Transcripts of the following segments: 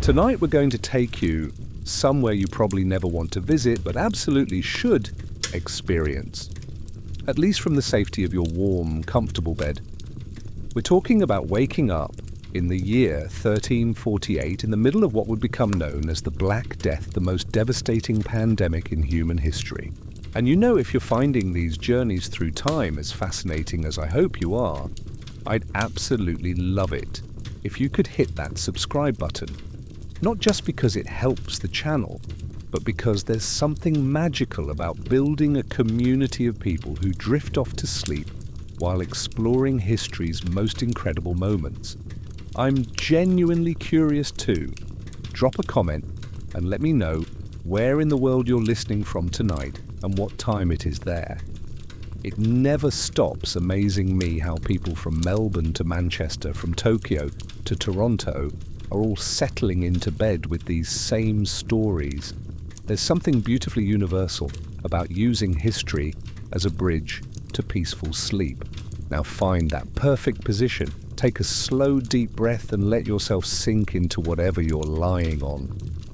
Tonight we're going to take you somewhere you probably never want to visit, but absolutely should experience, at least from the safety of your warm, comfortable bed. We're talking about waking up in the year 1348 in the middle of what would become known as the Black Death, the most devastating pandemic in human history. And you know, if you're finding these journeys through time as fascinating as I hope you are, I'd absolutely love it if you could hit that subscribe button. Not just because it helps the channel, but because there's something magical about building a community of people who drift off to sleep while exploring history's most incredible moments. I'm genuinely curious too. Drop a comment and let me know where in the world you're listening from tonight and what time it is there. It never stops amazing me how people from Melbourne to Manchester, from Tokyo to Toronto, are all settling into bed with these same stories. There's something beautifully universal about using history as a bridge to peaceful sleep. Now find that perfect position. Take a slow, deep breath and let yourself sink into whatever you're lying on.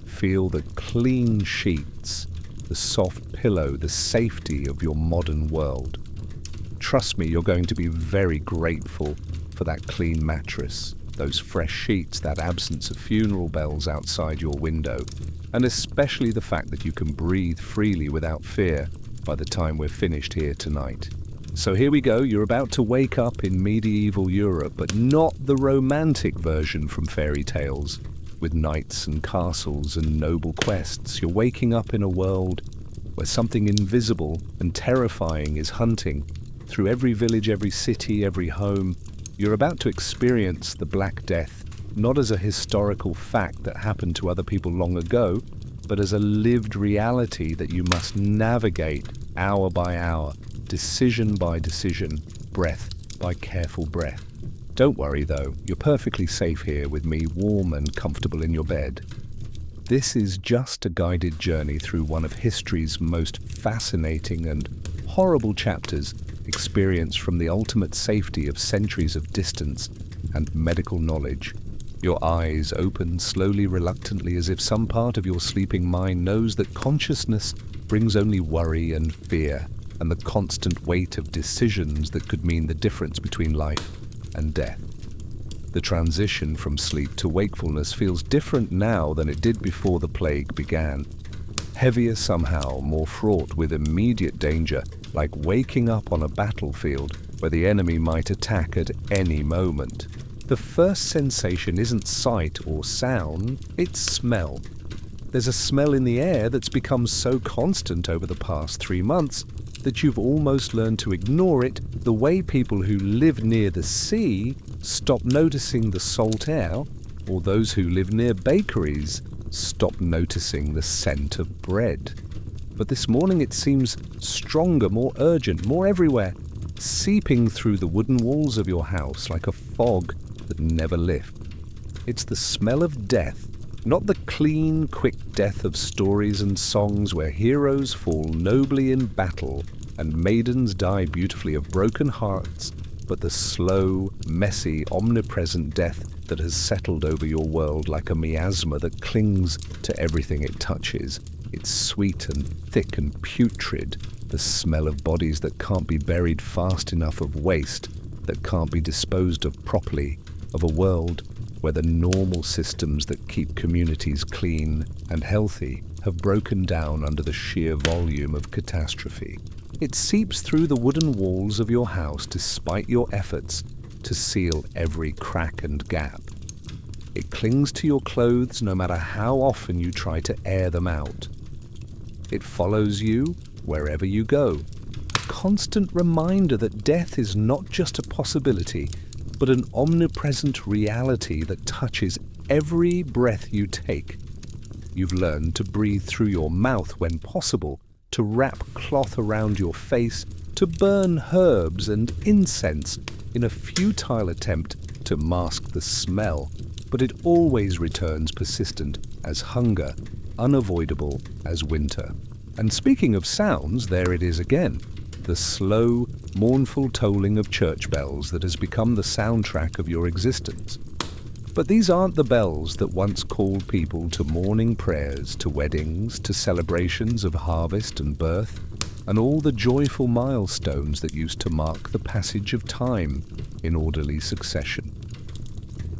Feel the clean sheets, the soft pillow, the safety of your modern world. Trust me, you're going to be very grateful for that clean mattress, those fresh sheets, that absence of funeral bells outside your window, and especially the fact that you can breathe freely without fear by the time we're finished here tonight. So here we go, you're about to wake up in medieval Europe, but not the romantic version from fairy tales, with knights and castles and noble quests. You're waking up in a world where something invisible and terrifying is hunting through every village, every city, every home. You're about to experience the Black Death, not as a historical fact that happened to other people long ago, but as a lived reality that you must navigate hour by hour, decision by decision, breath by careful breath. Don't worry though, you're perfectly safe here with me, warm and comfortable in your bed. This is just a guided journey through one of history's most fascinating and horrible chapters, experienced from the ultimate safety of centuries of distance and medical knowledge. Your eyes open slowly, reluctantly, as if some part of your sleeping mind knows that consciousness brings only worry and fear, and the constant weight of decisions that could mean the difference between life and death. The transition from sleep to wakefulness feels different now than it did before the plague began. Heavier somehow, more fraught with immediate danger, like waking up on a battlefield where the enemy might attack at any moment. The first sensation isn't sight or sound, it's smell. There's a smell in the air that's become so constant over the past 3 months that you've almost learned to ignore it, the way people who live near the sea stop noticing the salt air, or those who live near bakeries stop noticing the scent of bread. But this morning it seems stronger, more urgent, more everywhere, seeping through the wooden walls of your house like a fog that never lifts. It's the smell of death, not the clean, quick death of stories and songs where heroes fall nobly in battle and maidens die beautifully of broken hearts, but the slow, messy, omnipresent death that has settled over your world like a miasma that clings to everything it touches. It's sweet and thick and putrid, the smell of bodies that can't be buried fast enough, of waste that can't be disposed of properly, of a world where the normal systems that keep communities clean and healthy have broken down under the sheer volume of catastrophe. It seeps through the wooden walls of your house despite your efforts to seal every crack and gap. It clings to your clothes no matter how often you try to air them out. It follows you wherever you go. A constant reminder that death is not just a possibility, but an omnipresent reality that touches every breath you take. You've learned to breathe through your mouth when possible, to wrap cloth around your face, to burn herbs and incense in a futile attempt to mask the smell, but it always returns persistent as hunger, unavoidable as winter. And speaking of sounds, there it is again, the slow, mournful tolling of church bells that has become the soundtrack of your existence. But these aren't the bells that once called people to morning prayers, to weddings, to celebrations of harvest and birth, and all the joyful milestones that used to mark the passage of time in orderly succession.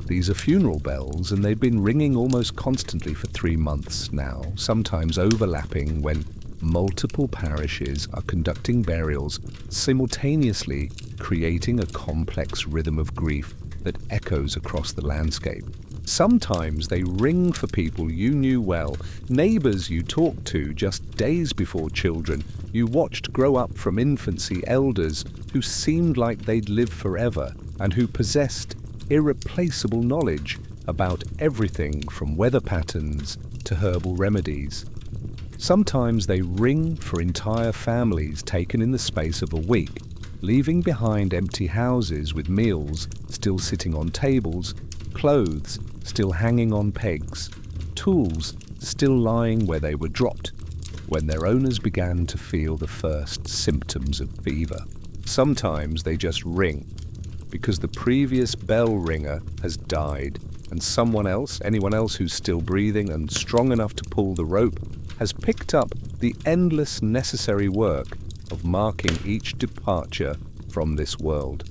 These are funeral bells, and they've been ringing almost constantly for 3 months now, sometimes overlapping when multiple parishes are conducting burials, simultaneously creating a complex rhythm of grief that echoes across the landscape. Sometimes they ring for people you knew well, neighbors you talked to just days before children you watched grow up from infancy, elders who seemed like they'd live forever and who possessed irreplaceable knowledge about everything from weather patterns to herbal remedies. Sometimes they ring for entire families taken in the space of a week, leaving behind empty houses with meals still sitting on tables, clothes still hanging on pegs, tools still lying where they were dropped when their owners began to feel the first symptoms of fever. Sometimes they just ring because the previous bell ringer has died and someone else, anyone else who's still breathing and strong enough to pull the rope, has picked up the endless necessary work of marking each departure from this world.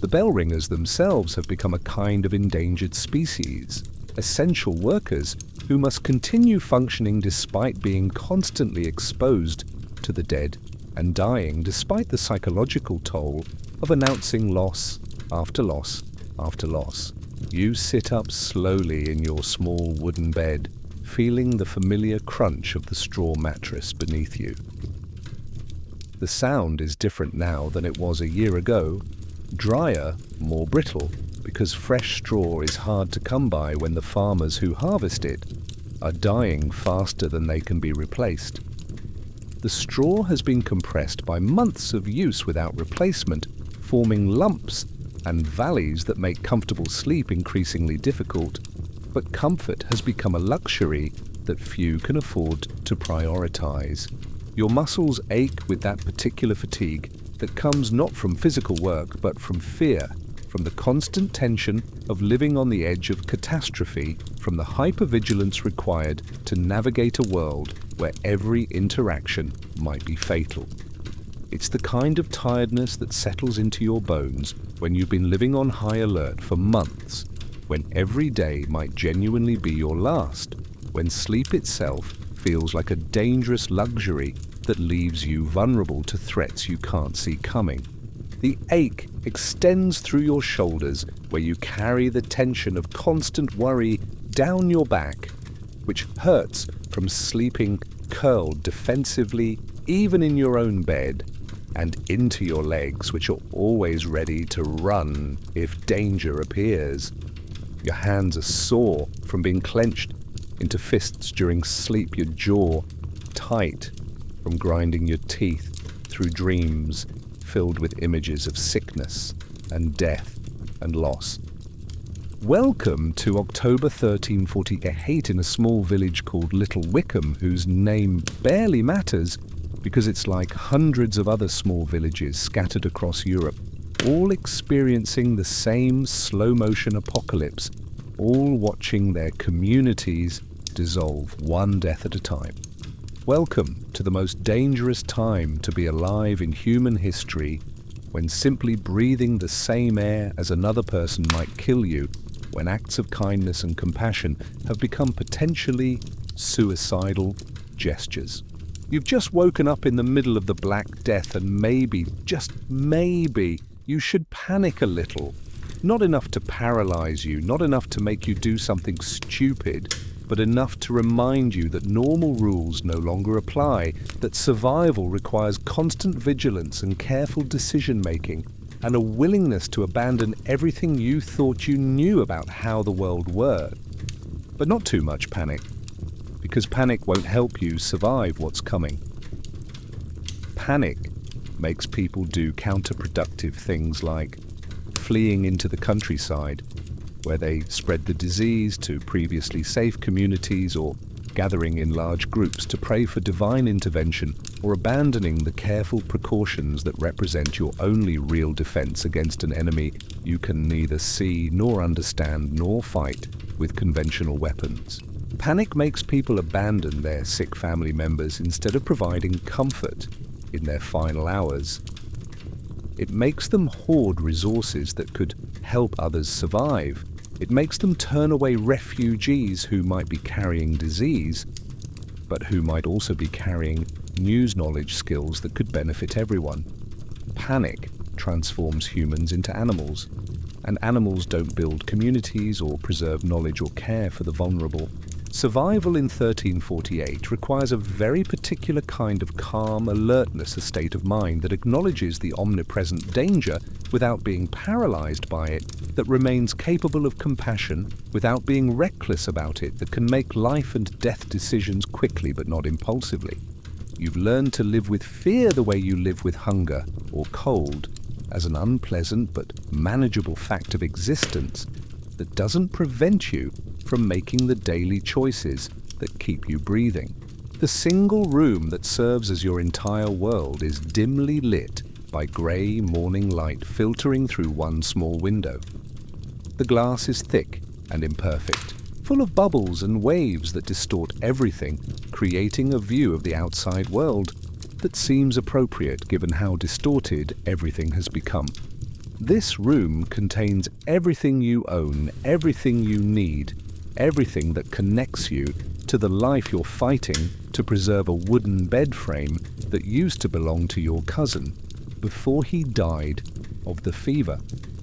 The bell ringers themselves have become a kind of endangered species, essential workers who must continue functioning despite being constantly exposed to the dead and dying, despite the psychological toll of announcing loss after loss after loss. You sit up slowly in your small wooden bed, feeling the familiar crunch of the straw mattress beneath you. The sound is different now than it was a year ago, drier, more brittle, because fresh straw is hard to come by when the farmers who harvest it are dying faster than they can be replaced. The straw has been compressed by months of use without replacement, forming lumps and valleys that make comfortable sleep increasingly difficult, but comfort has become a luxury that few can afford to prioritize. Your muscles ache with that particular fatigue that comes not from physical work but from fear, from the constant tension of living on the edge of catastrophe, from the hypervigilance required to navigate a world where every interaction might be fatal. It's the kind of tiredness that settles into your bones when you've been living on high alert for months, when every day might genuinely be your last, when sleep itself feels like a dangerous luxury that leaves you vulnerable to threats you can't see coming. The ache extends through your shoulders where you carry the tension of constant worry down your back, which hurts from sleeping curled defensively even in your own bed, and into your legs, which are always ready to run if danger appears. Your hands are sore from being clenched into fists during sleep, your jaw tight from grinding your teeth through dreams filled with images of sickness and death and loss. Welcome to October 1348 in a small village called Little Wickham, whose name barely matters because it's like hundreds of other small villages scattered across Europe, all experiencing the same slow-motion apocalypse, all watching their communities dissolve one death at a time. Welcome to the most dangerous time to be alive in human history, when simply breathing the same air as another person might kill you, when acts of kindness and compassion have become potentially suicidal gestures. You've just woken up in the middle of the Black Death and maybe, just maybe, you should panic a little. Not enough to paralyze you, not enough to make you do something stupid, but enough to remind you that normal rules no longer apply, that survival requires constant vigilance and careful decision-making, and a willingness to abandon everything you thought you knew about how the world worked. But not too much panic, because panic won't help you survive what's coming. Panic makes people do counterproductive things like fleeing into the countryside, where they spread the disease to previously safe communities, or gathering in large groups to pray for divine intervention or abandoning the careful precautions that represent your only real defense against an enemy you can neither see nor understand nor fight with conventional weapons. Panic makes people abandon their sick family members instead of providing comfort in their final hours. It makes them hoard resources that could help others survive. It makes them turn away refugees who might be carrying disease, but who might also be carrying news knowledge skills that could benefit everyone. Panic transforms humans into animals, and animals don't build communities or preserve knowledge or care for the vulnerable. Survival in 1348 requires a very particular kind of calm alertness, a state of mind that acknowledges the omnipresent danger without being paralyzed by it, that remains capable of compassion without being reckless about it, that can make life and death decisions quickly but not impulsively. You've learned to live with fear the way you live with hunger or cold, as an unpleasant but manageable fact of existence that doesn't prevent you from making the daily choices that keep you breathing. The single room that serves as your entire world is dimly lit by grey morning light filtering through one small window. The glass is thick and imperfect, full of bubbles and waves that distort everything, creating a view of the outside world that seems appropriate given how distorted everything has become. This room contains everything you own, everything you need, everything that connects you to the life you're fighting to preserve a wooden bed frame that used to belong to your cousin before he died of the fever.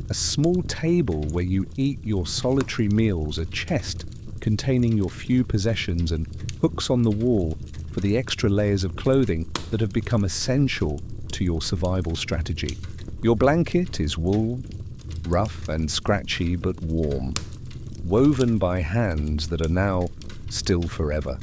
A small table where you eat your solitary meals, a chest containing your few possessions, and hooks on the wall for the extra layers of clothing that have become essential to your survival strategy. Your blanket is wool, rough and scratchy but warm, woven by hands that are now still forever.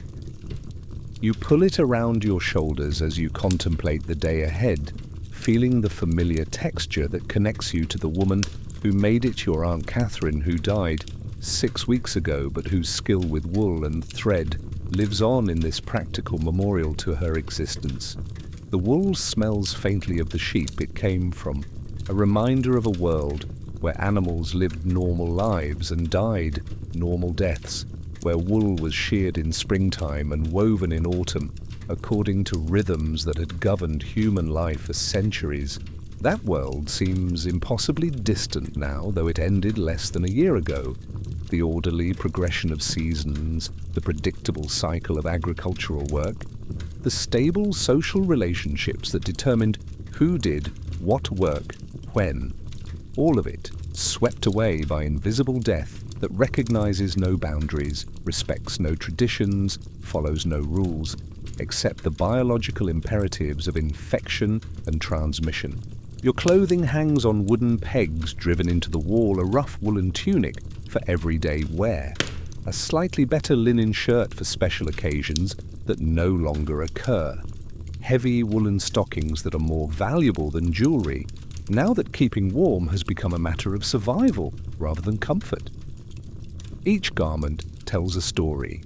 You pull it around your shoulders as you contemplate the day ahead, feeling the familiar texture that connects you to the woman who made it your Aunt Catherine, who died 6 weeks ago, but whose skill with wool and thread lives on in this practical memorial to her existence. The wool smells faintly of the sheep it came from, a reminder of a world where animals lived normal lives and died normal deaths, where wool was sheared in springtime and woven in autumn, according to rhythms that had governed human life for centuries. That world seems impossibly distant now, though it ended less than a year ago. The orderly progression of seasons, the predictable cycle of agricultural work, the stable social relationships that determined who did what work, when, all of it swept away by invisible death that recognizes no boundaries, respects no traditions, follows no rules, except the biological imperatives of infection and transmission. Your clothing hangs on wooden pegs driven into the wall, a rough woolen tunic for everyday wear, a slightly better linen shirt for special occasions that no longer occur, heavy woolen stockings that are more valuable than jewelry, now that keeping warm has become a matter of survival rather than comfort. Each garment tells a story.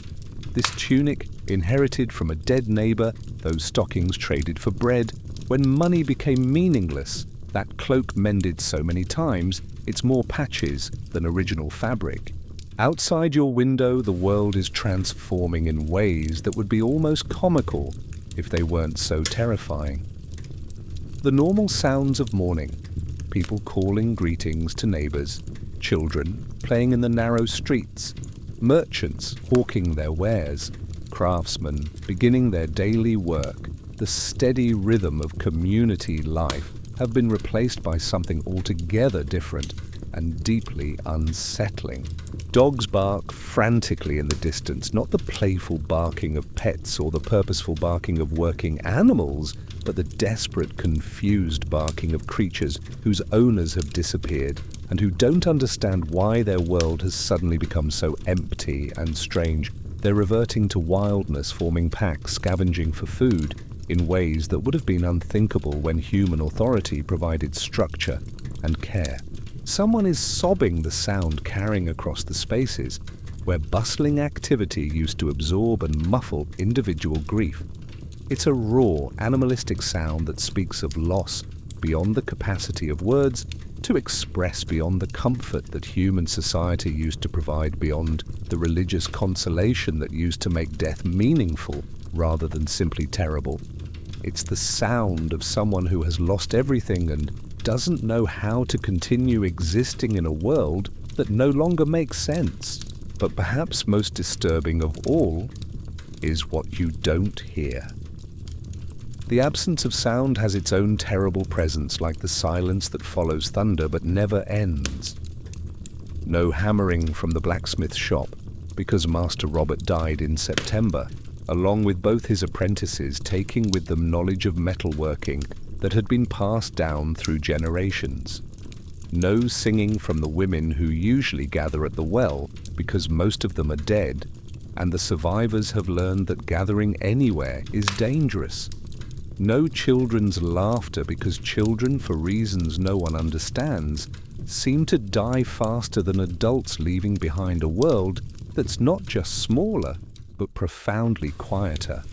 This tunic, inherited from a dead neighbor, those stockings traded for bread. When money became meaningless, that cloak mended so many times, it's more patches than original fabric. Outside your window, the world is transforming in ways that would be almost comical if they weren't so terrifying. The normal sounds of morning, people calling greetings to neighbors, children playing in the narrow streets, merchants hawking their wares, craftsmen beginning their daily work, the steady rhythm of community life have been replaced by something altogether different and deeply unsettling. Dogs bark frantically in the distance, not the playful barking of pets or the purposeful barking of working animals, but the desperate, confused barking of creatures whose owners have disappeared and who don't understand why their world has suddenly become so empty and strange. They're reverting to wildness, forming packs, scavenging for food in ways that would have been unthinkable when human authority provided structure and care. Someone is sobbing, the sound carrying across the spaces. where bustling activity used to absorb and muffle individual grief. It's a raw, animalistic sound that speaks of loss beyond the capacity of words to express, beyond the comfort that human society used to provide, beyond the religious consolation that used to make death meaningful rather than simply terrible. It's the sound of someone who has lost everything and doesn't know how to continue existing in a world that no longer makes sense. But perhaps most disturbing of all is what you don't hear. The absence of sound has its own terrible presence, like the silence that follows thunder but never ends. No hammering from the blacksmith shop, because Master Robert died in September, along with both his apprentices, taking with them knowledge of metalworking that had been passed down through generations. No singing from the women who usually gather at the well, because most of them are dead, and the survivors have learned that gathering anywhere is dangerous. No children's laughter, because children, for reasons no one understands, seem to die faster than adults, leaving behind a world that's not just smaller, but profoundly quieter.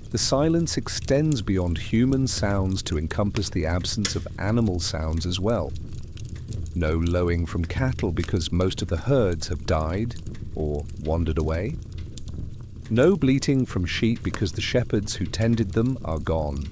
The silence extends beyond human sounds to encompass the absence of animal sounds as well. No lowing from cattle, because most of the herds have died or wandered away. No bleating from sheep, because the shepherds who tended them are gone.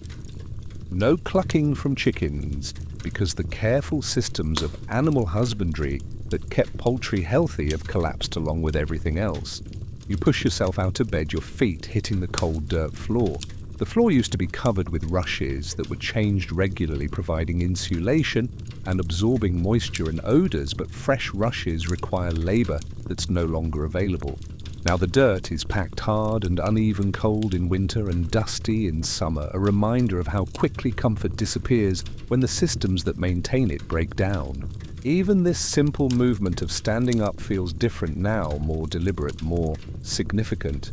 No clucking from chickens, because the careful systems of animal husbandry that kept poultry healthy have collapsed along with everything else. You push yourself out of bed, your feet hitting the cold dirt floor. The floor used to be covered with rushes that were changed regularly, providing insulation and absorbing moisture and odors, but fresh rushes require labor that's no longer available. Now the dirt is packed hard and uneven, cold in winter and dusty in summer, a reminder of how quickly comfort disappears when the systems that maintain it break down. Even this simple movement of standing up feels different now, more deliberate, more significant.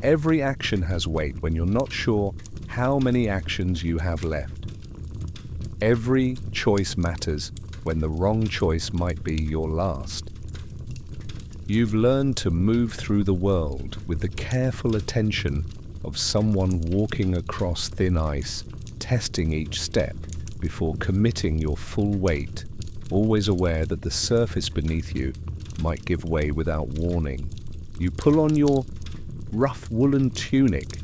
Every action has weight when you're not sure how many actions you have left. Every choice matters when the wrong choice might be your last. You've learned to move through the world with the careful attention of someone walking across thin ice, testing each step before committing your full weight, always aware that the surface beneath you might give way without warning. You pull on your rough woolen tunic,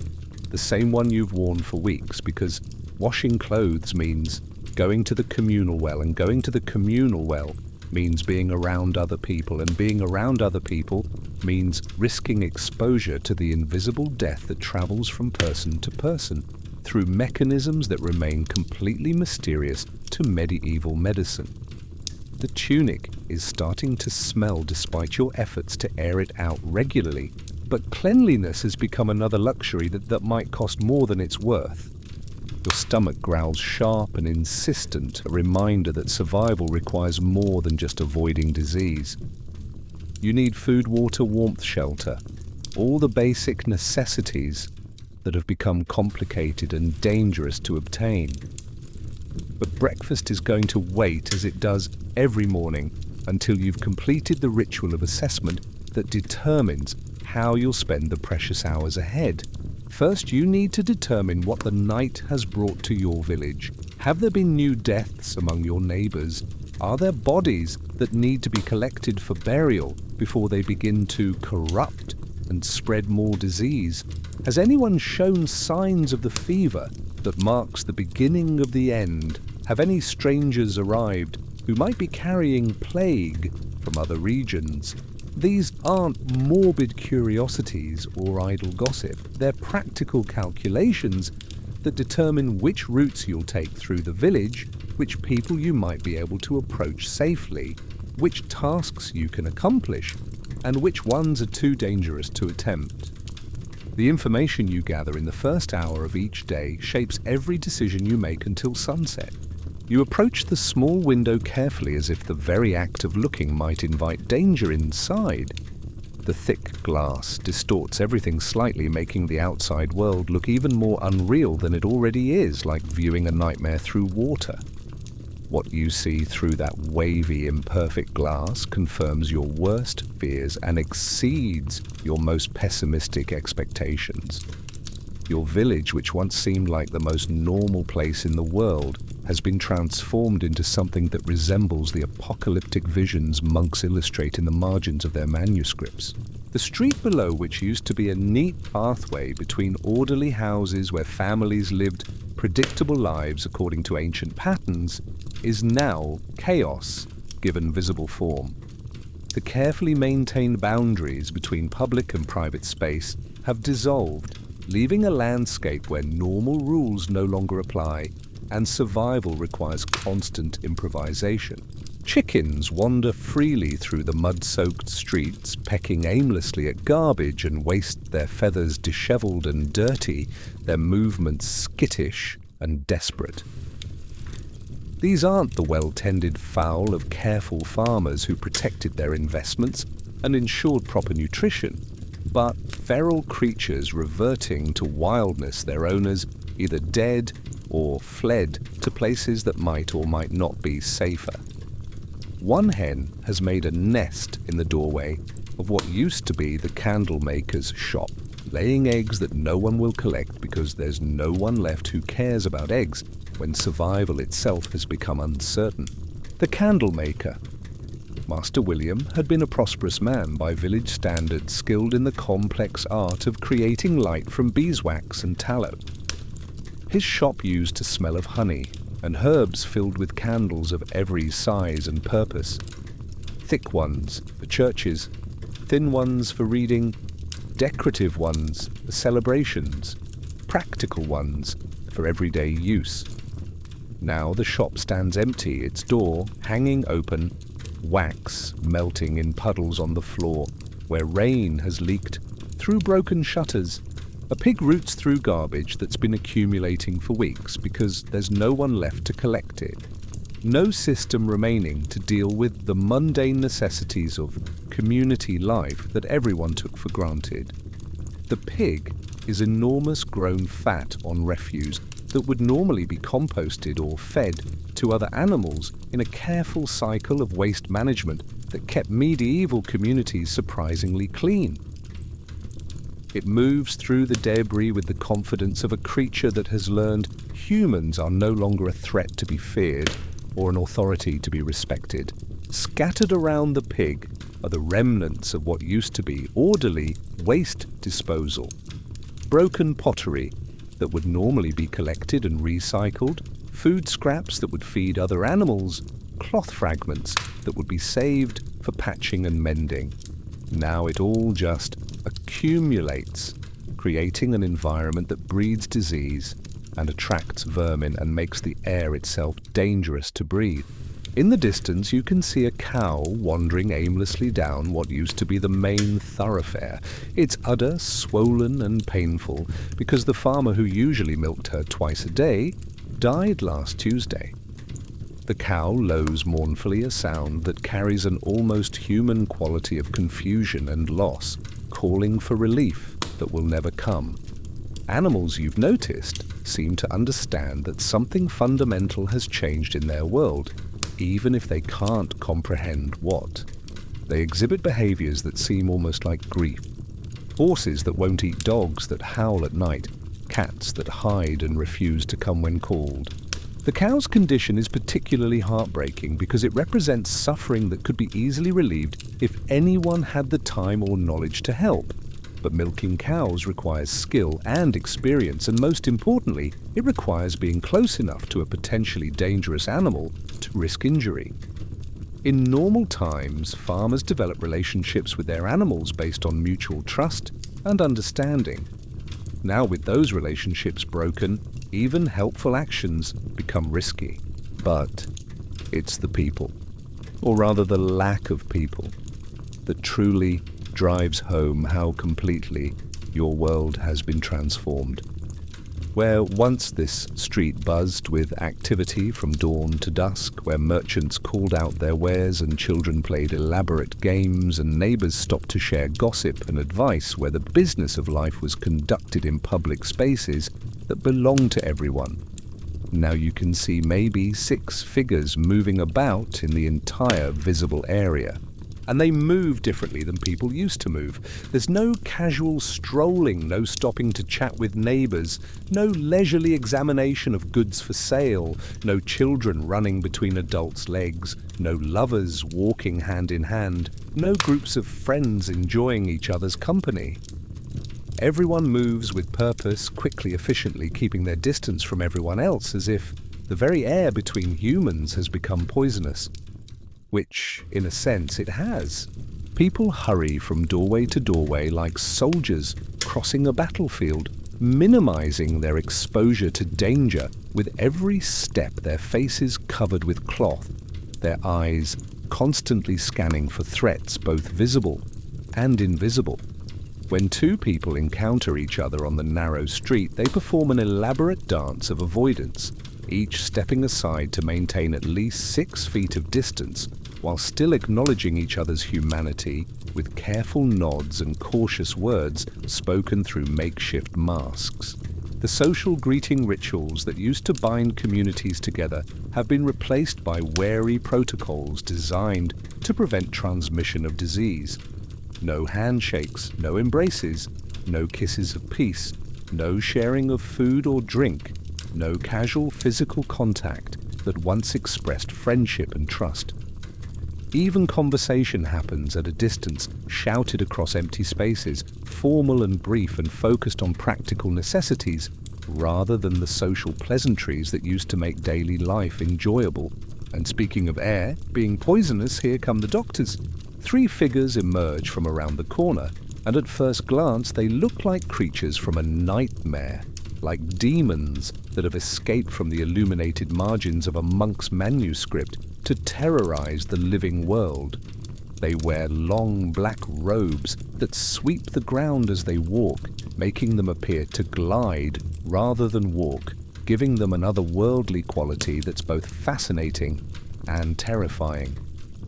the same one you've worn for weeks, because washing clothes means going to the communal well, and going to the communal well means being around other people, and being around other people means risking exposure to the invisible death that travels from person to person through mechanisms that remain completely mysterious to medieval medicine. The tunic is starting to smell despite your efforts to air it out regularly, but cleanliness has become another luxury that might cost more than it's worth. Your stomach growls sharp and insistent, a reminder that survival requires more than just avoiding disease. You need food, water, warmth, shelter, all the basic necessities that have become complicated and dangerous to obtain. But breakfast is going to wait, as it does every morning, until you've completed the ritual of assessment that determines how you'll spend the precious hours ahead. First, you need to determine what the night has brought to your village. Have there been new deaths among your neighbors? Are there bodies that need to be collected for burial before they begin to corrupt and spread more disease? Has anyone shown signs of the fever that marks the beginning of the end? Have any strangers arrived who might be carrying plague from other regions? These aren't morbid curiosities or idle gossip. They're practical calculations that determine which routes you'll take through the village, which people you might be able to approach safely, which tasks you can accomplish, and which ones are too dangerous to attempt. The information you gather in the first hour of each day shapes every decision you make until sunset. You approach the small window carefully, as if the very act of looking might invite danger inside. The thick glass distorts everything slightly, making the outside world look even more unreal than it already is, like viewing a nightmare through water. What you see through that wavy, imperfect glass confirms your worst fears and exceeds your most pessimistic expectations. Your village, which once seemed like the most normal place in the world, has been transformed into something that resembles the apocalyptic visions monks illustrate in the margins of their manuscripts. The street below, which used to be a neat pathway between orderly houses where families lived predictable lives according to ancient patterns, is now chaos given visible form. The carefully maintained boundaries between public and private space have dissolved, leaving a landscape where normal rules no longer apply and survival requires constant improvisation. Chickens wander freely through the mud-soaked streets, pecking aimlessly at garbage and waste their feathers disheveled and dirty, their movements skittish and desperate. These aren't the well-tended fowl of careful farmers who protected their investments and ensured proper nutrition, but feral creatures reverting to wildness, their owners either dead or fled to places that might or might not be safer. One hen has made a nest in the doorway of what used to be the candle maker's shop, laying eggs that no one will collect because there's no one left who cares about eggs when survival itself has become uncertain. The candle maker, Master William, had been a prosperous man by village standards, skilled in the complex art of creating light from beeswax and tallow. His shop used a smell of honey and herbs filled with candles of every size and purpose. Thick ones for churches, thin ones for reading, decorative ones for celebrations, practical ones for everyday use. Now the shop stands empty, its door hanging open, wax melting in puddles on the floor where rain has leaked through broken shutters. A pig roots through garbage that's been accumulating for weeks because there's no one left to collect it. No system remaining to deal with the mundane necessities of community life that everyone took for granted. The pig is enormous grown fat on refuse that would normally be composted or fed to other animals in a careful cycle of waste management that kept medieval communities surprisingly clean. It moves through the debris with the confidence of a creature that has learned humans are no longer a threat to be feared or an authority to be respected. Scattered around the pig are the remnants of what used to be orderly waste disposal. Broken pottery that would normally be collected and recycled, food scraps that would feed other animals, cloth fragments that would be saved for patching and mending. Now it all just accumulates, creating an environment that breeds disease and attracts vermin and makes the air itself dangerous to breathe. In the distance you can see a cow wandering aimlessly down what used to be the main thoroughfare, its udder swollen and painful because the farmer who usually milked her twice a day died last Tuesday. The cow lows mournfully, a sound that carries an almost human quality of confusion and loss, calling for relief that will never come. Animals, you've noticed, seem to understand that something fundamental has changed in their world, even if they can't comprehend what. They exhibit behaviors that seem almost like grief. Horses that won't eat dogs that howl at night, cats that hide and refuse to come when called. The cow's condition is particularly heartbreaking because it represents suffering that could be easily relieved if anyone had the time or knowledge to help. But milking cows requires skill and experience, and most importantly, it requires being close enough to a potentially dangerous animal to risk injury. In normal times, farmers develop relationships with their animals based on mutual trust and understanding. Now, with those relationships broken, even helpful actions become risky. But it's the people, or rather the lack of people, that truly drives home how completely your world has been transformed. Where once this street buzzed with activity from dawn to dusk, where merchants called out their wares and children played elaborate games and neighbors stopped to share gossip and advice, where the business of life was conducted in public spaces that belonged to everyone, Now you can see maybe 6 figures moving about in the entire visible area. And they move differently than people used to move. There's no casual strolling, no stopping to chat with neighbours, no leisurely examination of goods for sale, no children running between adults' legs, no lovers walking hand in hand, no groups of friends enjoying each other's company. Everyone moves with purpose, quickly, efficiently, keeping their distance from everyone else, as if the very air between humans has become poisonous. Which, in a sense, it has. People hurry from doorway to doorway like soldiers crossing a battlefield, minimizing their exposure to danger with every step, their faces covered with cloth, their eyes constantly scanning for threats both visible and invisible. When 2 people encounter each other on the narrow street, they perform an elaborate dance of avoidance, each stepping aside to maintain at least 6 feet of distance, while still acknowledging each other's humanity with careful nods and cautious words spoken through makeshift masks. The social greeting rituals that used to bind communities together have been replaced by wary protocols designed to prevent transmission of disease. No handshakes, no embraces, no kisses of peace, no sharing of food or drink, no casual physical contact that once expressed friendship and trust. Even conversation happens at a distance, shouted across empty spaces, formal and brief and focused on practical necessities, rather than the social pleasantries that used to make daily life enjoyable. And speaking of air being poisonous, here come the doctors. 3 figures emerge from around the corner, and at first glance they look like creatures from a nightmare, like demons that have escaped from the illuminated margins of a monk's manuscript to terrorize the living world. They wear long black robes that sweep the ground as they walk, making them appear to glide rather than walk, giving them an otherworldly quality that's both fascinating and terrifying.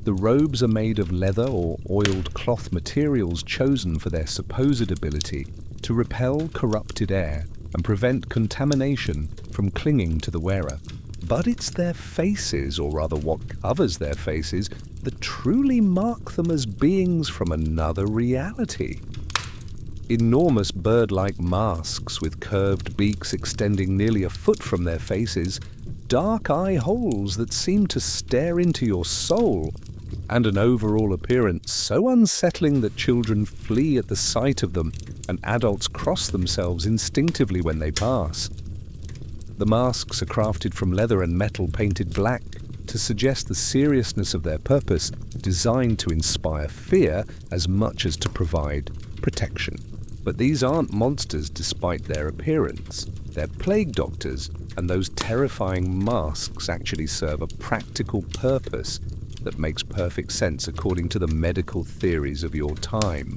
The robes are made of leather or oiled cloth materials chosen for their supposed ability to repel corrupted air and prevent contamination from clinging to the wearer. But it's their faces, or rather what covers their faces, that truly mark them as beings from another reality. Enormous bird-like masks with curved beaks extending nearly a foot from their faces, dark eye holes that seem to stare into your soul, and an overall appearance so unsettling that children flee at the sight of them and adults cross themselves instinctively when they pass. The masks are crafted from leather and metal painted black to suggest the seriousness of their purpose, designed to inspire fear as much as to provide protection. But these aren't monsters despite their appearance. They're plague doctors, and those terrifying masks actually serve a practical purpose that makes perfect sense according to the medical theories of your time.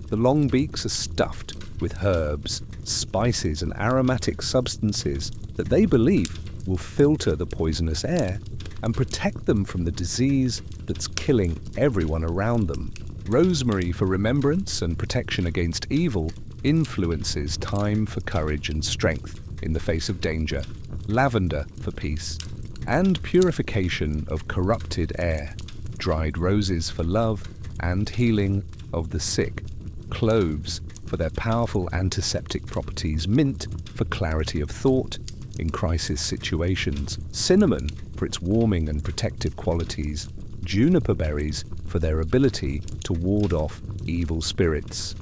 The long beaks are stuffed with herbs, spices and aromatic substances that they believe will filter the poisonous air and protect them from the disease that's killing everyone around them. Rosemary for remembrance and protection against evil influences time for courage and strength in the face of danger. Lavender for peace and purification of corrupted air. Dried roses for love and healing of the sick. Cloves for their powerful antiseptic properties. Mint for clarity of thought in crisis situations. Cinnamon for its warming and protective qualities. Juniper berries for their ability to ward off evil spirits.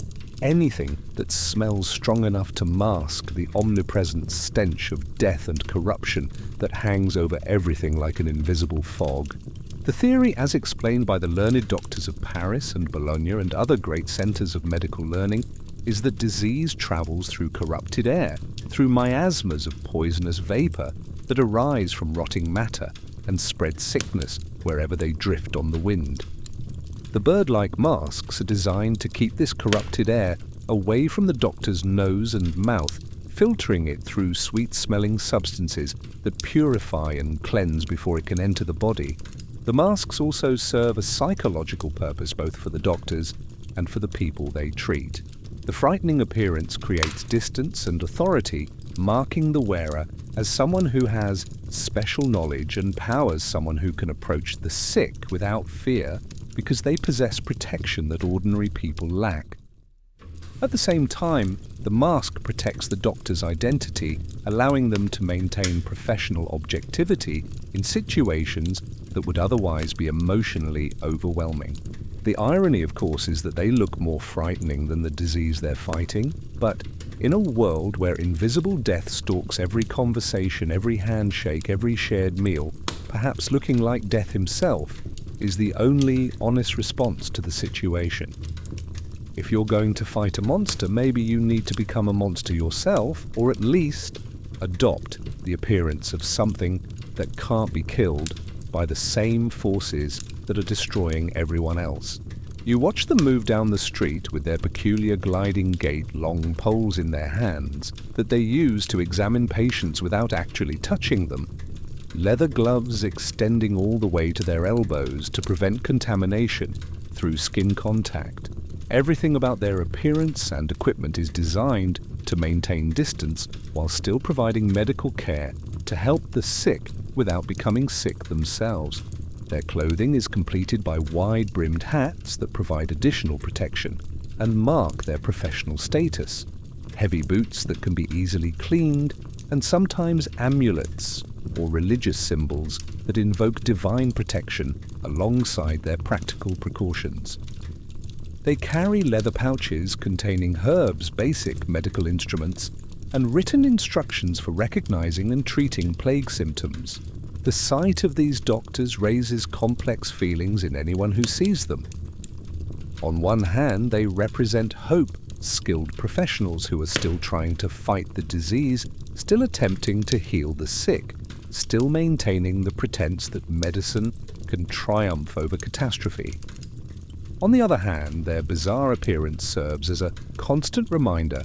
Anything that smells strong enough to mask the omnipresent stench of death and corruption that hangs over everything like an invisible fog. The theory, as explained by the learned doctors of Paris and Bologna and other great centers of medical learning, is that disease travels through corrupted air, through miasmas of poisonous vapor that arise from rotting matter and spread sickness wherever they drift on the wind. The bird-like masks are designed to keep this corrupted air away from the doctor's nose and mouth, filtering it through sweet-smelling substances that purify and cleanse before it can enter the body. The masks also serve a psychological purpose both for the doctors and for the people they treat. The frightening appearance creates distance and authority marking the wearer as someone who has special knowledge and powers, someone who can approach the sick without fear because they possess protection that ordinary people lack. At the same time, the mask protects the doctor's identity, allowing them to maintain professional objectivity in situations that would otherwise be emotionally overwhelming. The irony, of course, is that they look more frightening than the disease they're fighting, but in a world where invisible death stalks every conversation, every handshake, every shared meal, perhaps looking like death himself is the only honest response to the situation. If you're going to fight a monster, maybe you need to become a monster yourself, or at least adopt the appearance of something that can't be killed by the same forces that are destroying everyone else. You watch them move down the street with their peculiar gliding gait, long poles in their hands that they use to examine patients without actually touching them, leather gloves extending all the way to their elbows to prevent contamination through skin contact. Everything about their appearance and equipment is designed to maintain distance while still providing medical care to help the sick without becoming sick themselves. Their clothing is completed by wide-brimmed hats that provide additional protection and mark their professional status, heavy boots that can be easily cleaned, and sometimes amulets or religious symbols that invoke divine protection alongside their practical precautions. They carry leather pouches containing herbs, basic medical instruments, and written instructions for recognizing and treating plague symptoms. The sight of these doctors raises complex feelings in anyone who sees them. On one hand, they represent hope, skilled professionals who are still trying to fight the disease, still attempting to heal the sick, still maintaining the pretense that medicine can triumph over catastrophe. On the other hand, their bizarre appearance serves as a constant reminder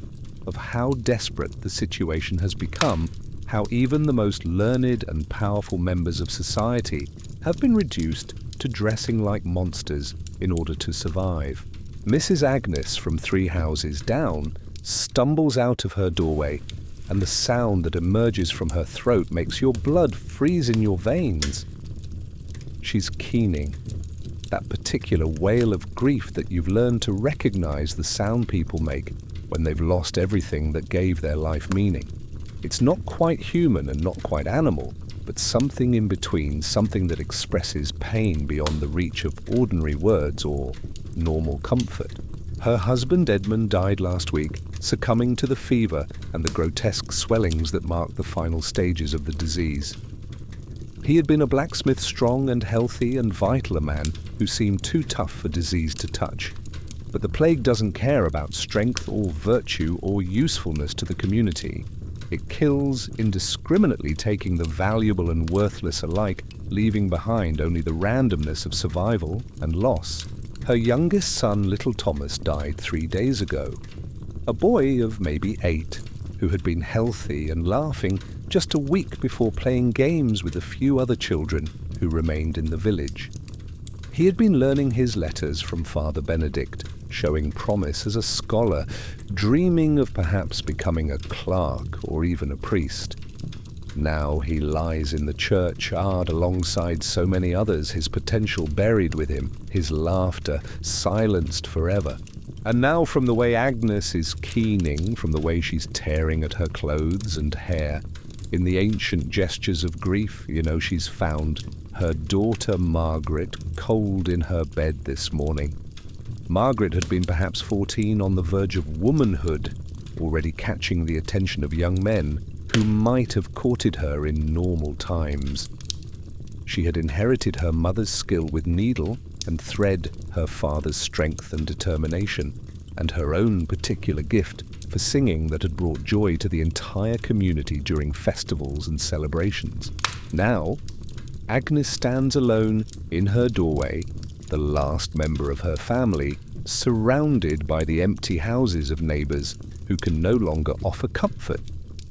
of how desperate the situation has become, how even the most learned and powerful members of society have been reduced to dressing like monsters in order to survive. Mrs. Agnes from 3 houses down stumbles out of her doorway, and the sound that emerges from her throat makes your blood freeze in your veins. She's keening. That particular wail of grief that you've learned to recognize the sound people make when they've lost everything that gave their life meaning. It's not quite human and not quite animal, but something in between, something that expresses pain beyond the reach of ordinary words or normal comfort. Her husband Edmund died last week, succumbing to the fever and the grotesque swellings that marked the final stages of the disease. He had been a blacksmith, strong and healthy and vital a man who seemed too tough for disease to touch. But the plague doesn't care about strength or virtue or usefulness to the community. It kills indiscriminately, taking the valuable and worthless alike, leaving behind only the randomness of survival and loss. Her youngest son, little Thomas, died 3 days ago. A boy of maybe 8, who had been healthy and laughing just a week before playing games with a few other children who remained in the village. He had been learning his letters from Father Benedict, showing promise as a scholar, dreaming of perhaps becoming a clerk or even a priest. Now he lies in the churchyard alongside so many others, his potential buried with him, his laughter silenced forever. And now, from the way Agnes is keening, from the way she's tearing at her clothes and hair, in the ancient gestures of grief, she's found her daughter Margaret cold in her bed this morning. Margaret had been perhaps 14, on the verge of womanhood, already catching the attention of young men who might have courted her in normal times. She had inherited her mother's skill with needle and thread, her father's strength and determination, and her own particular gift for singing that had brought joy to the entire community during festivals and celebrations. Now, Agnes stands alone in her doorway, the last member of her family, surrounded by the empty houses of neighbors who can no longer offer comfort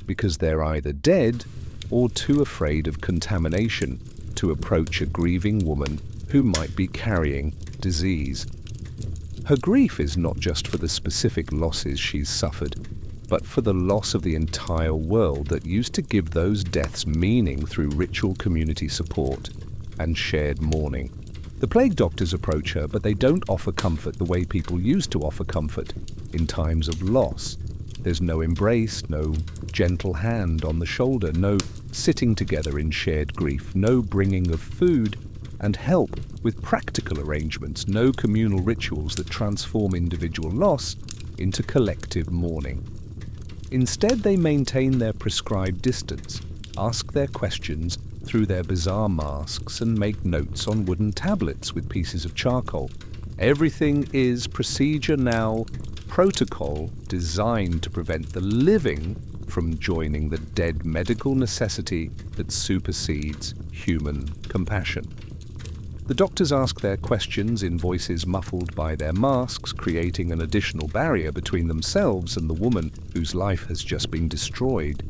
because they're either dead or too afraid of contamination to approach a grieving woman who might be carrying disease. Her grief is not just for the specific losses she's suffered. but for the loss of the entire world that used to give those deaths meaning through ritual community support and shared mourning. The plague doctors approach her, but they don't offer comfort the way people used to offer comfort in times of loss. There's no embrace, no gentle hand on the shoulder, no sitting together in shared grief, no bringing of food and help with practical arrangements, no communal rituals that transform individual loss into collective mourning. Instead, they maintain their prescribed distance, ask their questions through their bizarre masks, and make notes on wooden tablets with pieces of charcoal. Everything is procedure now, protocol designed to prevent the living from joining the dead medical necessity that supersedes human compassion. The doctors ask their questions in voices muffled by their masks, creating an additional barrier between themselves and the woman whose life has just been destroyed.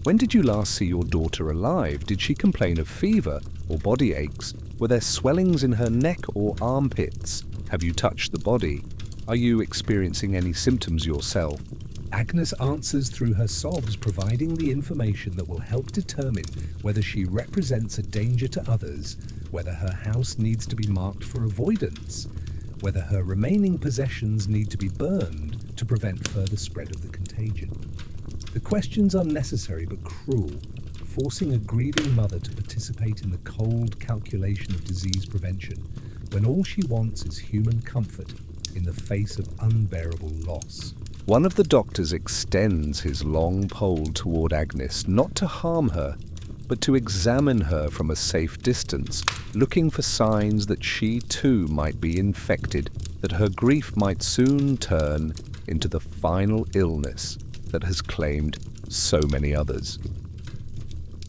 When did you last see your daughter alive? Did she complain of fever or body aches? Were there swellings in her neck or armpits? Have you touched the body? Are you experiencing any symptoms yourself? Agnes answers through her sobs, providing the information that will help determine whether she represents a danger to others, whether her house needs to be marked for avoidance, whether her remaining possessions need to be burned to prevent further spread of the contagion. The questions are necessary but cruel, forcing a grieving mother to participate in the cold calculation of disease prevention, when all she wants is human comfort in the face of unbearable loss. One of the doctors extends his long pole toward Agnes, not to harm her, but to examine her from a safe distance, looking for signs that she too might be infected, that her grief might soon turn into the final illness that has claimed so many others.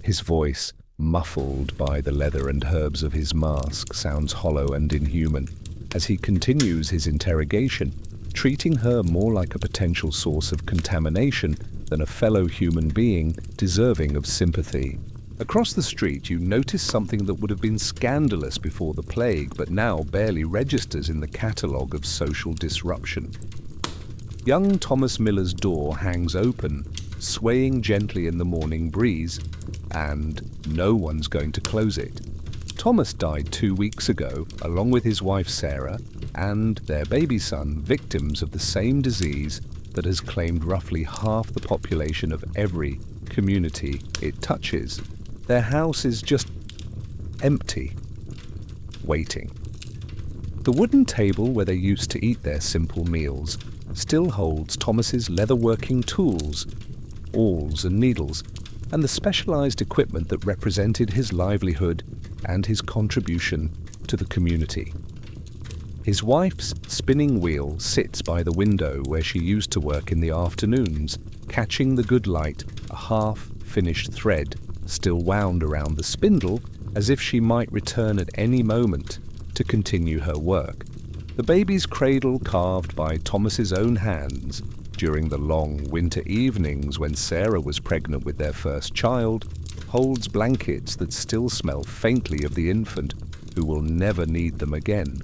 His voice, muffled by the leather and herbs of his mask, sounds hollow and inhuman as he continues his interrogation, treating her more like a potential source of contamination than a fellow human being deserving of sympathy. Across the street, you notice something that would have been scandalous before the plague, but now barely registers in the catalogue of social disruption. Young Thomas Miller's door hangs open, swaying gently in the morning breeze, and no one's going to close it. Thomas died 2 weeks ago, along with his wife Sarah and their baby son, victims of the same disease that has claimed roughly half the population of every community it touches. Their house is just empty, waiting. The wooden table where they used to eat their simple meals still holds Thomas's leatherworking tools, awls and needles, and the specialized equipment that represented his livelihood and his contribution to the community. His wife's spinning wheel sits by the window where she used to work in the afternoons, catching the good light, a half-finished thread still wound around the spindle, as if she might return at any moment to continue her work. The baby's cradle, carved by Thomas's own hands during the long winter evenings when Sarah was pregnant with their first child, holds blankets that still smell faintly of the infant who will never need them again.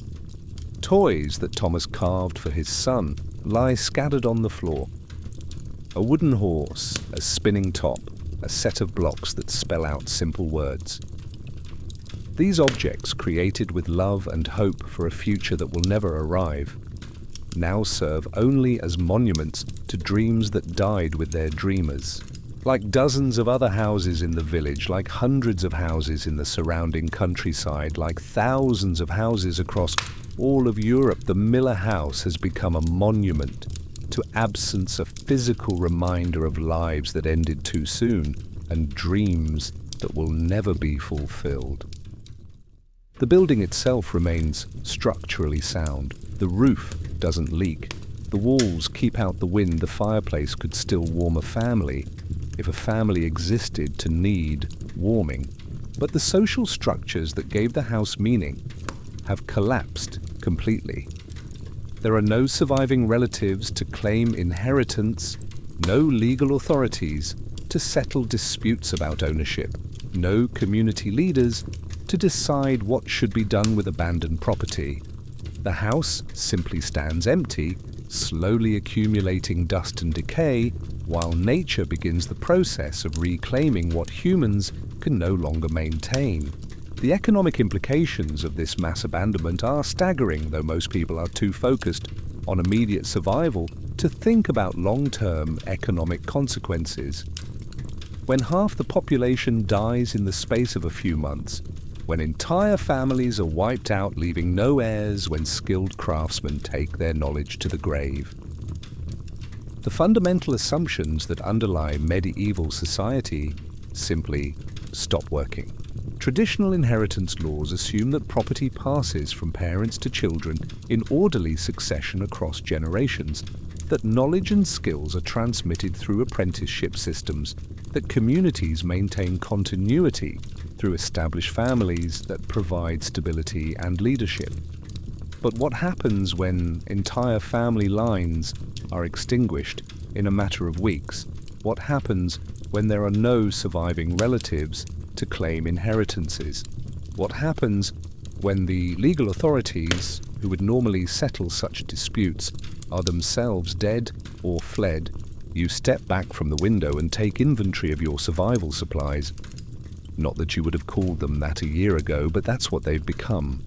Toys that Thomas carved for his son lie scattered on the floor. A wooden horse, a spinning top, a set of blocks that spell out simple words. These objects, created with love and hope for a future that will never arrive, now serve only as monuments to dreams that died with their dreamers. Like dozens of other houses in the village, like hundreds of houses in the surrounding countryside, like thousands of houses across all of Europe, the Miller house has become a monument to absence, a physical reminder of lives that ended too soon and dreams that will never be fulfilled. The building itself remains structurally sound. The roof doesn't leak. The walls keep out the wind. The fireplace could still warm a family if a family existed to need warming. But the social structures that gave the house meaning have collapsed completely. There are no surviving relatives to claim inheritance, no legal authorities to settle disputes about ownership, no community leaders to decide what should be done with abandoned property. The house simply stands empty, slowly accumulating dust and decay, while nature begins the process of reclaiming what humans can no longer maintain. The economic implications of this mass abandonment are staggering, though most people are too focused on immediate survival to think about long-term economic consequences. When half the population dies in the space of a few months, when entire families are wiped out leaving no heirs, when skilled craftsmen take their knowledge to the grave. The fundamental assumptions that underlie medieval society simply stop working. Traditional inheritance laws assume that property passes from parents to children in orderly succession across generations, that knowledge and skills are transmitted through apprenticeship systems, that communities maintain continuity through established families that provide stability and leadership. But what happens when entire family lines are extinguished in a matter of weeks? What happens when there are no surviving relatives to claim inheritances? What happens when the legal authorities, who would normally settle such disputes, are themselves dead or fled? You step back from the window and take inventory of your survival supplies. Not that you would have called them that a year ago, but that's what they've become.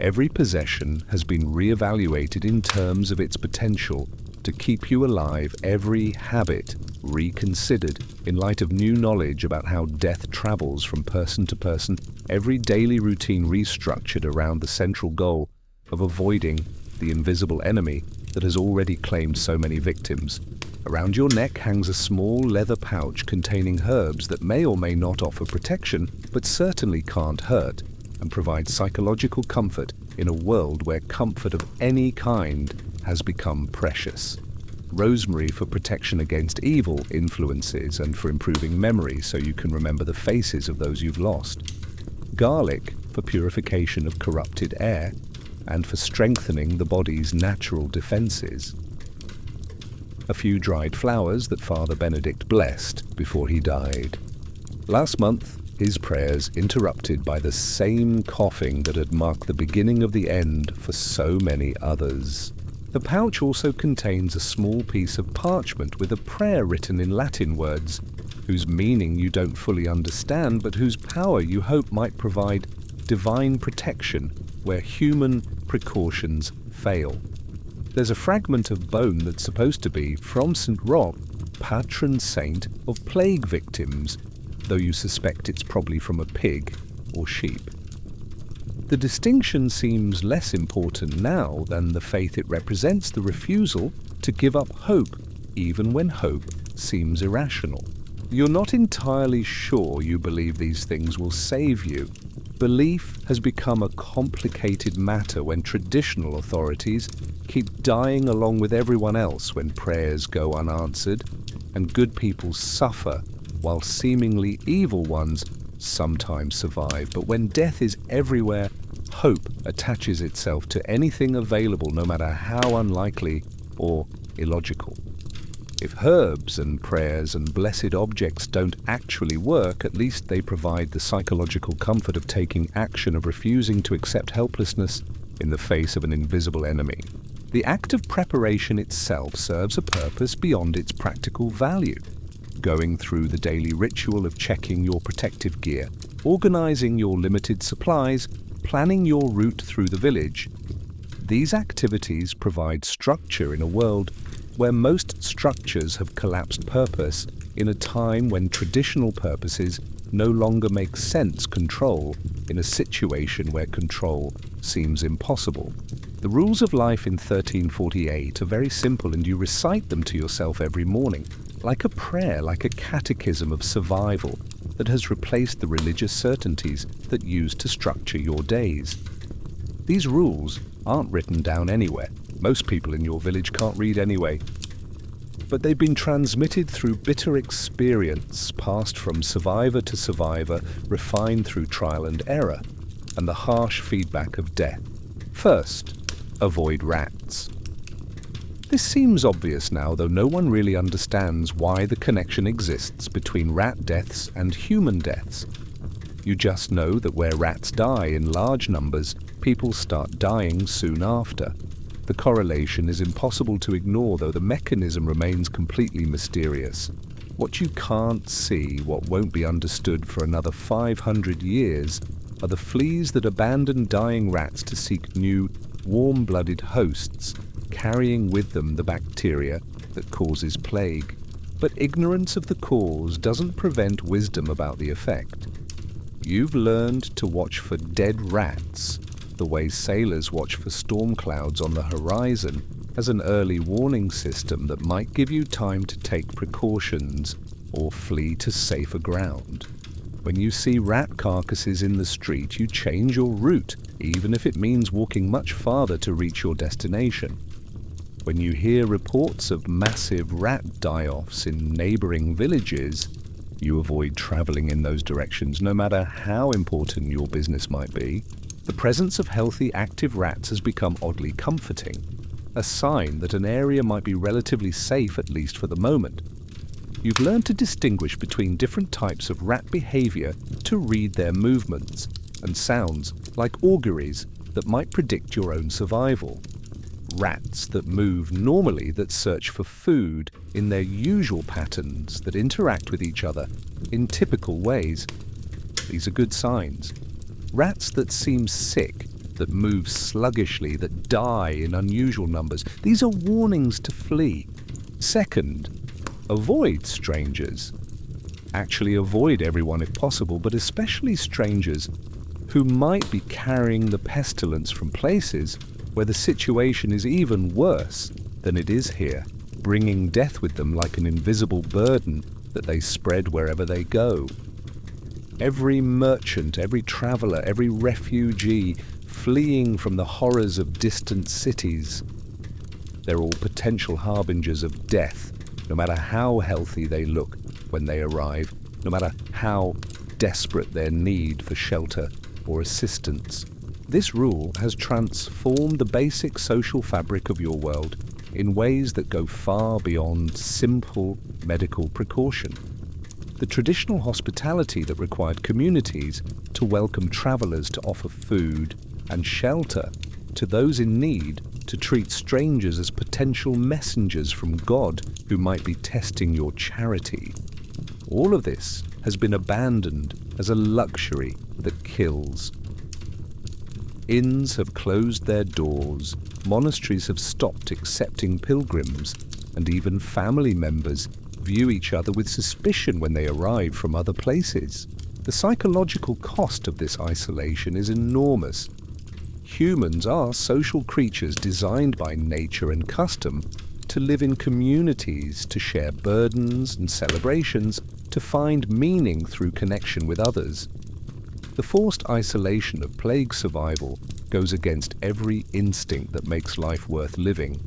Every possession has been re-evaluated in terms of its potential to keep you alive, every habit reconsidered in light of new knowledge about how death travels from person to person, every daily routine restructured around the central goal of avoiding the invisible enemy that has already claimed so many victims. Around your neck hangs a small leather pouch containing herbs that may or may not offer protection, but certainly can't hurt, and provide psychological comfort in a world where comfort of any kind has become precious. Rosemary for protection against evil influences and for improving memory so you can remember the faces of those you've lost. Garlic for purification of corrupted air and for strengthening the body's natural defenses. A few dried flowers that Father Benedict blessed before he died. Last month, his prayers interrupted by the same coughing that had marked the beginning of the end for so many others. The pouch also contains a small piece of parchment with a prayer written in Latin words, whose meaning you don't fully understand, but whose power you hope might provide divine protection where human precautions fail. There's a fragment of bone that's supposed to be from St. Roch, patron saint of plague victims, though you suspect it's probably from a pig or sheep. The distinction seems less important now than the faith it represents, the refusal to give up hope, even when hope seems irrational. You're not entirely sure you believe these things will save you. Belief has become a complicated matter when traditional authorities keep dying along with everyone else when prayers go unanswered, and good people suffer while seemingly evil ones sometimes survive. But when death is everywhere, hope attaches itself to anything available, no matter how unlikely or illogical. If herbs and prayers and blessed objects don't actually work, at least they provide the psychological comfort of taking action, of refusing to accept helplessness in the face of an invisible enemy. The act of preparation itself serves a purpose beyond its practical value. Going through the daily ritual of checking your protective gear, organizing your limited supplies, planning your route through the village. These activities provide structure in a world where most structures have collapsed purpose, in a time when traditional purposes no longer make sense. Control in a situation where control seems impossible. The rules of life in 1348 are very simple, and you recite them to yourself every morning, like a prayer, like a catechism of survival that has replaced the religious certainties that used to structure your days. These rules aren't written down anywhere. Most people in your village can't read anyway. But they've been transmitted through bitter experience, passed from survivor to survivor, refined through trial and error, and the harsh feedback of death. First, avoid rats. This seems obvious now, though no one really understands why the connection exists between rat deaths and human deaths. You just know that where rats die in large numbers, people start dying soon after. The correlation is impossible to ignore, though the mechanism remains completely mysterious. What you can't see, what won't be understood for another 500 years, are the fleas that abandon dying rats to seek new, warm-blooded hosts, carrying with them the bacteria that causes plague. But ignorance of the cause doesn't prevent wisdom about the effect. You've learned to watch for dead rats, the way sailors watch for storm clouds on the horizon, as an early warning system that might give you time to take precautions or flee to safer ground. When you see rat carcasses in the street, you change your route, even if it means walking much farther to reach your destination. When you hear reports of massive rat die-offs in neighboring villages, you avoid traveling in those directions, no matter how important your business might be. The presence of healthy, active rats has become oddly comforting, a sign that an area might be relatively safe, at least for the moment. You've learned to distinguish between different types of rat behavior to read their movements and sounds, like auguries that might predict your own survival. Rats that move normally, that search for food in their usual patterns, that interact with each other in typical ways. These are good signs. Rats that seem sick, that move sluggishly, that die in unusual numbers, these are warnings to flee. Second, avoid strangers. Actually avoid everyone if possible, but especially strangers who might be carrying the pestilence from places where the situation is even worse than it is here, bringing death with them like an invisible burden that they spread wherever they go. Every merchant, every traveler, every refugee fleeing from the horrors of distant cities, they're all potential harbingers of death, no matter how healthy they look when they arrive, no matter how desperate their need for shelter or assistance. This rule has transformed the basic social fabric of your world in ways that go far beyond simple medical precaution. The traditional hospitality that required communities to welcome travelers, to offer food and shelter to those in need, to treat strangers as potential messengers from God who might be testing your charity. All of this has been abandoned as a luxury that kills. Inns have closed their doors, monasteries have stopped accepting pilgrims, and even family members view each other with suspicion when they arrive from other places. The psychological cost of this isolation is enormous. Humans are social creatures designed by nature and custom to live in communities, to share burdens and celebrations, to find meaning through connection with others. The forced isolation of plague survival goes against every instinct that makes life worth living,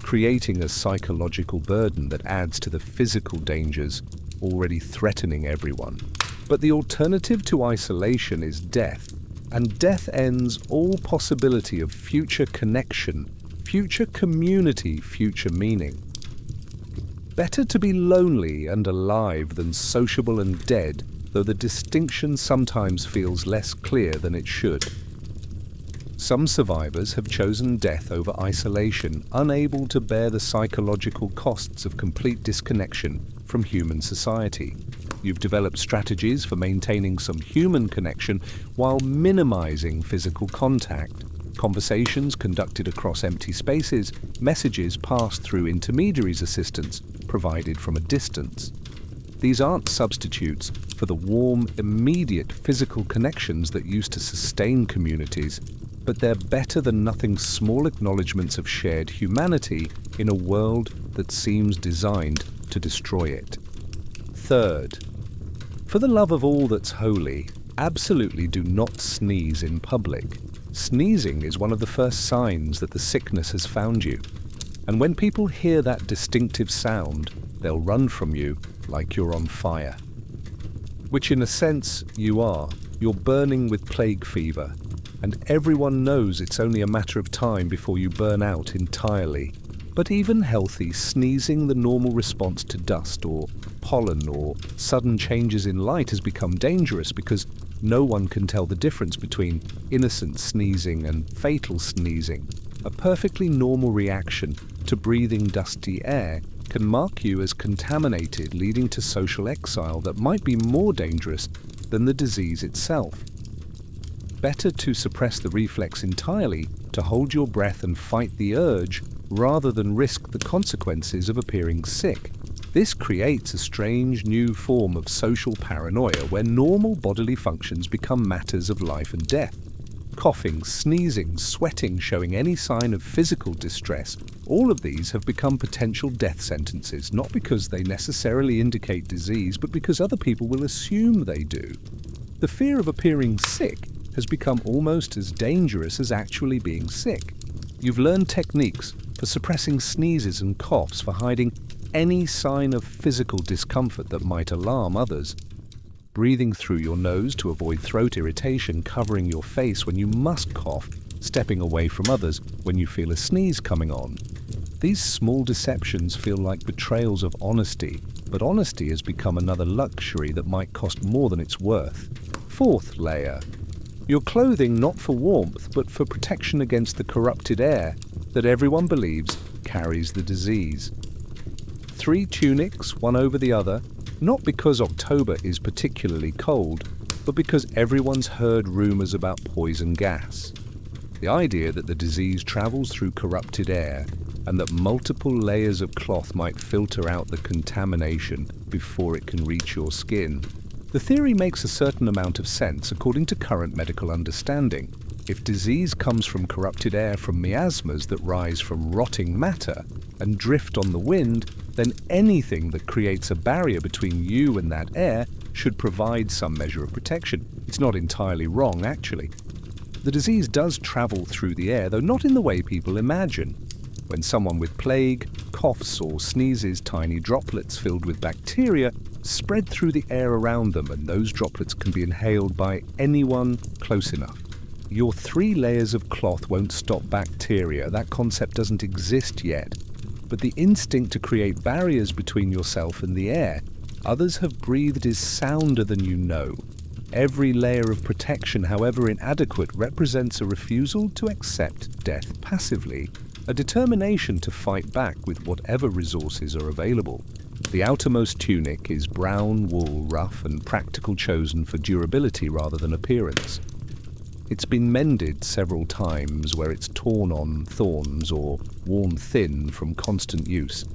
creating a psychological burden that adds to the physical dangers already threatening everyone. But the alternative to isolation is death, and death ends all possibility of future connection, future community, future meaning. Better to be lonely and alive than sociable and dead, though the distinction sometimes feels less clear than it should. Some survivors have chosen death over isolation, unable to bear the psychological costs of complete disconnection from human society. You've developed strategies for maintaining some human connection while minimizing physical contact. Conversations conducted across empty spaces, messages passed through intermediaries' assistants provided from a distance. These aren't substitutes for the warm, immediate physical connections that used to sustain communities, but they're better than nothing small acknowledgements of shared humanity in a world that seems designed to destroy it. Third, for the love of all that's holy, absolutely do not sneeze in public. Sneezing is one of the first signs that the sickness has found you, and when people hear that distinctive sound, they'll run from you like you're on fire. Which in a sense you are. You're burning with plague fever, and everyone knows it's only a matter of time before you burn out entirely. But even healthy, sneezing, the normal response to dust or pollen or sudden changes in light, has become dangerous because no one can tell the difference between innocent sneezing and fatal sneezing. A perfectly normal reaction to breathing dusty air can mark you as contaminated, leading to social exile that might be more dangerous than the disease itself. Better to suppress the reflex entirely, to hold your breath and fight the urge, rather than risk the consequences of appearing sick. This creates a strange new form of social paranoia where normal bodily functions become matters of life and death. Coughing, sneezing, sweating, showing any sign of physical distress, all of these have become potential death sentences, not because they necessarily indicate disease, but because other people will assume they do. The fear of appearing sick has become almost as dangerous as actually being sick. You've learned techniques for suppressing sneezes and coughs, for hiding any sign of physical discomfort that might alarm others. Breathing through your nose to avoid throat irritation, covering your face when you must cough, stepping away from others when you feel a sneeze coming on. These small deceptions feel like betrayals of honesty, but honesty has become another luxury that might cost more than it's worth. Fourth layer. Your clothing not for warmth, but for protection against the corrupted air that everyone believes carries the disease. 3 tunics, one over the other, not because October is particularly cold, but because everyone's heard rumors about poison gas. The idea that the disease travels through corrupted air and that multiple layers of cloth might filter out the contamination before it can reach your skin. The theory makes a certain amount of sense according to current medical understanding. If disease comes from corrupted air from miasmas that rise from rotting matter and drift on the wind, then anything that creates a barrier between you and that air should provide some measure of protection. It's not entirely wrong, actually. The disease does travel through the air, though not in the way people imagine. When someone with plague coughs or sneezes, tiny droplets filled with bacteria spread through the air around them, and those droplets can be inhaled by anyone close enough. Your 3 layers of cloth won't stop bacteria. That concept doesn't exist yet. But the instinct to create barriers between yourself and the air others have breathed is sounder than you know. Every layer of protection, however inadequate, represents a refusal to accept death passively, a determination to fight back with whatever resources are available. The outermost tunic is brown wool, rough and practical, chosen for durability rather than appearance. It's been mended several times where it's torn on thorns or worn thin from constant use.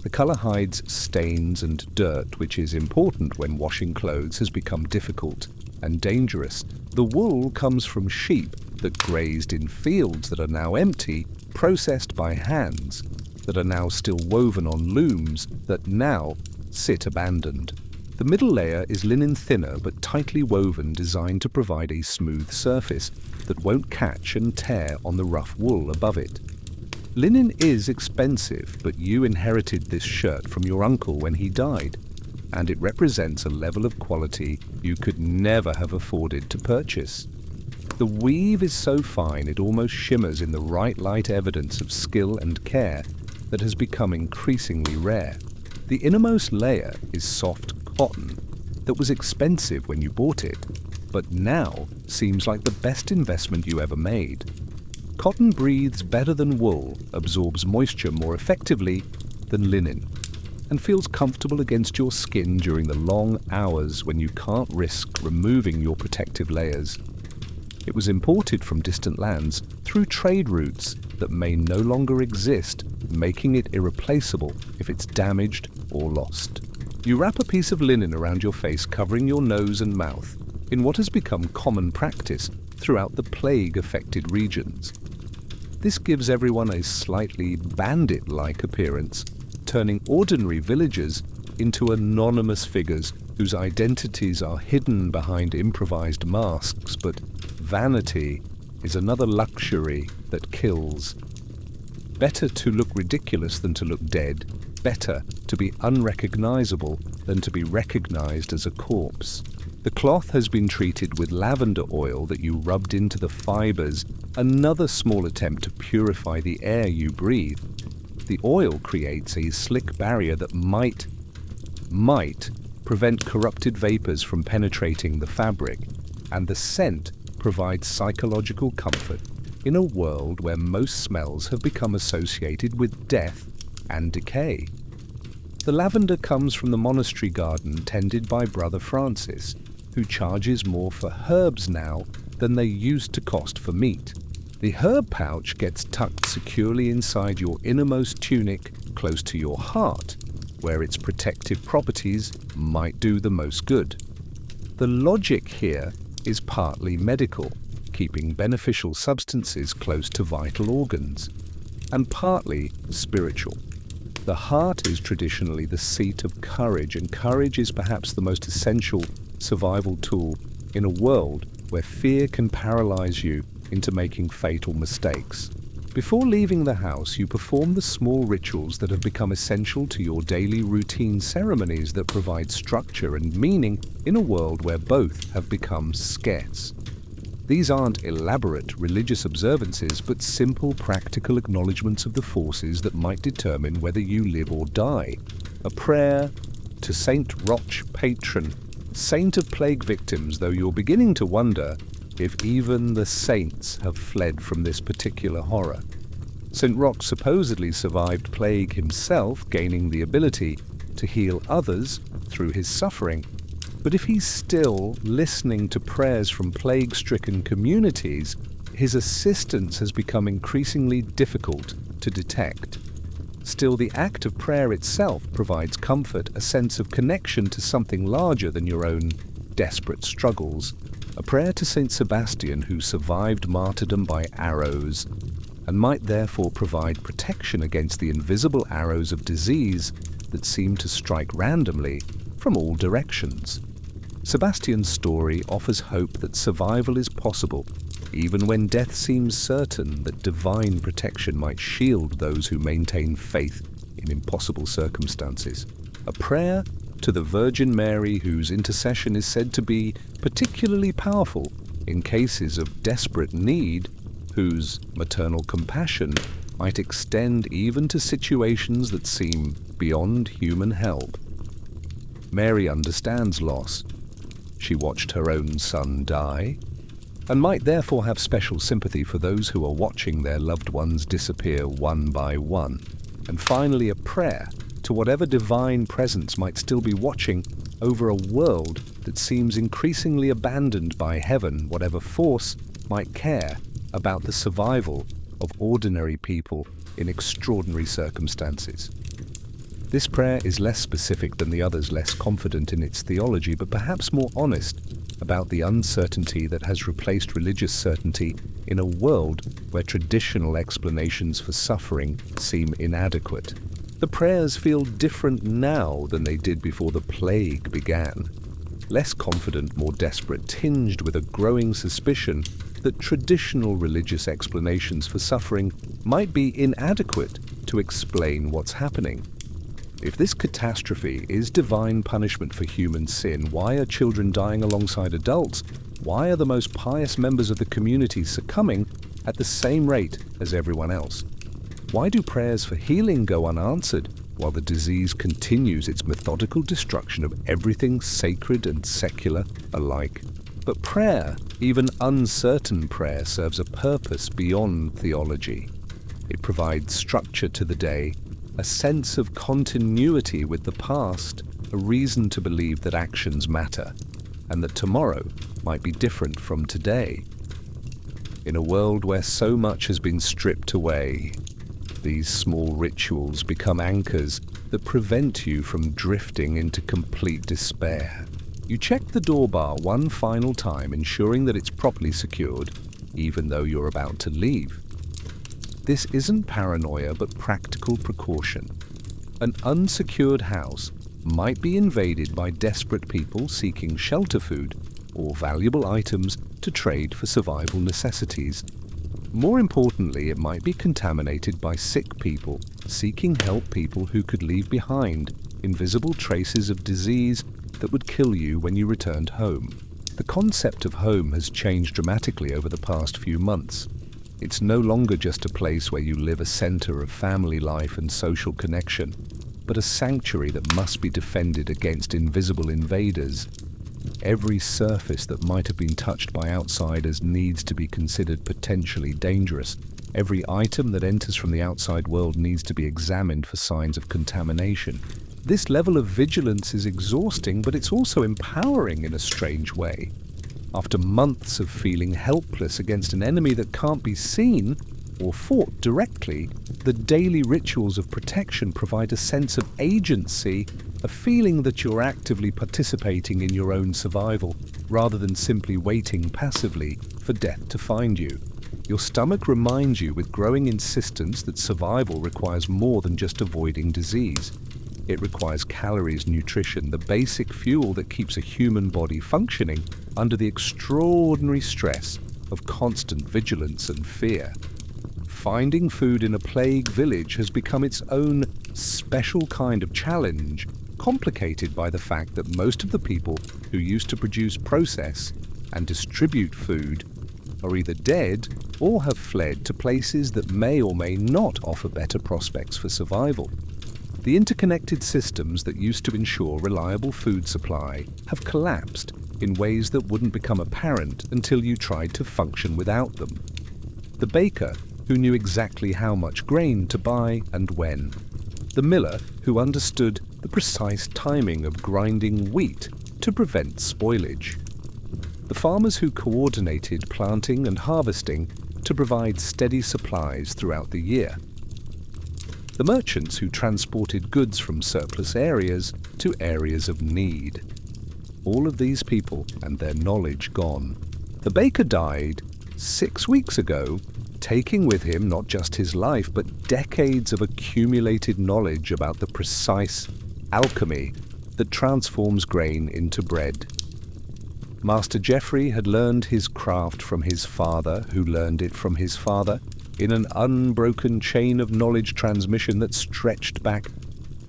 The color hides stains and dirt, which is important when washing clothes has become difficult and dangerous. The wool comes from sheep that grazed in fields that are now empty, processed by hands, that are now still woven on looms that now sit abandoned. The middle layer is linen, thinner but tightly woven, designed to provide a smooth surface that won't catch and tear on the rough wool above it. Linen is expensive, but you inherited this shirt from your uncle when he died, and it represents a level of quality you could never have afforded to purchase. The weave is so fine it almost shimmers in the right light, evidence of skill and care that has become increasingly rare. The innermost layer is soft cotton that was expensive when you bought it, but now seems like the best investment you ever made. Cotton breathes better than wool, absorbs moisture more effectively than linen, and feels comfortable against your skin during the long hours when you can't risk removing your protective layers. It was imported from distant lands through trade routes that may no longer exist, making it irreplaceable if it's damaged or lost. You wrap a piece of linen around your face, covering your nose and mouth, in what has become common practice throughout the plague-affected regions. This gives everyone a slightly bandit-like appearance, turning ordinary villagers into anonymous figures whose identities are hidden behind improvised masks, but vanity is another luxury that kills. Better to look ridiculous than to look dead. Better to be unrecognizable than to be recognized as a corpse. The cloth has been treated with lavender oil that you rubbed into the fibers, another small attempt to purify the air you breathe. The oil creates a slick barrier that might prevent corrupted vapors from penetrating the fabric, and the scent provides psychological comfort. in a world where most smells have become associated with death and decay. The lavender comes from the monastery garden tended by Brother Francis, who charges more for herbs now than they used to cost for meat. The herb pouch gets tucked securely inside your innermost tunic close to your heart, where its protective properties might do the most good. The logic here is partly medical, keeping beneficial substances close to vital organs, and partly spiritual. The heart is traditionally the seat of courage, and courage is perhaps the most essential survival tool in a world where fear can paralyze you into making fatal mistakes. Before leaving the house, you perform the small rituals that have become essential to your daily routine ceremonies that provide structure and meaning in a world where both have become scarce. These aren't elaborate religious observances, but simple practical acknowledgements of the forces that might determine whether you live or die. A prayer to Saint Roch, patron saint of plague victims, though you're beginning to wonder if even the saints have fled from this particular horror. St. Roch supposedly survived plague himself, gaining the ability to heal others through his suffering. But if he's still listening to prayers from plague-stricken communities, his assistance has become increasingly difficult to detect. Still, the act of prayer itself provides comfort, a sense of connection to something larger than your own desperate struggles. A prayer to Saint Sebastian, who survived martyrdom by arrows, and might therefore provide protection against the invisible arrows of disease that seem to strike randomly from all directions. Sebastian's story offers hope that survival is possible, even when death seems certain, that divine protection might shield those who maintain faith in impossible circumstances. A prayer to the Virgin Mary, whose intercession is said to be particularly powerful in cases of desperate need, whose maternal compassion might extend even to situations that seem beyond human help. Mary understands loss. She watched her own son die, and might therefore have special sympathy for those who are watching their loved ones disappear one by one. And finally, a prayer to whatever divine presence might still be watching over a world that seems increasingly abandoned by heaven, whatever force might care about the survival of ordinary people in extraordinary circumstances. This prayer is less specific than the others, less confident in its theology, but perhaps more honest about the uncertainty that has replaced religious certainty in a world where traditional explanations for suffering seem inadequate. The prayers feel different now than they did before the plague began. Less confident, more desperate, tinged with a growing suspicion that traditional religious explanations for suffering might be inadequate to explain what's happening. If this catastrophe is divine punishment for human sin, why are children dying alongside adults? Why are the most pious members of the community succumbing at the same rate as everyone else? Why do prayers for healing go unanswered while the disease continues its methodical destruction of everything sacred and secular alike? But prayer, even uncertain prayer, serves a purpose beyond theology. It provides structure to the day, a sense of continuity with the past, a reason to believe that actions matter, and that tomorrow might be different from today. In a world where so much has been stripped away, these small rituals become anchors that prevent you from drifting into complete despair. You check the door bar one final time, ensuring that it's properly secured, even though you're about to leave. This isn't paranoia, but practical precaution. An unsecured house might be invaded by desperate people seeking shelter food or valuable items to trade for survival necessities. More importantly, it might be contaminated by sick people seeking help, people who could leave behind invisible traces of disease that would kill you when you returned home. The concept of home has changed dramatically over the past few months. It's no longer just a place where you live, a center of family life and social connection, but a sanctuary that must be defended against invisible invaders. Every surface that might have been touched by outsiders needs to be considered potentially dangerous. Every item that enters from the outside world needs to be examined for signs of contamination. This level of vigilance is exhausting, but it's also empowering in a strange way. After months of feeling helpless against an enemy that can't be seen or fought directly, the daily rituals of protection provide a sense of agency, a feeling that you're actively participating in your own survival, rather than simply waiting passively for death to find you. Your stomach reminds you with growing insistence that survival requires more than just avoiding disease. It requires calories, nutrition, the basic fuel that keeps a human body functioning under the extraordinary stress of constant vigilance and fear. Finding food in a plague village has become its own special kind of challenge, complicated by the fact that most of the people who used to produce, process, and distribute food are either dead or have fled to places that may or may not offer better prospects for survival. The interconnected systems that used to ensure reliable food supply have collapsed in ways that wouldn't become apparent until you tried to function without them. The baker, who knew exactly how much grain to buy and when. The miller, who understood the precise timing of grinding wheat to prevent spoilage. The farmers who coordinated planting and harvesting to provide steady supplies throughout the year. The merchants who transported goods from surplus areas to areas of need. All of these people and their knowledge gone. The baker died 6 weeks ago, taking with him not just his life, but decades of accumulated knowledge about the precise alchemy that transforms grain into bread. Master Geoffrey had learned his craft from his father, who learned it from his father, in an unbroken chain of knowledge transmission that stretched back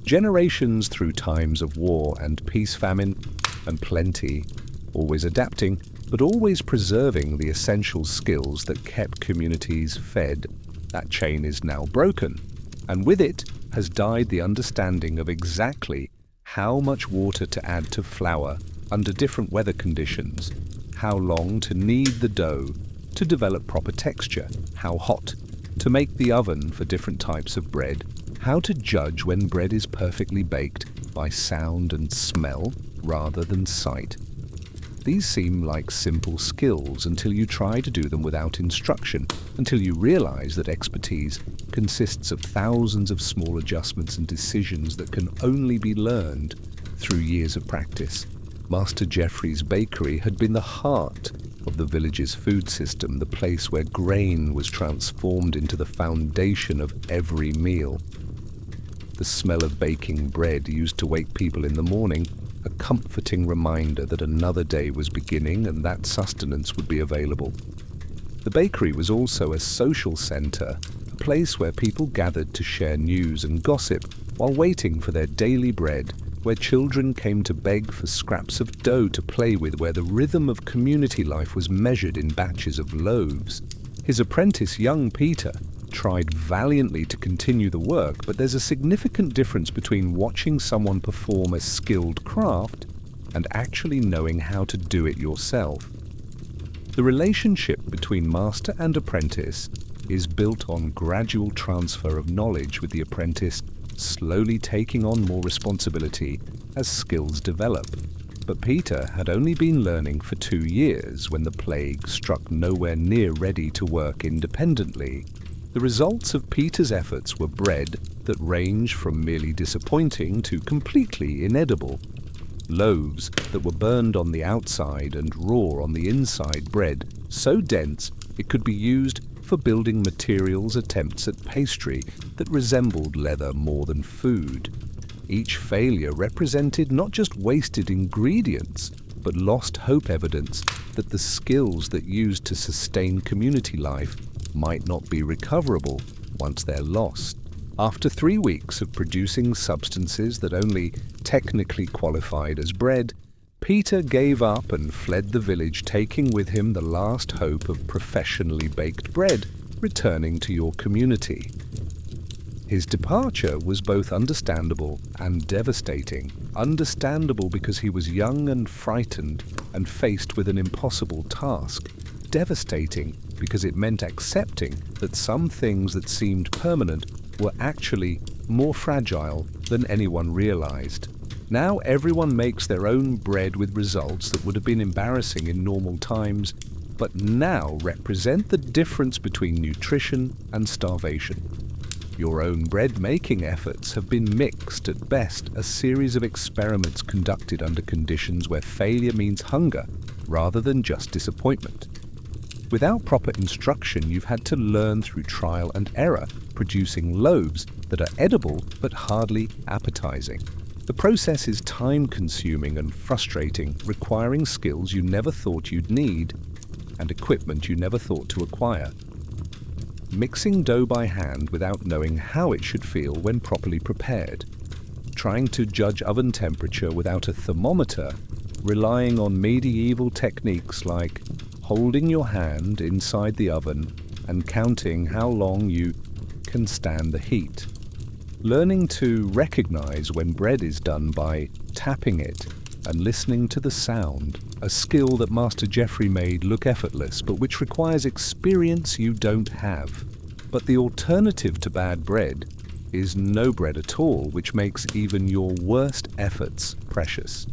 generations through times of war and peace, famine and plenty, always adapting, but always preserving the essential skills that kept communities fed. That chain is now broken, and with it has died the understanding of exactly how much water to add to flour under different weather conditions, how long to knead the dough to develop proper texture, how hot to make the oven for different types of bread, how to judge when bread is perfectly baked by sound and smell rather than sight. These seem like simple skills until you try to do them without instruction, until you realize that expertise consists of thousands of small adjustments and decisions that can only be learned through years of practice. Master Geoffrey's bakery had been the heart of the village's food system, the place where grain was transformed into the foundation of every meal. The smell of baking bread used to wake people in the morning, a comforting reminder that another day was beginning and that sustenance would be available. The bakery was also a social center, a place where people gathered to share news and gossip while waiting for their daily bread, where children came to beg for scraps of dough to play with, where the rhythm of community life was measured in batches of loaves. His apprentice, young Peter, tried valiantly to continue the work, but there's a significant difference between watching someone perform a skilled craft and actually knowing how to do it yourself. The relationship between master and apprentice is built on gradual transfer of knowledge, with the apprentice slowly taking on more responsibility as skills develop. But Peter had only been learning for 2 years when the plague struck, nowhere near ready to work independently. The results of Peter's efforts were bread that ranged from merely disappointing to completely inedible. Loaves that were burned on the outside and raw on the inside, bread so dense it could be used for building materials, attempts at pastry that resembled leather more than food. Each failure represented not just wasted ingredients, but lost hope, evidence that the skills that used to sustain community life might not be recoverable once they're lost. After 3 weeks of producing substances that only technically qualified as bread, Peter gave up and fled the village, taking with him the last hope of professionally baked bread returning to your community. His departure was both understandable and devastating. Understandable because he was young and frightened and faced with an impossible task. Devastating because it meant accepting that some things that seemed permanent were actually more fragile than anyone realized. Now everyone makes their own bread with results that would have been embarrassing in normal times, but now represent the difference between nutrition and starvation. Your own bread-making efforts have been mixed at best, a series of experiments conducted under conditions where failure means hunger rather than just disappointment. Without proper instruction, you've had to learn through trial and error, producing loaves that are edible but hardly appetizing. The process is time-consuming and frustrating, requiring skills you never thought you'd need and equipment you never thought to acquire. Mixing dough by hand without knowing how it should feel when properly prepared. Trying to judge oven temperature without a thermometer, relying on medieval techniques like holding your hand inside the oven and counting how long you can stand the heat. Learning to recognize when bread is done by tapping it and listening to the sound, a skill that Master Jeffrey made look effortless, but which requires experience you don't have. But the alternative to bad bread is no bread at all, which makes even your worst efforts precious.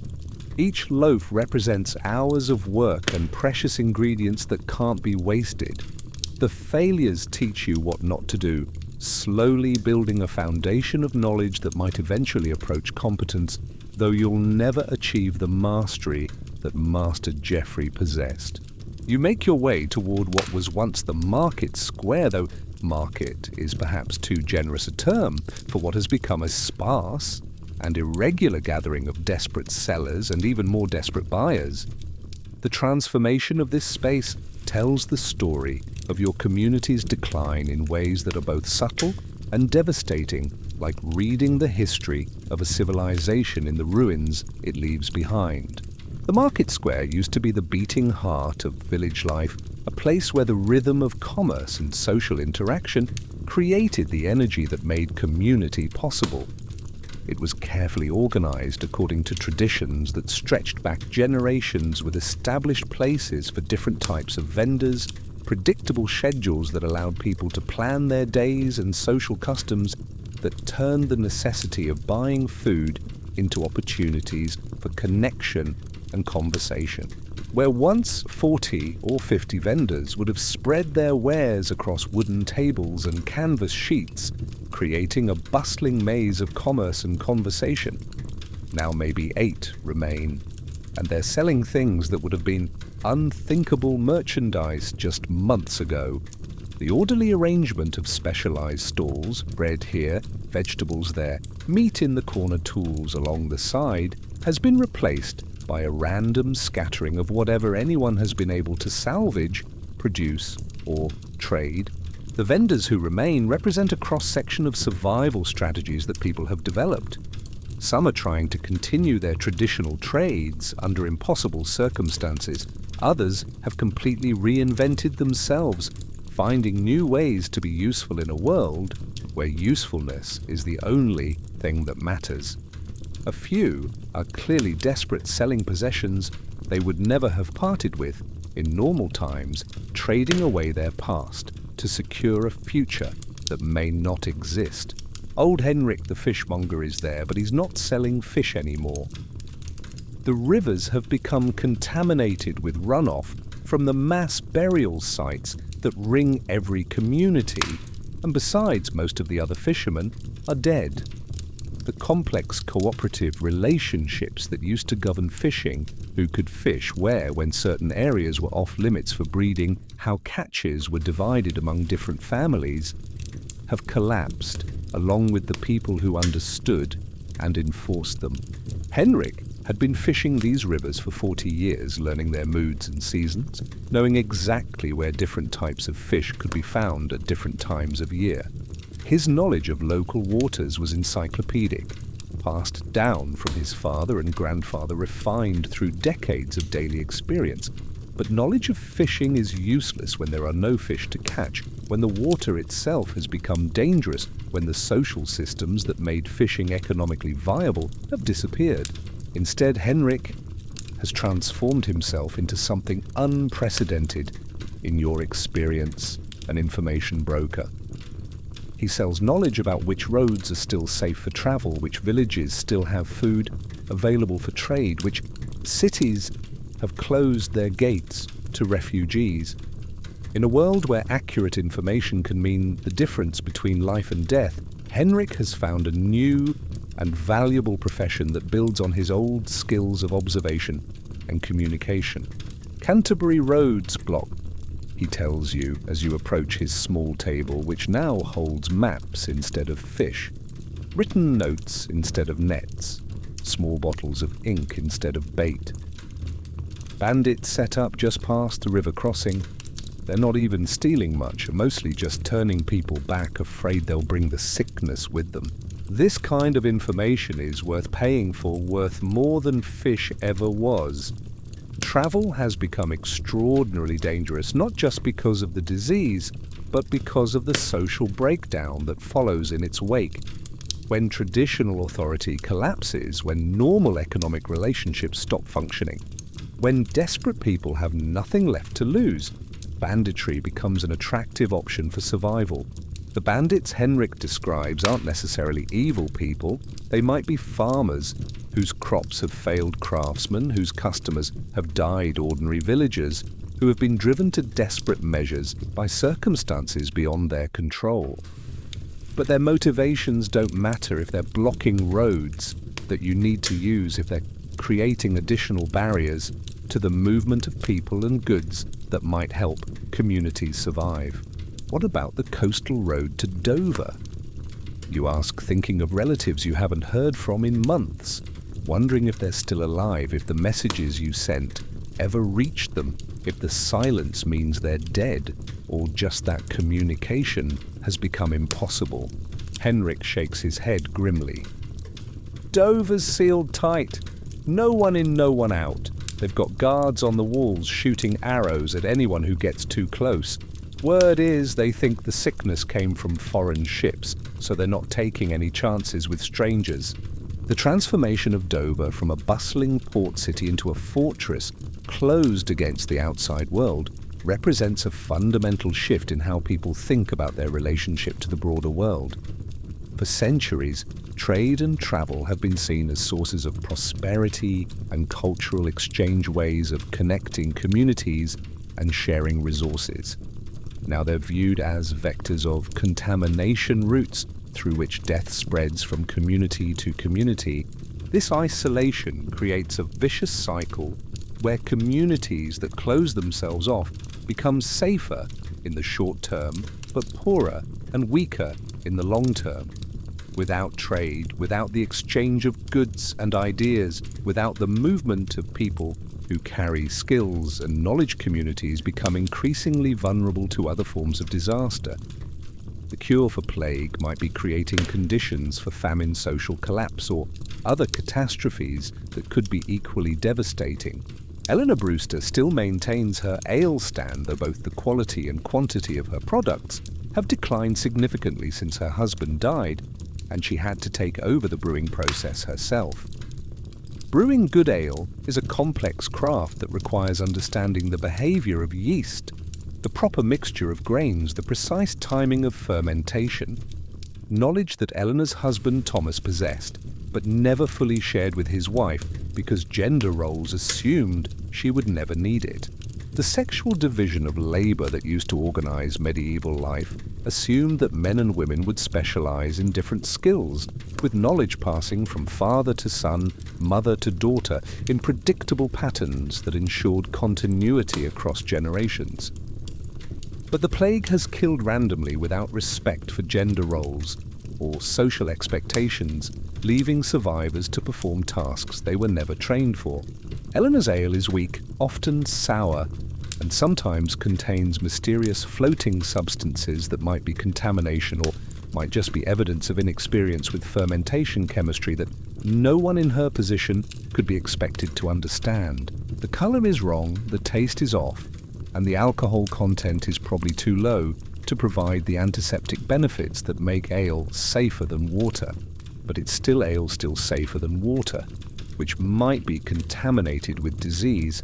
Each loaf represents hours of work and precious ingredients that can't be wasted. The failures teach you what not to do, slowly building a foundation of knowledge that might eventually approach competence, though you'll never achieve the mastery that Master Jeffrey possessed. You make your way toward what was once the market square, though market is perhaps too generous a term for what has become a sparse and irregular gathering of desperate sellers and even more desperate buyers. The transformation of this space tells the story of your community's decline in ways that are both subtle and devastating, like reading the history of a civilization in the ruins it leaves behind. The market square used to be the beating heart of village life, a place where the rhythm of commerce and social interaction created the energy that made community possible. It was carefully organized according to traditions that stretched back generations, with established places for different types of vendors, predictable schedules that allowed people to plan their days, and social customs that turned the necessity of buying food into opportunities for connection and conversation. Where once 40 or 50 vendors would have spread their wares across wooden tables and canvas sheets, creating a bustling maze of commerce and conversation, now maybe 8 remain, and they're selling things that would have been unthinkable merchandise just months ago. The orderly arrangement of specialized stalls, bread here, vegetables there, meat in the corner tools along the side, has been replaced by a random scattering of whatever anyone has been able to salvage, produce, or trade. The vendors who remain represent a cross-section of survival strategies that people have developed. Some are trying to continue their traditional trades under impossible circumstances. Others have completely reinvented themselves, finding new ways to be useful in a world where usefulness is the only thing that matters. A few are clearly desperate, selling possessions they would never have parted with in normal times, trading away their past to secure a future that may not exist. Old Henrik the fishmonger is there, but he's not selling fish anymore. The rivers have become contaminated with runoff from the mass burial sites that ring every community, and besides, most of the other fishermen are dead. The complex cooperative relationships that used to govern fishing, who could fish where when certain areas were off limits for breeding, how catches were divided among different families, have collapsed, along with the people who understood and enforced them. Henrik had been fishing these rivers for 40 years, learning their moods and seasons, knowing exactly where different types of fish could be found at different times of year. His knowledge of local waters was encyclopedic, passed down from his father and grandfather, refined through decades of daily experience. But knowledge of fishing is useless when there are no fish to catch. when the water itself has become dangerous, when the social systems that made fishing economically viable have disappeared. Instead, Henrik has transformed himself into something unprecedented in your experience, an information broker. He sells knowledge about which roads are still safe for travel, which villages still have food available for trade, which cities have closed their gates to refugees. In a world where accurate information can mean the difference between life and death, Henrik has found a new and valuable profession that builds on his old skills of observation and communication. Canterbury Roads block, he tells you as you approach his small table, which now holds maps instead of fish, written notes instead of nets, small bottles of ink instead of bait. Bandits set up just past the river crossing. They're not even stealing much, mostly just turning people back, afraid they'll bring the sickness with them. This kind of information is worth paying for, worth more than fish ever was. Travel has become extraordinarily dangerous, not just because of the disease, but because of the social breakdown that follows in its wake. When traditional authority collapses, when normal economic relationships stop functioning, when desperate people have nothing left to lose, banditry becomes an attractive option for survival. The bandits Henrik describes aren't necessarily evil people. They might be farmers whose crops have failed craftsmen, whose customers have died ordinary villagers, who have been driven to desperate measures by circumstances beyond their control. But their motivations don't matter if they're blocking roads that you need to use, if they're creating additional barriers to the movement of people and goods that might help communities survive. What about the coastal road to Dover? You ask, thinking of relatives you haven't heard from in months, wondering if they're still alive, if the messages you sent ever reached them, if the silence means they're dead, or just that communication has become impossible. Henrik shakes his head grimly. Dover's sealed tight. No one in, no one out. They've got guards on the walls shooting arrows at anyone who gets too close. Word is they think the sickness came from foreign ships, so they're not taking any chances with strangers. The transformation of Dover from a bustling port city into a fortress closed against the outside world represents a fundamental shift in how people think about their relationship to the broader world. For centuries, trade and travel have been seen as sources of prosperity and cultural exchange, ways of connecting communities and sharing resources. Now they're viewed as vectors of contamination, routes through which death spreads from community to community. This isolation creates a vicious cycle where communities that close themselves off become safer in the short term, but poorer and weaker in the long term. Without trade, without the exchange of goods and ideas, without the movement of people who carry skills and knowledge, communities become increasingly vulnerable to other forms of disaster. The cure for plague might be creating conditions for famine, social collapse, or other catastrophes that could be equally devastating. Eleanor Brewster still maintains her ale stand, though both the quality and quantity of her products have declined significantly since her husband died, and she had to take over the brewing process herself. Brewing good ale is a complex craft that requires understanding the behavior of yeast, the proper mixture of grains, the precise timing of fermentation, knowledge that Eleanor's husband Thomas possessed, but never fully shared with his wife because gender roles assumed she would never need it. The sexual division of labor that used to organize medieval life assumed that men and women would specialize in different skills, with knowledge passing from father to son, mother to daughter, in predictable patterns that ensured continuity across generations. But the plague has killed randomly without respect for gender roles or social expectations, leaving survivors to perform tasks they were never trained for. Eleanor's ale is weak, often sour, and sometimes contains mysterious floating substances that might be contamination or might just be evidence of inexperience with fermentation chemistry that no one in her position could be expected to understand. The color is wrong, the taste is off, and the alcohol content is probably too low to provide the antiseptic benefits that make ale safer than water, but it's still ale still safer than water, which might be contaminated with disease,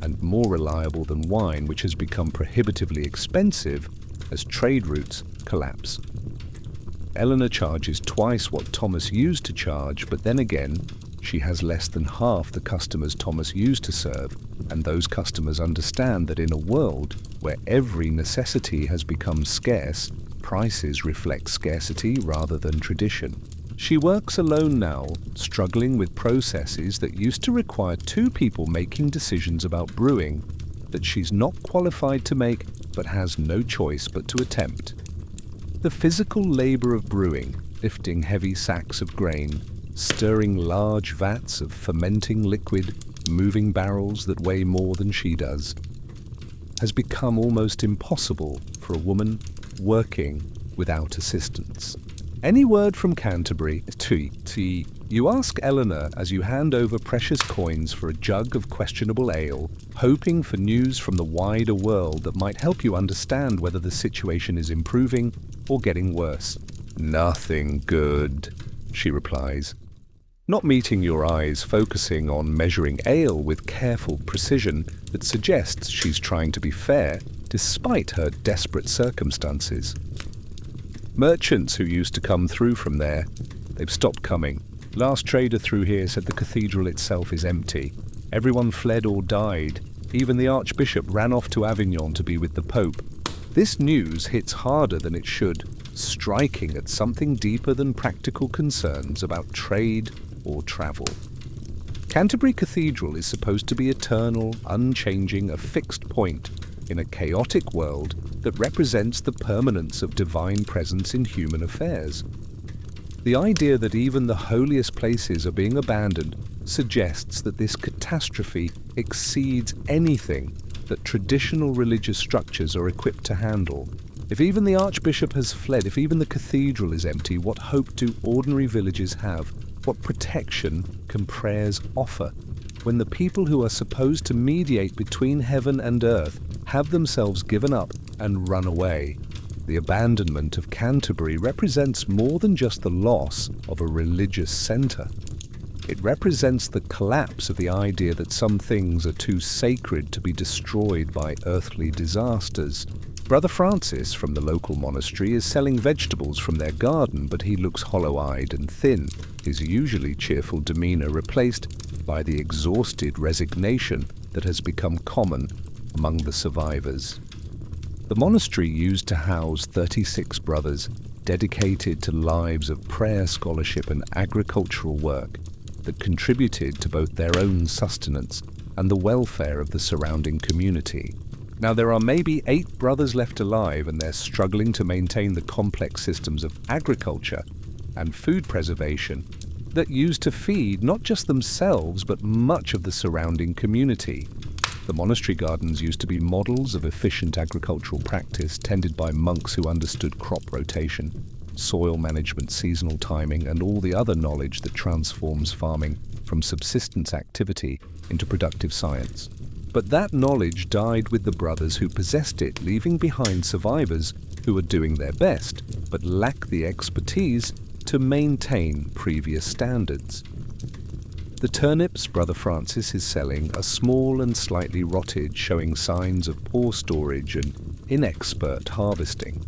and more reliable than wine, which has become prohibitively expensive as trade routes collapse. Eleanor charges twice what Thomas used to charge, but then again, she has less than half the customers Thomas used to serve, and those customers understand that in a world where every necessity has become scarce, prices reflect scarcity rather than tradition. She works alone now, struggling with processes that used to require two people making decisions about brewing that she's not qualified to make but has no choice but to attempt. The physical labor of brewing, lifting heavy sacks of grain, stirring large vats of fermenting liquid, moving barrels that weigh more than she does, has become almost impossible for a woman working without assistance. Any word from Canterbury? You ask Eleanor as you hand over precious coins for a jug of questionable ale, hoping for news from the wider world that might help you understand whether the situation is improving or getting worse. Nothing good, she replies, not meeting your eyes, focusing on measuring ale with careful precision that suggests she's trying to be fair despite her desperate circumstances. Merchants who used to come through from there, they've stopped coming. Last trader through here said the cathedral itself is empty. Everyone fled or died. Even the Archbishop ran off to Avignon to be with the Pope. This news hits harder than it should, striking at something deeper than practical concerns about trade or travel. Canterbury Cathedral is supposed to be eternal, unchanging, a fixed point in a chaotic world that represents the permanence of divine presence in human affairs. The idea that even the holiest places are being abandoned suggests that this catastrophe exceeds anything that traditional religious structures are equipped to handle. If even the Archbishop has fled, if even the cathedral is empty, what hope do ordinary villagers have? What protection can prayers offer when the people who are supposed to mediate between heaven and earth have themselves given up and run away? The abandonment of Canterbury represents more than just the loss of a religious centre. It represents the collapse of the idea that some things are too sacred to be destroyed by earthly disasters. Brother Francis from the local monastery is selling vegetables from their garden, but he looks hollow-eyed and thin, his usually cheerful demeanour replaced by the exhausted resignation that has become common among the survivors. The monastery used to house 36 brothers dedicated to lives of prayer, scholarship and agricultural work that contributed to both their own sustenance and the welfare of the surrounding community. Now there are maybe 8 brothers left alive, and they're struggling to maintain the complex systems of agriculture and food preservation that used to feed not just themselves but much of the surrounding community. The monastery gardens used to be models of efficient agricultural practice tended by monks who understood crop rotation, soil management, seasonal timing, and all the other knowledge that transforms farming from subsistence activity into productive science. But that knowledge died with the brothers who possessed it, leaving behind survivors who are doing their best, but lack the expertise to maintain previous standards. The turnips Brother Francis is selling are small and slightly rotted, showing signs of poor storage and inexpert harvesting.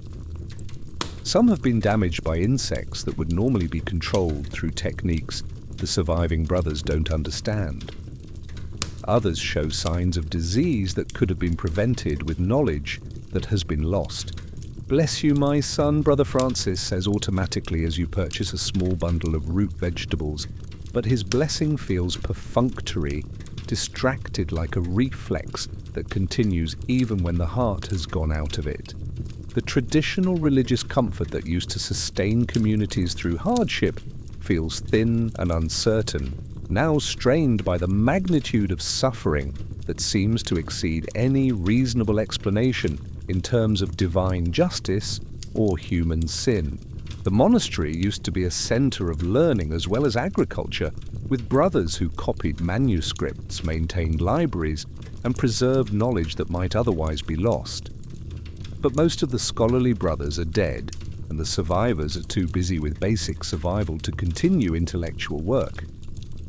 Some have been damaged by insects that would normally be controlled through techniques the surviving brothers don't understand. Others show signs of disease that could have been prevented with knowledge that has been lost. "Bless you, my son," Brother Francis says automatically as you purchase a small bundle of root vegetables, but his blessing feels perfunctory, distracted like a reflex that continues even when the heart has gone out of it. The traditional religious comfort that used to sustain communities through hardship feels thin and uncertain, now strained by the magnitude of suffering that seems to exceed any reasonable explanation in terms of divine justice or human sin. The monastery used to be a center of learning as well as agriculture, with brothers who copied manuscripts, maintained libraries, and preserved knowledge that might otherwise be lost. But most of the scholarly brothers are dead, and the survivors are too busy with basic survival to continue intellectual work.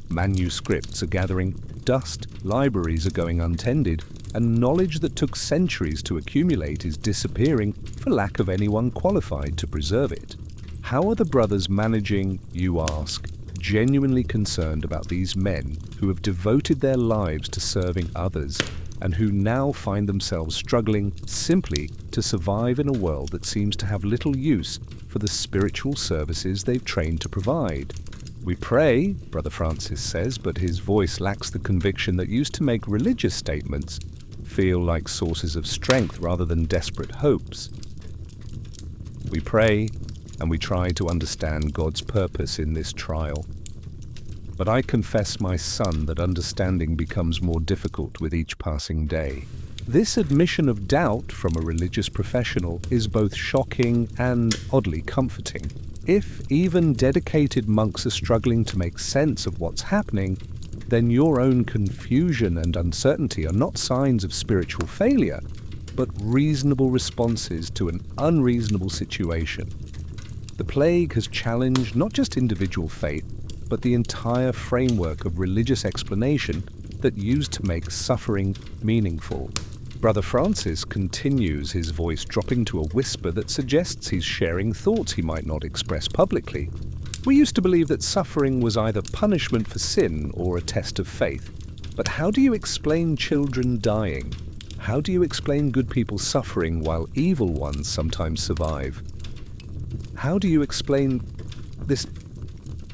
Manuscripts are gathering dust, libraries are going untended, and knowledge that took centuries to accumulate is disappearing for lack of anyone qualified to preserve it. How are the brothers managing, you ask, genuinely concerned about these men who have devoted their lives to serving others and who now find themselves struggling simply to survive in a world that seems to have little use for the spiritual services they've trained to provide? We pray, Brother Francis says, but his voice lacks the conviction that used to make religious statements feel like sources of strength rather than desperate hopes. We pray and we try to understand God's purpose in this trial. But I confess, my son, that understanding becomes more difficult with each passing day. This admission of doubt from a religious professional is both shocking and oddly comforting. If even dedicated monks are struggling to make sense of what's happening, then your own confusion and uncertainty are not signs of spiritual failure, but reasonable responses to an unreasonable situation. The plague has challenged not just individual faith, but the entire framework of religious explanation that used to make suffering meaningful. Brother Francis continues, his voice dropping to a whisper that suggests he's sharing thoughts he might not express publicly. We used to believe that suffering was either punishment for sin or a test of faith. But how do you explain children dying? How do you explain good people suffering while evil ones sometimes survive? How do you explain this?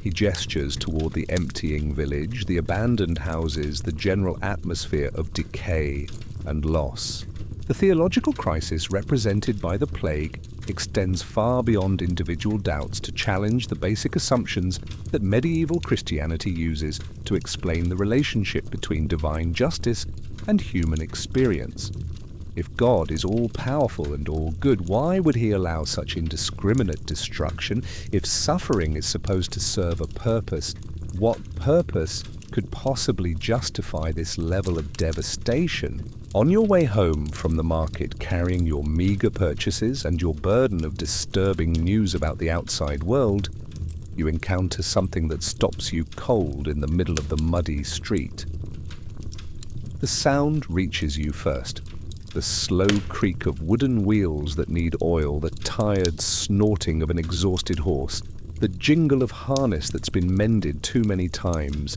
He gestures toward the emptying village, the abandoned houses, the general atmosphere of decay and loss. The theological crisis represented by the plague extends far beyond individual doubts to challenge the basic assumptions that medieval Christianity uses to explain the relationship between divine justice and human experience. If God is all-powerful and all-good, why would he allow such indiscriminate destruction? If suffering is supposed to serve a purpose, what purpose could possibly justify this level of devastation? On your way home from the market, carrying your meager purchases and your burden of disturbing news about the outside world, you encounter something that stops you cold in the middle of the muddy street. The sound reaches you first. The slow creak of wooden wheels that need oil, the tired snorting of an exhausted horse, the jingle of harness that's been mended too many times,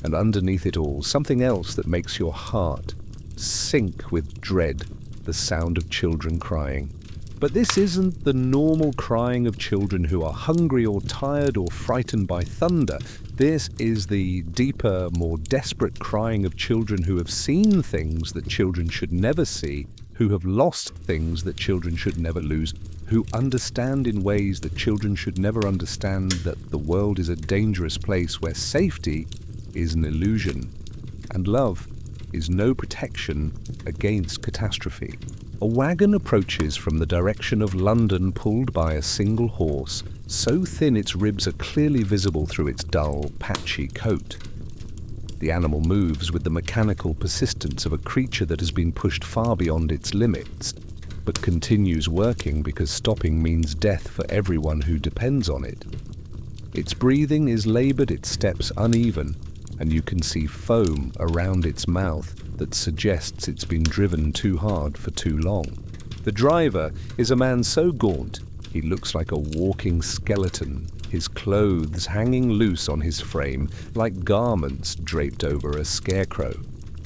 and underneath it all, something else that makes your heart sink with dread, the sound of children crying. But this isn't the normal crying of children who are hungry or tired or frightened by thunder. This is the deeper, more desperate crying of children who have seen things that children should never see, who have lost things that children should never lose, who understand in ways that children should never understand that the world is a dangerous place where safety is an illusion, and love is no protection against catastrophe. A wagon approaches from the direction of London, pulled by a single horse, so thin its ribs are clearly visible through its dull, patchy coat. The animal moves with the mechanical persistence of a creature that has been pushed far beyond its limits, but continues working because stopping means death for everyone who depends on it. Its breathing is labored, its steps uneven, and you can see foam around its mouth that suggests it's been driven too hard for too long. The driver is a man so gaunt he looks like a walking skeleton, his clothes hanging loose on his frame like garments draped over a scarecrow.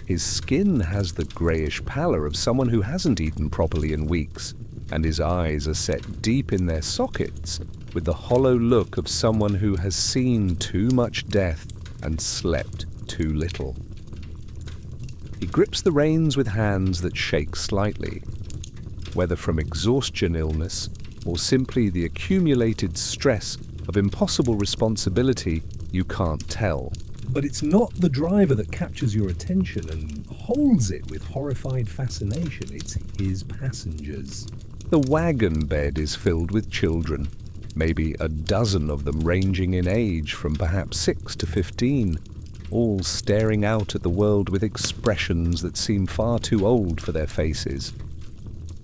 His skin has the greyish pallor of someone who hasn't eaten properly in weeks, and his eyes are set deep in their sockets with the hollow look of someone who has seen too much death and slept too little. He grips the reins with hands that shake slightly, whether from exhaustion, illness, or simply the accumulated stress of impossible responsibility, you can't tell. But it's not the driver that captures your attention and holds it with horrified fascination. It's his passengers. The wagon bed is filled with children, maybe a dozen of them ranging in age from perhaps 6 to 15, all staring out at the world with expressions that seem far too old for their faces.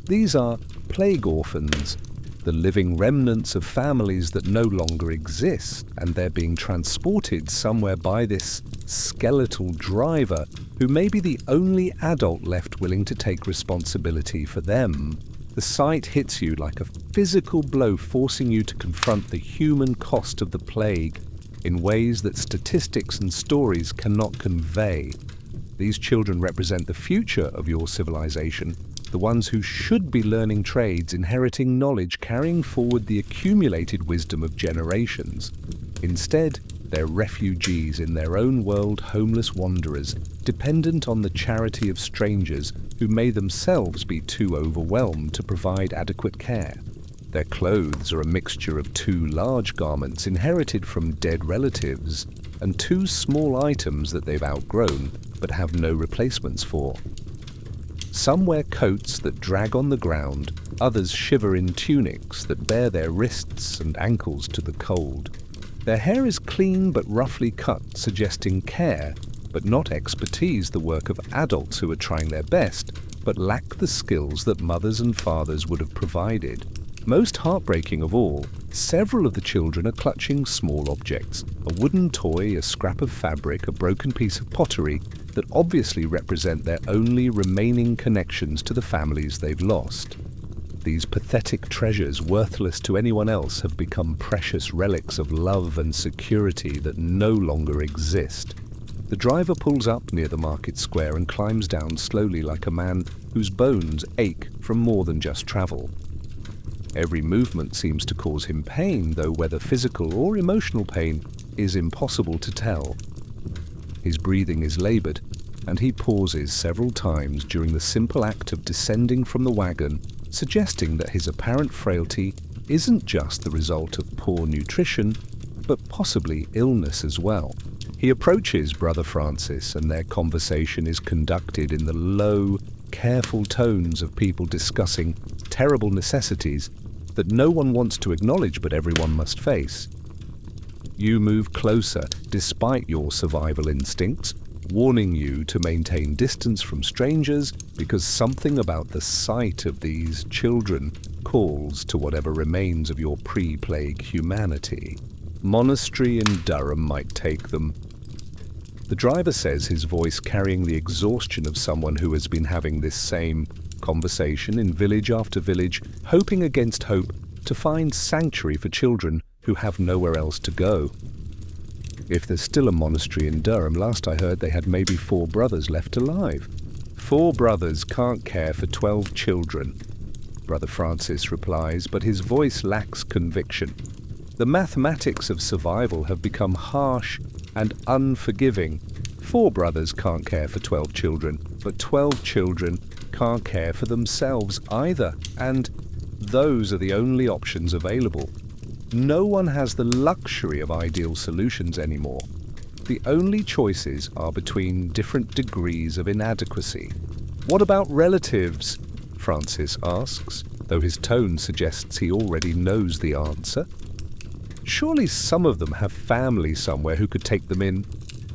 These are plague orphans, the living remnants of families that no longer exist, and they're being transported somewhere by this skeletal driver who may be the only adult left willing to take responsibility for them. The sight hits you like a physical blow, forcing you to confront the human cost of the plague in ways that statistics and stories cannot convey. These children represent the future of your civilization, the ones who should be learning trades, inheriting knowledge, carrying forward the accumulated wisdom of generations. Instead, they're refugees in their own world, homeless wanderers, dependent on the charity of strangers who may themselves be too overwhelmed to provide adequate care. Their clothes are a mixture of 2 large garments inherited from dead relatives and 2 small items that they've outgrown but have no replacements for. Some wear coats that drag on the ground, others shiver in tunics that bare their wrists and ankles to the cold. Their hair is clean but roughly cut, suggesting care, but not expertise, the work of adults who are trying their best, but lack the skills that mothers and fathers would have provided. Most heartbreaking of all, several of the children are clutching small objects, a wooden toy, a scrap of fabric, a broken piece of pottery that obviously represent their only remaining connections to the families they've lost. These pathetic treasures, worthless to anyone else, have become precious relics of love and security that no longer exist. The driver pulls up near the market square and climbs down slowly like a man whose bones ache from more than just travel. Every movement seems to cause him pain, though whether physical or emotional pain is impossible to tell. His breathing is labored, and he pauses several times during the simple act of descending from the wagon, suggesting that his apparent frailty isn't just the result of poor nutrition, but possibly illness as well. He approaches Brother Francis, and their conversation is conducted in the low, careful tones of people discussing terrible necessities that no one wants to acknowledge but everyone must face. You move closer despite your survival instincts, warning you to maintain distance from strangers because something about the sight of these children calls to whatever remains of your pre-plague humanity. Monastery in Durham might take them. The driver says, his voice carrying the exhaustion of someone who has been having this same conversation in village after village, hoping against hope to find sanctuary for children who have nowhere else to go. If there's still a monastery in Durham, last I heard they had maybe 4 brothers left alive. 4 brothers can't care for 12 children, Brother Francis replies, but his voice lacks conviction. The mathematics of survival have become harsh and unforgiving. 4 brothers can't care for 12 children, but 12 children can't care for themselves either, and those are the only options available. No one has the luxury of ideal solutions anymore. The only choices are between different degrees of inadequacy. What about relatives? Francis asks, though his tone suggests he already knows the answer. Surely some of them have family somewhere who could take them in.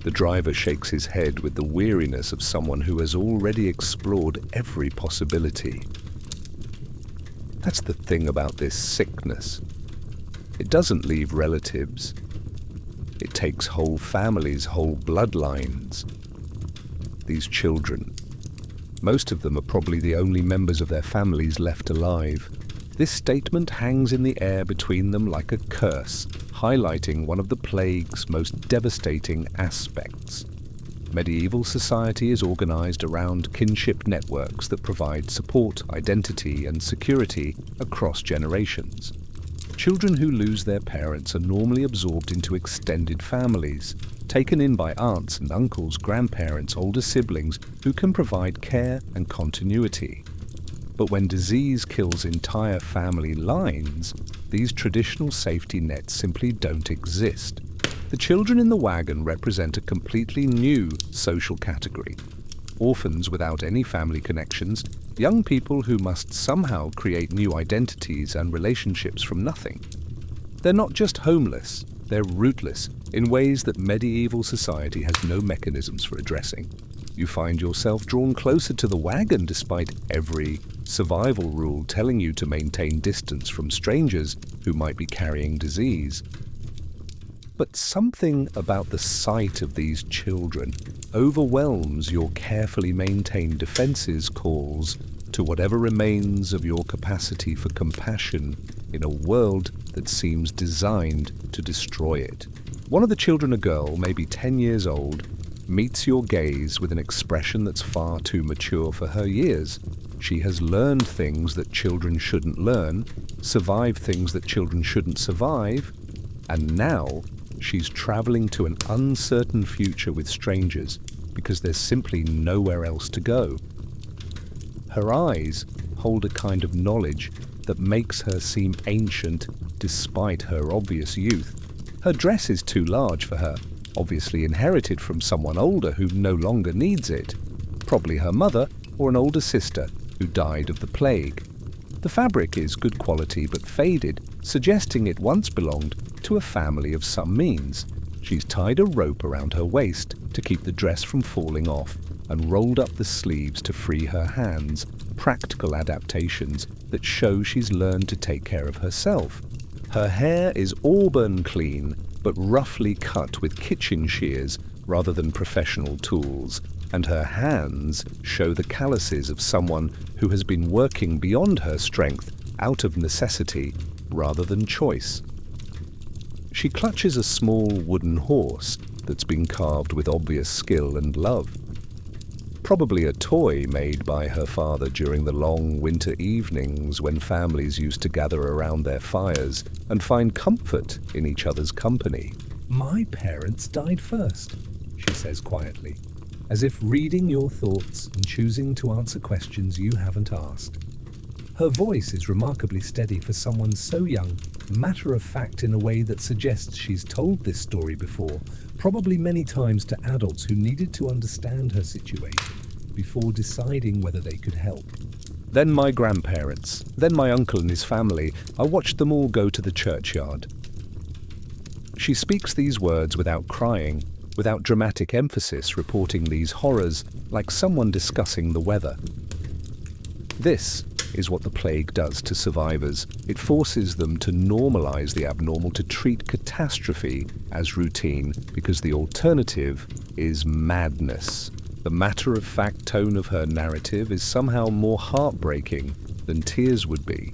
The driver shakes his head with the weariness of someone who has already explored every possibility. That's the thing about this sickness. It doesn't leave relatives. It takes whole families, whole bloodlines. These children, most of them are probably the only members of their families left alive. This statement hangs in the air between them like a curse, highlighting one of the plague's most devastating aspects. Medieval society is organized around kinship networks that provide support, identity, and security across generations. Children who lose their parents are normally absorbed into extended families, taken in by aunts and uncles, grandparents, older siblings who can provide care and continuity. But when disease kills entire family lines, these traditional safety nets simply don't exist. The children in the wagon represent a completely new social category. Orphans without any family connections, young people who must somehow create new identities and relationships from nothing. They're not just homeless, They're rootless in ways that medieval society has no mechanisms for addressing. You find yourself drawn closer to the wagon despite every survival rule telling you to maintain distance from strangers who might be carrying disease. But something about the sight of these children overwhelms your carefully maintained defenses, calls to whatever remains of your capacity for compassion in a world that seems designed to destroy it. One of the children, a girl, maybe 10 years old, meets your gaze with an expression that's far too mature for her years. She has learned things that children shouldn't learn, survived things that children shouldn't survive, and now she's traveling to an uncertain future with strangers because there's simply nowhere else to go. Her eyes hold a kind of knowledge that makes her seem ancient despite her obvious youth. Her dress is too large for her, obviously inherited from someone older who no longer needs it, probably her mother or an older sister who died of the plague. The fabric is good quality but faded, suggesting it once belonged to a family of some means. She's tied a rope around her waist to keep the dress from falling off and rolled up the sleeves to free her hands, practical adaptations that show she's learned to take care of herself. Her hair is auburn clean, but roughly cut with kitchen shears rather than professional tools, and her hands show the calluses of someone who has been working beyond her strength out of necessity rather than choice. She clutches a small wooden horse that's been carved with obvious skill and love. Probably a toy made by her father during the long winter evenings when families used to gather around their fires and find comfort in each other's company. "My parents died first," she says quietly, as if reading your thoughts and choosing to answer questions you haven't asked. Her voice is remarkably steady for someone so young, matter-of-fact in a way that suggests she's told this story before, probably many times to adults who needed to understand her situation before deciding whether they could help. Then my grandparents, then my uncle and his family. I watched them all go to the churchyard. She speaks these words without crying, without dramatic emphasis, reporting these horrors like someone discussing the weather. This is what the plague does to survivors. It forces them to normalize the abnormal, to treat catastrophe as routine, because the alternative is madness. The matter-of-fact tone of her narrative is somehow more heartbreaking than tears would be.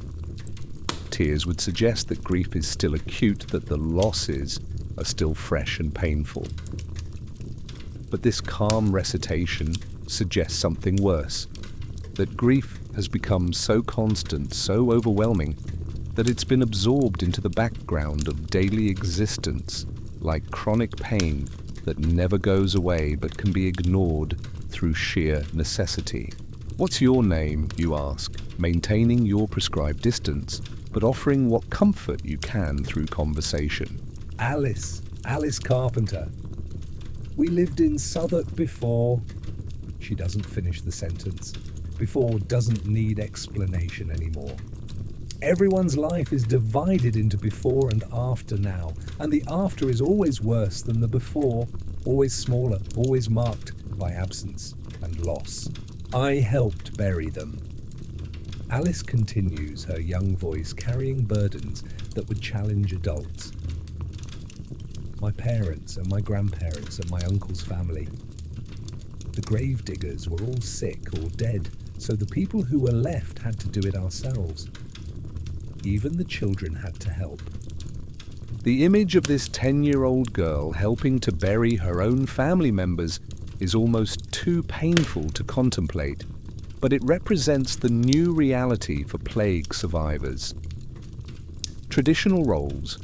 Tears would suggest that grief is still acute, that the losses are still fresh and painful. But this calm recitation suggests something worse, that grief has become so constant, so overwhelming, that it's been absorbed into the background of daily existence, like chronic pain that never goes away but can be ignored through sheer necessity. What's your name, you ask, maintaining your prescribed distance, but offering what comfort you can through conversation. Alice Carpenter. We lived in Southwark before. She doesn't finish the sentence. Before doesn't need explanation anymore. Everyone's life is divided into before and after now, and the after is always worse than the before, always smaller, always marked by absence and loss. I helped bury them. Alice continues, her young voice carrying burdens that would challenge adults. My parents and my grandparents and my uncle's family. The grave diggers were all sick or dead, so the people who were left had to do it ourselves. Even the children had to help. The image of this 10-year-old girl helping to bury her own family members is almost too painful to contemplate, but it represents the new reality for plague survivors. Traditional roles,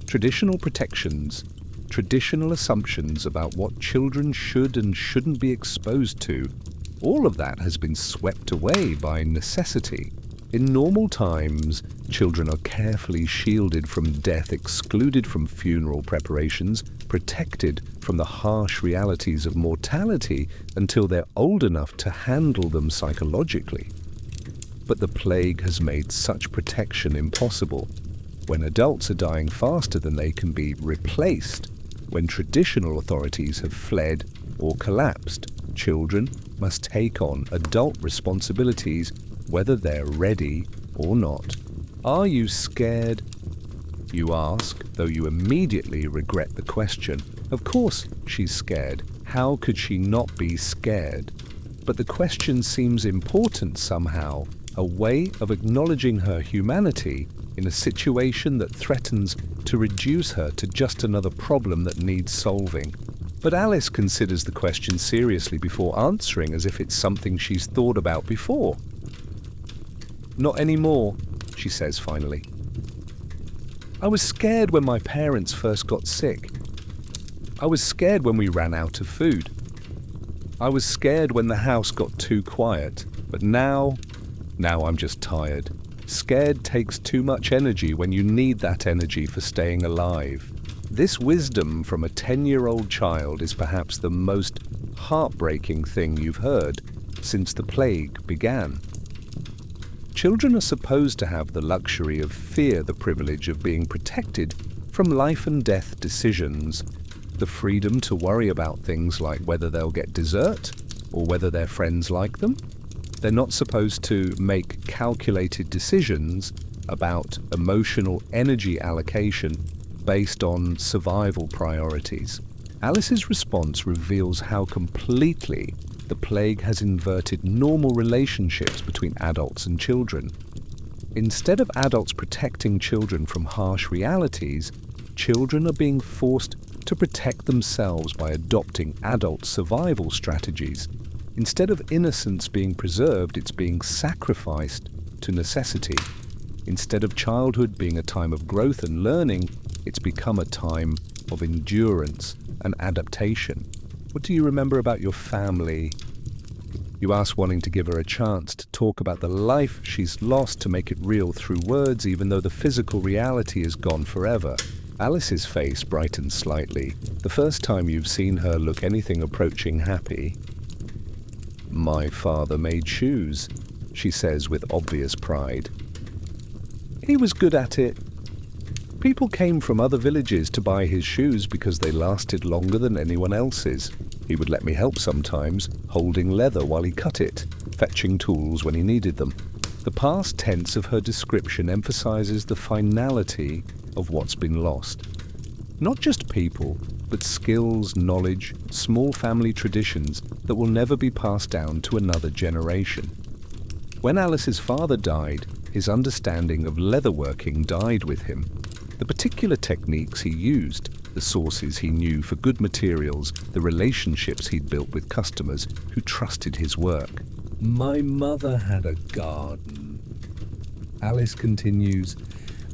traditional protections, traditional assumptions about what children should and shouldn't be exposed to, all of that has been swept away by necessity. In normal times, children are carefully shielded from death, excluded from funeral preparations, protected from the harsh realities of mortality until they're old enough to handle them psychologically. But the plague has made such protection impossible. when adults are dying faster than they can be replaced, when traditional authorities have fled or collapsed, children must take on adult responsibilities whether they're ready or not. Are you scared? You ask, though you immediately regret the question. Of course she's scared. How could she not be scared? But the question seems important somehow, a way of acknowledging her humanity in a situation that threatens to reduce her to just another problem that needs solving. But Alice considers the question seriously before answering, as if it's something she's thought about before. Not anymore, she says finally. I was scared when my parents first got sick. I was scared when we ran out of food. I was scared when the house got too quiet. But now I'm just tired. Scared takes too much energy when you need that energy for staying alive. This wisdom from a 10-year-old child is perhaps the most heartbreaking thing you've heard since the plague began. Children are supposed to have the luxury of fear, the privilege of being protected from life and death decisions, the freedom to worry about things like whether they'll get dessert or whether their friends like them. They're not supposed to make calculated decisions about emotional energy allocation based on survival priorities. Alice's response reveals how completely the plague has inverted normal relationships between adults and children. Instead of adults protecting children from harsh realities, children are being forced to protect themselves by adopting adult survival strategies. Instead of innocence being preserved, it's being sacrificed to necessity. Instead of childhood being a time of growth and learning, it's become a time of endurance and adaptation. What do you remember about your family? You ask, wanting to give her a chance to talk about the life she's lost, to make it real through words, even though the physical reality is gone forever. Alice's face brightens slightly, the first time you've seen her look anything approaching happy. My father made shoes, she says with obvious pride. He was good at it. People came from other villages to buy his shoes because they lasted longer than anyone else's. He would let me help sometimes, holding leather while he cut it, fetching tools when he needed them. The past tense of her description emphasizes the finality of what's been lost. Not just people, but skills, knowledge, small family traditions that will never be passed down to another generation. When Alice's father died, his understanding of leatherworking died with him. The particular techniques he used, the sources he knew for good materials, the relationships he'd built with customers who trusted his work. My mother had a garden, Alice continues,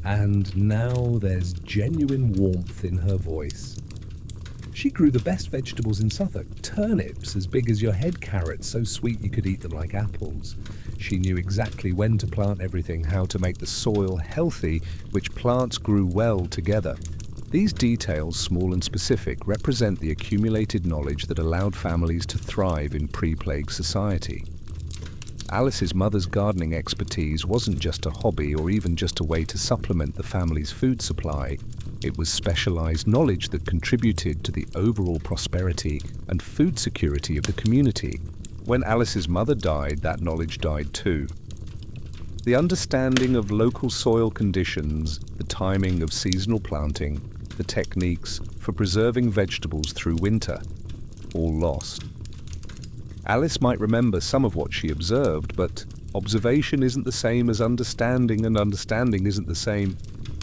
and now there's genuine warmth in her voice. She grew the best vegetables in Suffolk, turnips as big as your head, carrots so sweet you could eat them like apples. She knew exactly when to plant everything, how to make the soil healthy, which plants grew well together. These details, small and specific, represent the accumulated knowledge that allowed families to thrive in pre-plague society. Alice's mother's gardening expertise wasn't just a hobby or even just a way to supplement the family's food supply. It was specialized knowledge that contributed to the overall prosperity and food security of the community. When Alice's mother died, that knowledge died too. The understanding of local soil conditions, the timing of seasonal planting, the techniques for preserving vegetables through winter, all lost. Alice might remember some of what she observed, but observation isn't the same as understanding, and understanding isn't the same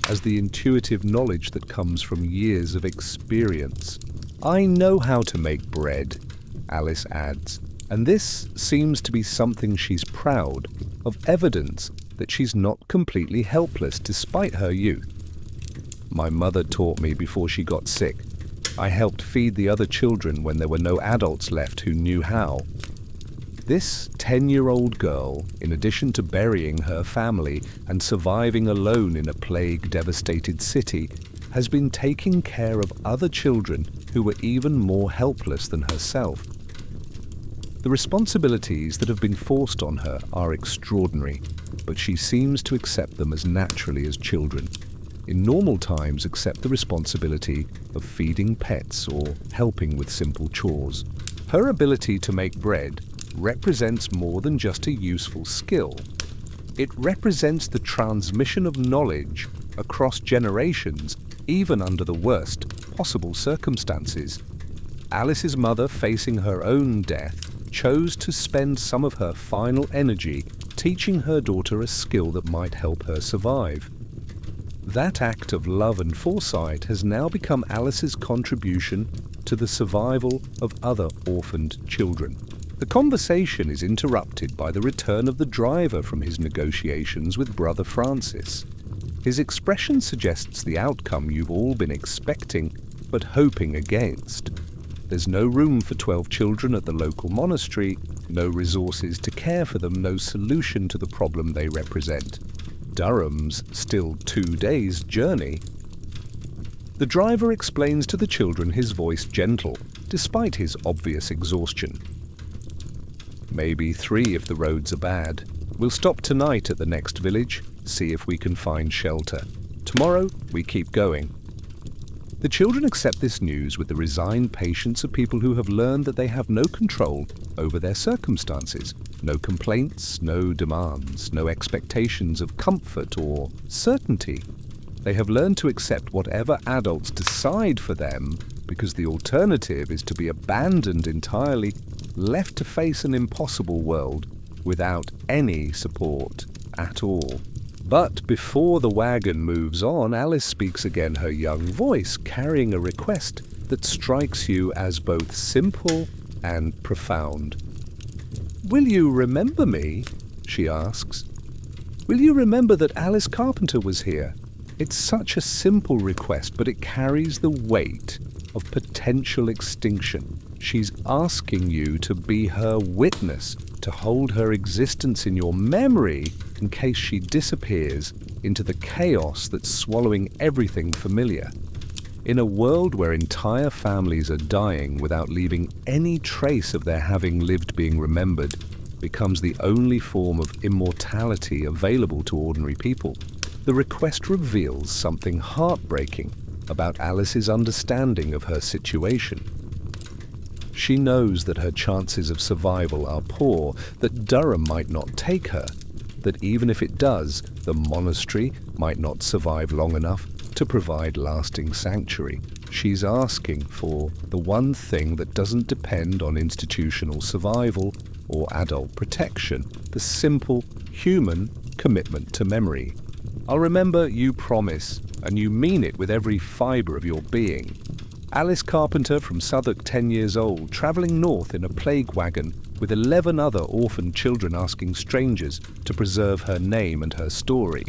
as the intuitive knowledge that comes from years of experience. I know how to make bread, Alice adds, and this seems to be something she's proud of, evidence that she's not completely helpless despite her youth. My mother taught me before she got sick. I helped feed the other children when there were no adults left who knew how. This 10-year-old girl, in addition to burying her family and surviving alone in a plague-devastated city, has been taking care of other children who were even more helpless than herself. The responsibilities that have been forced on her are extraordinary, but she seems to accept them as naturally as children. in normal times accept the responsibility of feeding pets or helping with simple chores. Her ability to make bread represents more than just a useful skill. It represents the transmission of knowledge across generations, even under the worst possible circumstances. Alice's mother, facing her own death, chose to spend some of her final energy teaching her daughter a skill that might help her survive. That act of love and foresight has now become Alice's contribution to the survival of other orphaned children. The conversation is interrupted by the return of the driver from his negotiations with Brother Francis. His expression suggests the outcome you've all been expecting but hoping against. There's no room for 12 children at the local monastery, no resources to care for them, no solution to the problem they represent. Durham's still 2 days' journey. The driver explains to the children, his voice gentle, despite his obvious exhaustion. Maybe 3 if the roads are bad. We'll stop tonight at the next village, see if we can find shelter. Tomorrow, we keep going. The children accept this news with the resigned patience of people who have learned that they have no control over their circumstances. No complaints, no demands, no expectations of comfort or certainty. They have learned to accept whatever adults decide for them because the alternative is to be abandoned entirely, left to face an impossible world without any support at all. But before the wagon moves on, Alice speaks again, her young voice carrying a request that strikes you as both simple and profound. "Will you remember me?" she asks. "Will you remember that Alice Carpenter was here?" It's such a simple request, but it carries the weight of potential extinction. She's asking you to be her witness, to hold her existence in your memory in case she disappears into the chaos that's swallowing everything familiar. In a world where entire families are dying without leaving any trace of their having lived being remembered, becomes the only form of immortality available to ordinary people. The request reveals something heartbreaking about Alice's understanding of her situation. She knows that her chances of survival are poor, that Durham might not take her, that even if it does, the monastery might not survive long enough to provide lasting sanctuary. She's asking for the one thing that doesn't depend on institutional survival or adult protection, the simple human commitment to memory. "I'll remember, you promise, and you mean it with every fibre of your being." Alice Carpenter from Southwark, 10 years old, travelling north in a plague wagon with 11 other orphaned children asking strangers to preserve her name and her story.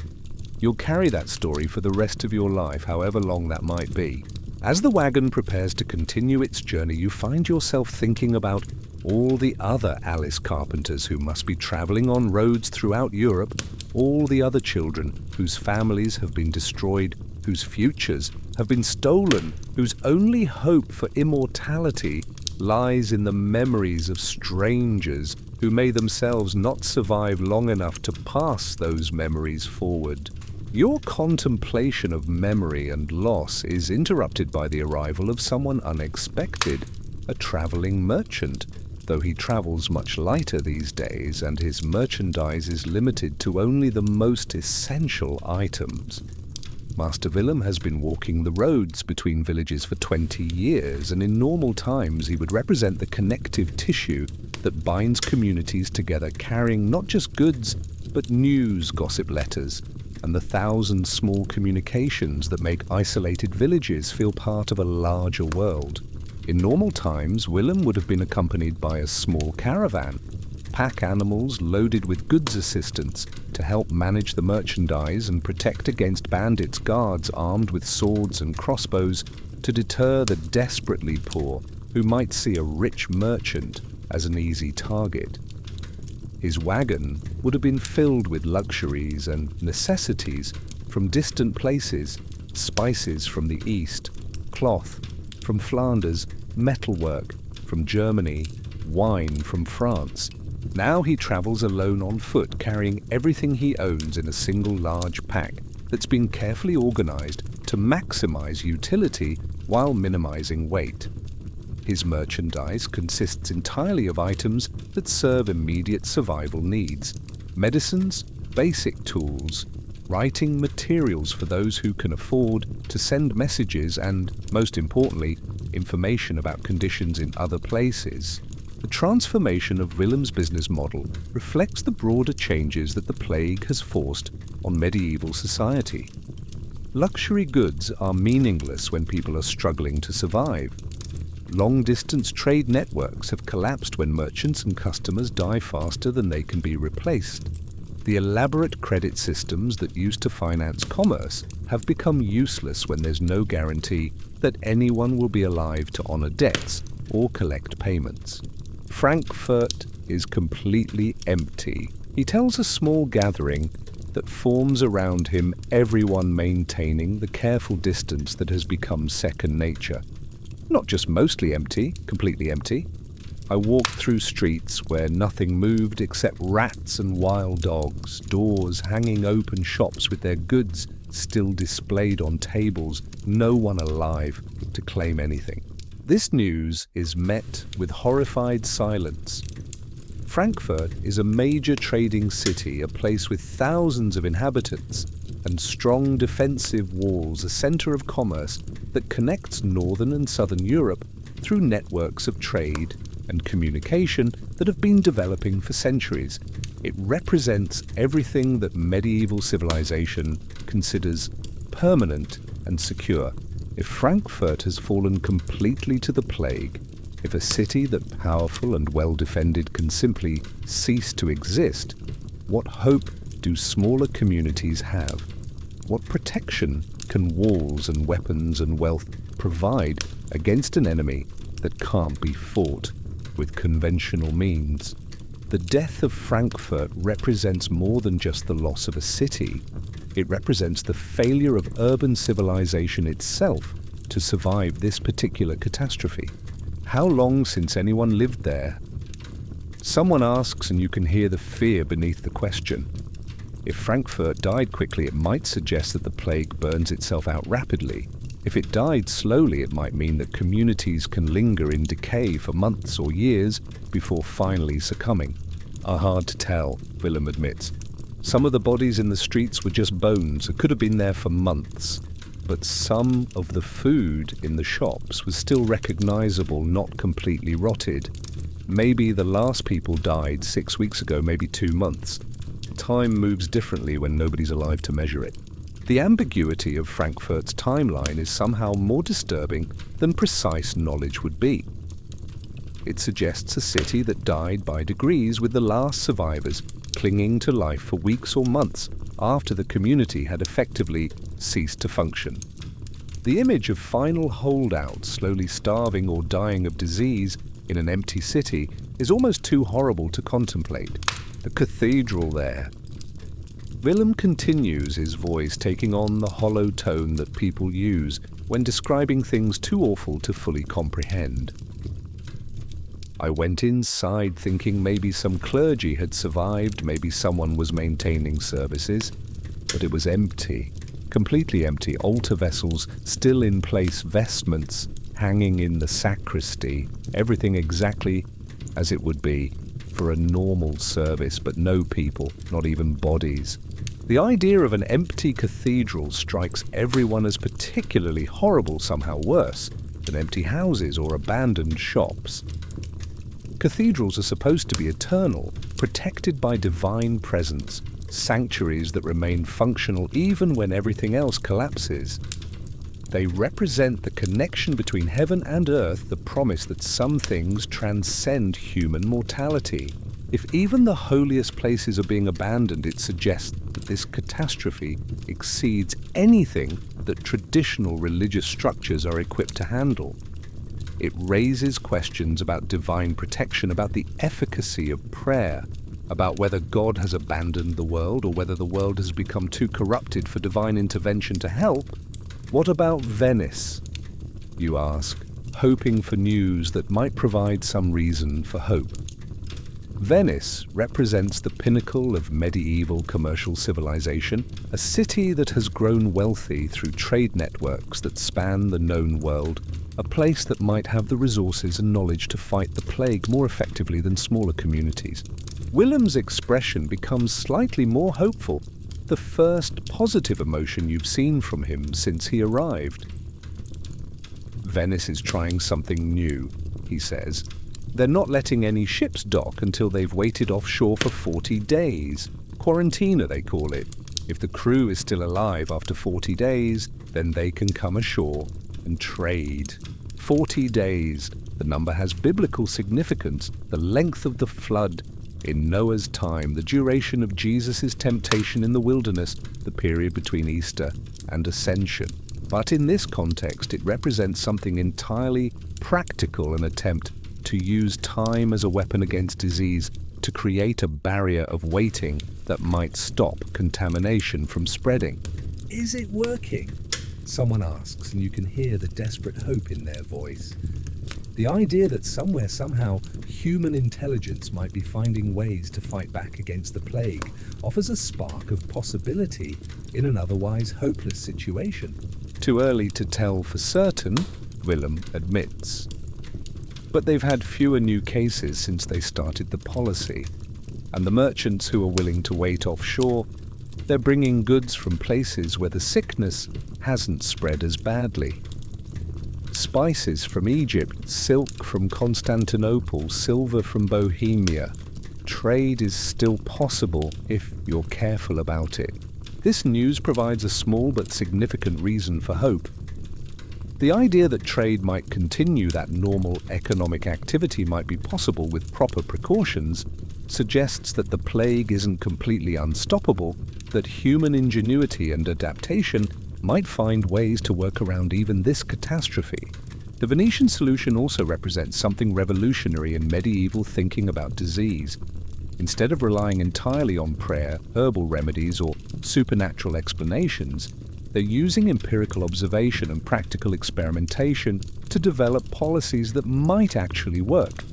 You'll carry that story for the rest of your life, however long that might be. As the wagon prepares to continue its journey, you find yourself thinking about all the other Alice Carpenters who must be travelling on roads throughout Europe, all the other children whose families have been destroyed, whose futures have been stolen, whose only hope for immortality lies in the memories of strangers who may themselves not survive long enough to pass those memories forward. Your contemplation of memory and loss is interrupted by the arrival of someone unexpected, a travelling merchant, though he travels much lighter these days and his merchandise is limited to only the most essential items. Master Willem has been walking the roads between villages for 20 years, and in normal times he would represent the connective tissue that binds communities together, carrying not just goods, but news, gossip letters, and the 1,000 small communications that make isolated villages feel part of a larger world. In normal times, Willem would have been accompanied by a small caravan, pack animals loaded with goods assistance to help manage the merchandise and protect against bandits, guards armed with swords and crossbows to deter the desperately poor who might see a rich merchant as an easy target. His wagon would have been filled with luxuries and necessities from distant places, spices from the east, cloth from Flanders, metalwork from Germany, wine from France. Now he travels alone on foot, carrying everything he owns in a single large pack, that's been carefully organized to maximize utility while minimizing weight. His merchandise consists entirely of items that serve immediate survival needs: medicines, basic tools, writing materials for those who can afford to send messages, and, most importantly, information about conditions in other places. The transformation of Willem's business model reflects the broader changes that the plague has forced on medieval society. Luxury goods are meaningless when people are struggling to survive. Long-distance trade networks have collapsed when merchants and customers die faster than they can be replaced. The elaborate credit systems that used to finance commerce have become useless when there's no guarantee that anyone will be alive to honor debts or collect payments. Frankfurt is completely empty. He tells a small gathering that forms around him, everyone maintaining the careful distance that has become second nature. Not just mostly empty, completely empty. I walked through streets where nothing moved except rats and wild dogs, doors hanging open, shops with their goods still displayed on tables, no one alive to claim anything. This news is met with horrified silence. Frankfurt is a major trading city, a place with thousands of inhabitants and strong defensive walls, a center of commerce that connects northern and southern Europe through networks of trade and communication that have been developing for centuries. It represents everything that medieval civilization considers permanent and secure. If Frankfurt has fallen completely to the plague, if a city that powerful and well-defended can simply cease to exist, what hope do smaller communities have? What protection can walls and weapons and wealth provide against an enemy that can't be fought with conventional means? The death of Frankfurt represents more than just the loss of a city. It represents the failure of urban civilization itself to survive this particular catastrophe. How long since anyone lived there? Someone asks, and you can hear the fear beneath the question. If Frankfurt died quickly, it might suggest that the plague burns itself out rapidly. If it died slowly, it might mean that communities can linger in decay for months or years before finally succumbing. Hard to tell, Willem admits. Some of the bodies in the streets were just bones. It could have been there for months. But some of the food in the shops was still recognizable, not completely rotted. Maybe the last people died 6 weeks ago, maybe 2 months. Time moves differently when nobody's alive to measure it. The ambiguity of Frankfurt's timeline is somehow more disturbing than precise knowledge would be. It suggests a city that died by degrees, with the last survivors clinging to life for weeks or months after the community had effectively ceased to function. The image of final holdouts slowly starving or dying of disease in an empty city is almost too horrible to contemplate. The cathedral there. Willem continues, his voice taking on the hollow tone that people use when describing things too awful to fully comprehend. I went inside thinking maybe some clergy had survived, maybe someone was maintaining services, but it was empty, completely empty. Altar vessels still in place, vestments hanging in the sacristy, everything exactly as it would be for a normal service, but no people, not even bodies. The idea of an empty cathedral strikes everyone as particularly horrible, somehow worse than empty houses or abandoned shops. Cathedrals are supposed to be eternal, protected by divine presence, sanctuaries that remain functional even when everything else collapses. They represent the connection between heaven and earth, the promise that some things transcend human mortality. If even the holiest places are being abandoned, it suggests that this catastrophe exceeds anything that traditional religious structures are equipped to handle. It raises questions about divine protection, about the efficacy of prayer, about whether God has abandoned the world or whether the world has become too corrupted for divine intervention to help. What about Venice, you ask, hoping for news that might provide some reason for hope. Venice represents the pinnacle of medieval commercial civilization, a city that has grown wealthy through trade networks that span the known world, a place that might have the resources and knowledge to fight the plague more effectively than smaller communities. Willem's expression becomes slightly more hopeful, the first positive emotion you've seen from him since he arrived. Venice is trying something new, he says. They're not letting any ships dock until they've waited offshore for 40 days. Quarantina, they call it. If the crew is still alive after 40 days, then they can come ashore and trade. 40 days. The number has biblical significance, the length of the flood in Noah's time, the duration of Jesus' temptation in the wilderness, the period between Easter and Ascension. But in this context, it represents something entirely practical, an attempt to use time as a weapon against disease, to create a barrier of waiting that might stop contamination from spreading. Is it working? Someone asks, and you can hear the desperate hope in their voice. The idea that somewhere, somehow, human intelligence might be finding ways to fight back against the plague offers a spark of possibility in an otherwise hopeless situation. Too early to tell for certain, Willem admits. But they've had fewer new cases since they started the policy, and the merchants who are willing to wait offshore, they're bringing goods from places where the sickness hasn't spread as badly. Spices from Egypt, silk from Constantinople, silver from Bohemia. Trade is still possible if you're careful about it. This news provides a small but significant reason for hope. The idea that trade might continue, that normal economic activity might be possible with proper precautions, suggests that the plague isn't completely unstoppable, that human ingenuity and adaptation might find ways to work around even this catastrophe. The Venetian solution also represents something revolutionary in medieval thinking about disease. Instead of relying entirely on prayer, herbal remedies, or supernatural explanations, they're using empirical observation and practical experimentation to develop policies that might actually work.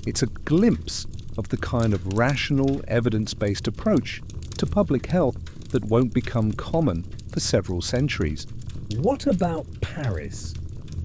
It's a glimpse of the kind of rational, evidence-based approach to public health that won't become common for several centuries. What about Paris?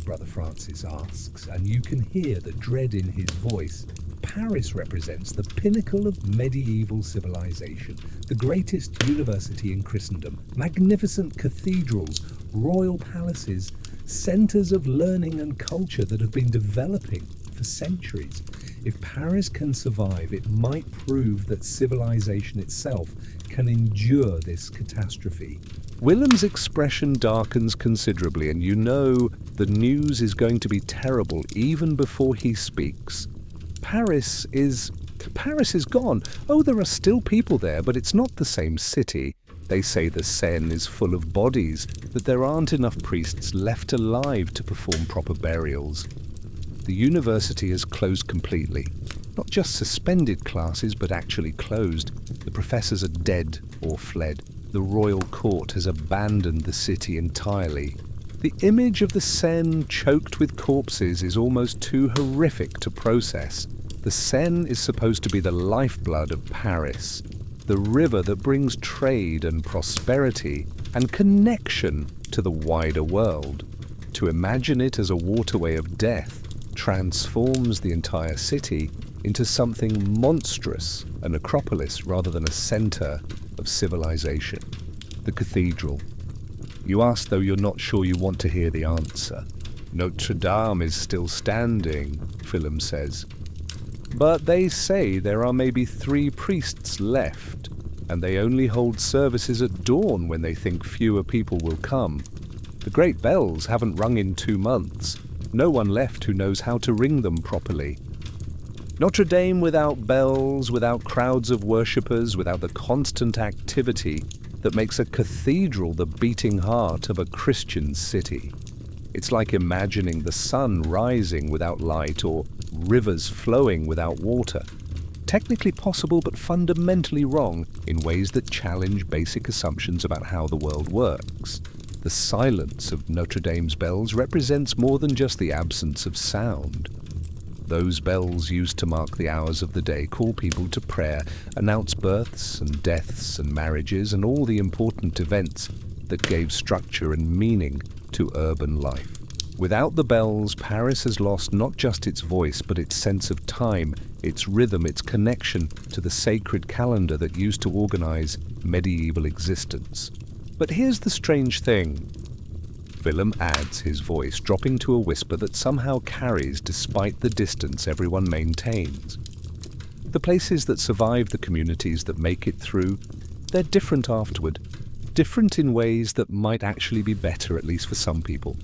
Brother Francis asks, and you can hear the dread in his voice. Paris represents the pinnacle of medieval civilization, the greatest university in Christendom, magnificent cathedrals, royal palaces, centers of learning and culture that have been developing for centuries. If Paris can survive, it might prove that civilization itself can endure this catastrophe. Willem's expression darkens considerably, and you know the news is going to be terrible even before he speaks. Paris is gone. Oh, there are still people there, but it's not the same city. They say the Seine is full of bodies, that there aren't enough priests left alive to perform proper burials. The university is closed completely. Not just suspended classes, but actually closed. The professors are dead or fled. The royal court has abandoned the city entirely. The image of the Seine choked with corpses is almost too horrific to process. The Seine is supposed to be the lifeblood of Paris, the river that brings trade and prosperity and connection to the wider world. To imagine it as a waterway of death transforms the entire city into something monstrous, a necropolis rather than a center of civilization. The cathedral. You ask though you're not sure you want to hear the answer. Notre Dame is still standing, Willem says. But they say there are maybe 3 priests left, and they only hold services at dawn when they think fewer people will come. The great bells haven't rung in 2 months. No one left who knows how to ring them properly. Notre Dame without bells, without crowds of worshippers, without the constant activity that makes a cathedral the beating heart of a Christian city. It's like imagining the sun rising without light or rivers flowing without water. Technically possible, but fundamentally wrong in ways that challenge basic assumptions about how the world works. The silence of Notre Dame's bells represents more than just the absence of sound. Those bells used to mark the hours of the day, call people to prayer, announce births and deaths and marriages and all the important events that gave structure and meaning to urban life. Without the bells, Paris has lost not just its voice, but its sense of time, its rhythm, its connection to the sacred calendar that used to organize medieval existence. But here's the strange thing. Willem adds his voice, dropping to a whisper that somehow carries despite the distance everyone maintains. The places that survive, the communities that make it through, they're different afterward. Different in ways that might actually be better, at least for some people.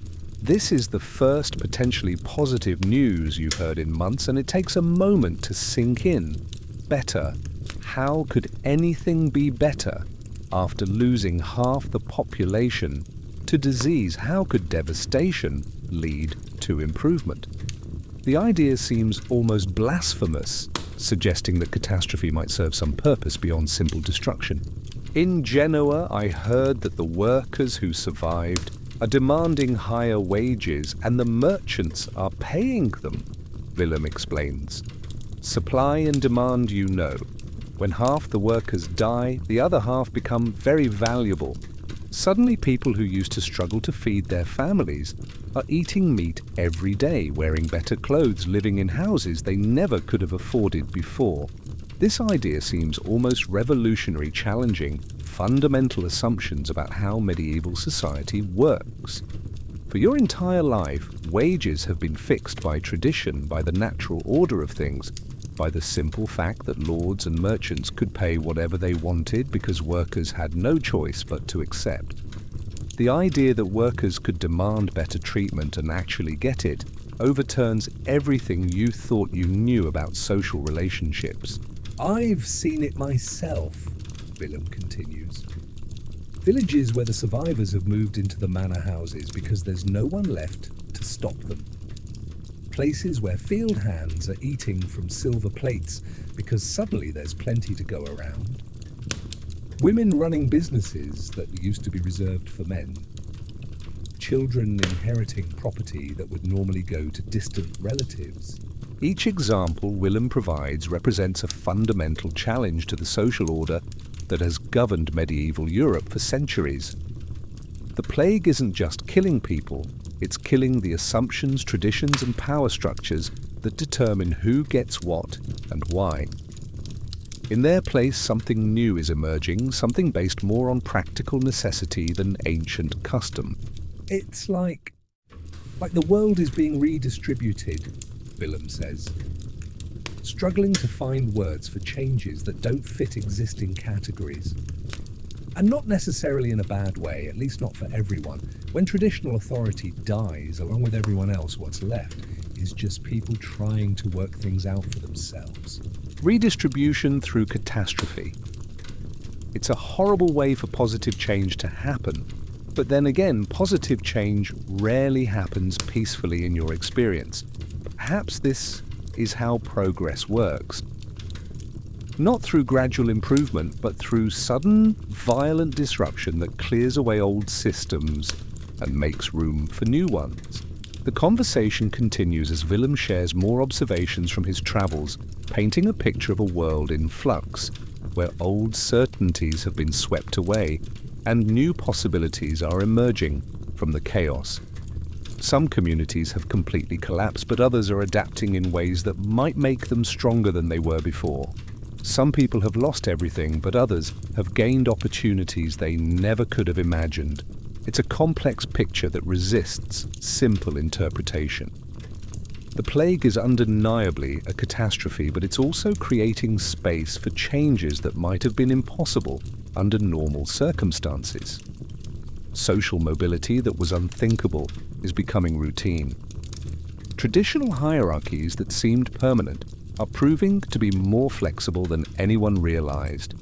This is the first potentially positive news you've heard in months, and it takes a moment to sink in. Better. How could anything be better after losing half the population to disease? How could devastation lead to improvement? The idea seems almost blasphemous, suggesting that catastrophe might serve some purpose beyond simple destruction. In Genoa, I heard that the workers who survived are demanding higher wages and the merchants are paying them, Willem explains. Supply and demand, you know. When half the workers die, the other half become very valuable. Suddenly people who used to struggle to feed their families are eating meat every day, wearing better clothes, living in houses they never could have afforded before. This idea seems almost revolutionary, challenging fundamental assumptions about how medieval society works. For your entire life, wages have been fixed by tradition, by the natural order of things, by the simple fact that lords and merchants could pay whatever they wanted because workers had no choice but to accept. The idea that workers could demand better treatment and actually get it overturns everything you thought you knew about social relationships. I've seen it myself, Willem continues. Villages where the survivors have moved into the manor houses because there's no one left to stop them. Places where field hands are eating from silver plates because suddenly there's plenty to go around. Women running businesses that used to be reserved for men. Children inheriting property that would normally go to distant relatives. Each example Willem provides represents a fundamental challenge to the social order that has governed medieval Europe for centuries. The plague isn't just killing people, it's killing the assumptions, traditions, and power structures that determine who gets what and why. In their place, something new is emerging, something based more on practical necessity than ancient custom. It's like the world is being redistributed, Willem says, struggling to find words for changes that don't fit existing categories. And not necessarily in a bad way, at least not for everyone. When traditional authority dies, along with everyone else, what's left is just people trying to work things out for themselves. Redistribution through catastrophe. It's a horrible way for positive change to happen. But then again, positive change rarely happens peacefully in your experience. Perhaps this is how progress works. Not through gradual improvement, but through sudden, violent disruption that clears away old systems and makes room for new ones. The conversation continues as Willem shares more observations from his travels, painting a picture of a world in flux, where old certainties have been swept away and new possibilities are emerging from the chaos. Some communities have completely collapsed, but others are adapting in ways that might make them stronger than they were before. Some people have lost everything, but others have gained opportunities they never could have imagined. It's a complex picture that resists simple interpretation. The plague is undeniably a catastrophe, but it's also creating space for changes that might have been impossible under normal circumstances. Social mobility that was unthinkable is becoming routine. Traditional hierarchies that seemed permanent are proving to be more flexible than anyone realized.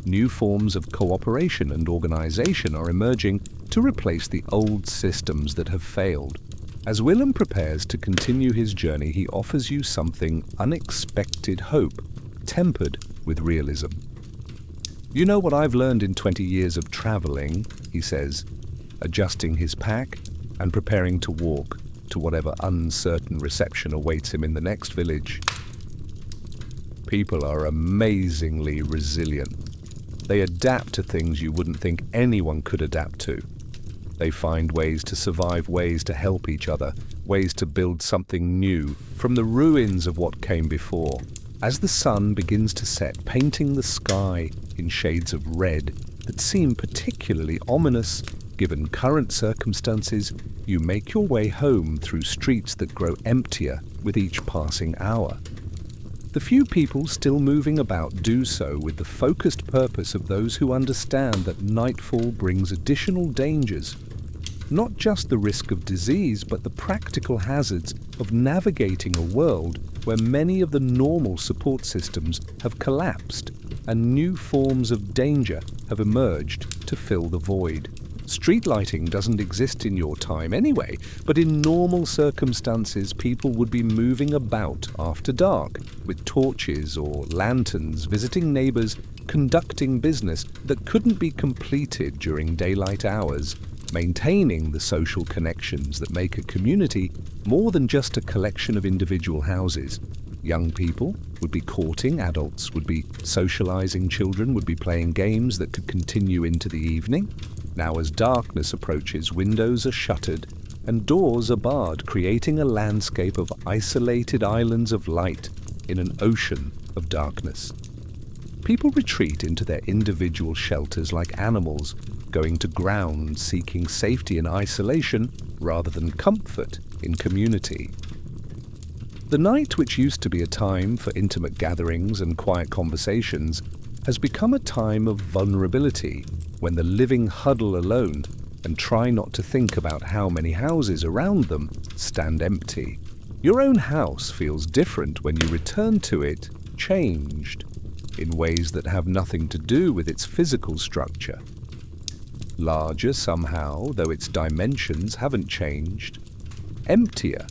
New forms of cooperation and organization are emerging to replace the old systems that have failed. As Willem prepares to continue his journey, he offers you something unexpected hope, tempered with realism. You know what I've learned in 20 years of traveling, he says, adjusting his pack and preparing to walk. to whatever uncertain reception awaits him in the next village. People are amazingly resilient. They adapt to things you wouldn't think anyone could adapt to. They find ways to survive, ways to help each other, ways to build something new from the ruins of what came before. As the sun begins to set, painting the sky in shades of red that seem particularly ominous given current circumstances, you make your way home through streets that grow emptier with each passing hour. The few people still moving about do so with the focused purpose of those who understand that nightfall brings additional dangers, not just the risk of disease, but the practical hazards of navigating a world where many of the normal support systems have collapsed and new forms of danger have emerged to fill the void. Street lighting doesn't exist in your time anyway, but in normal circumstances people would be moving about after dark with torches or lanterns, visiting neighbors, conducting business that couldn't be completed during daylight hours, maintaining the social connections that make a community more than just a collection of individual houses. Young people would be courting, adults would be socializing, children would be playing games that could continue into the evening. Now as darkness approaches, windows are shuttered and doors are barred, creating a landscape of isolated islands of light in an ocean of darkness. People retreat into their individual shelters like animals, going to ground, seeking safety in isolation rather than comfort in community. The night, which used to be a time for intimate gatherings and quiet conversations, has become a time of vulnerability when the living huddle alone and try not to think about how many houses around them stand empty. Your own house feels different when you return to it, changed, in ways that have nothing to do with its physical structure. Larger somehow, though its dimensions haven't changed. Emptier,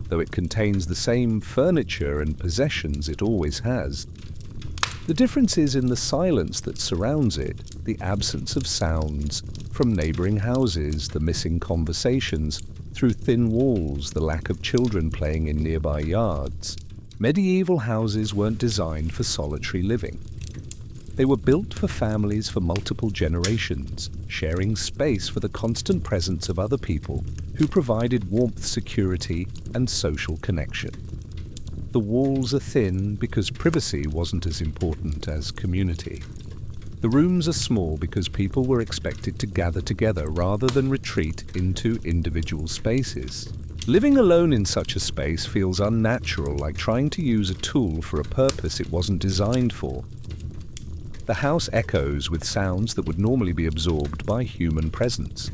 though it contains the same furniture and possessions it always has. The difference is in the silence that surrounds it, the absence of sounds from neighboring houses, the missing conversations, through thin walls, the lack of children playing in nearby yards. Medieval houses weren't designed for solitary living. They were built for families for multiple generations, sharing space for the constant presence of other people who provided warmth, security, and social connection. The walls are thin because privacy wasn't as important as community. The rooms are small because people were expected to gather together rather than retreat into individual spaces. Living alone in such a space feels unnatural, like trying to use a tool for a purpose it wasn't designed for. The house echoes with sounds that would normally be absorbed by human presence.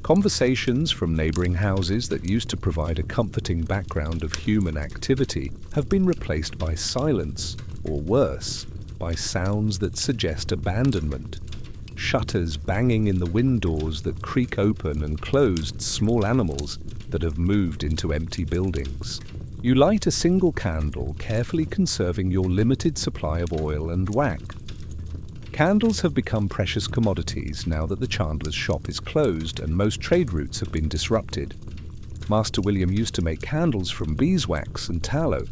Conversations from neighboring houses that used to provide a comforting background of human activity have been replaced by silence, or worse, by sounds that suggest abandonment. Shutters banging in the windows that creak open and closed, small animals that have moved into empty buildings. You light a single candle, carefully conserving your limited supply of oil and wax. Candles have become precious commodities now that the chandler's shop is closed and most trade routes have been disrupted. Master William used to make candles from beeswax and tallow,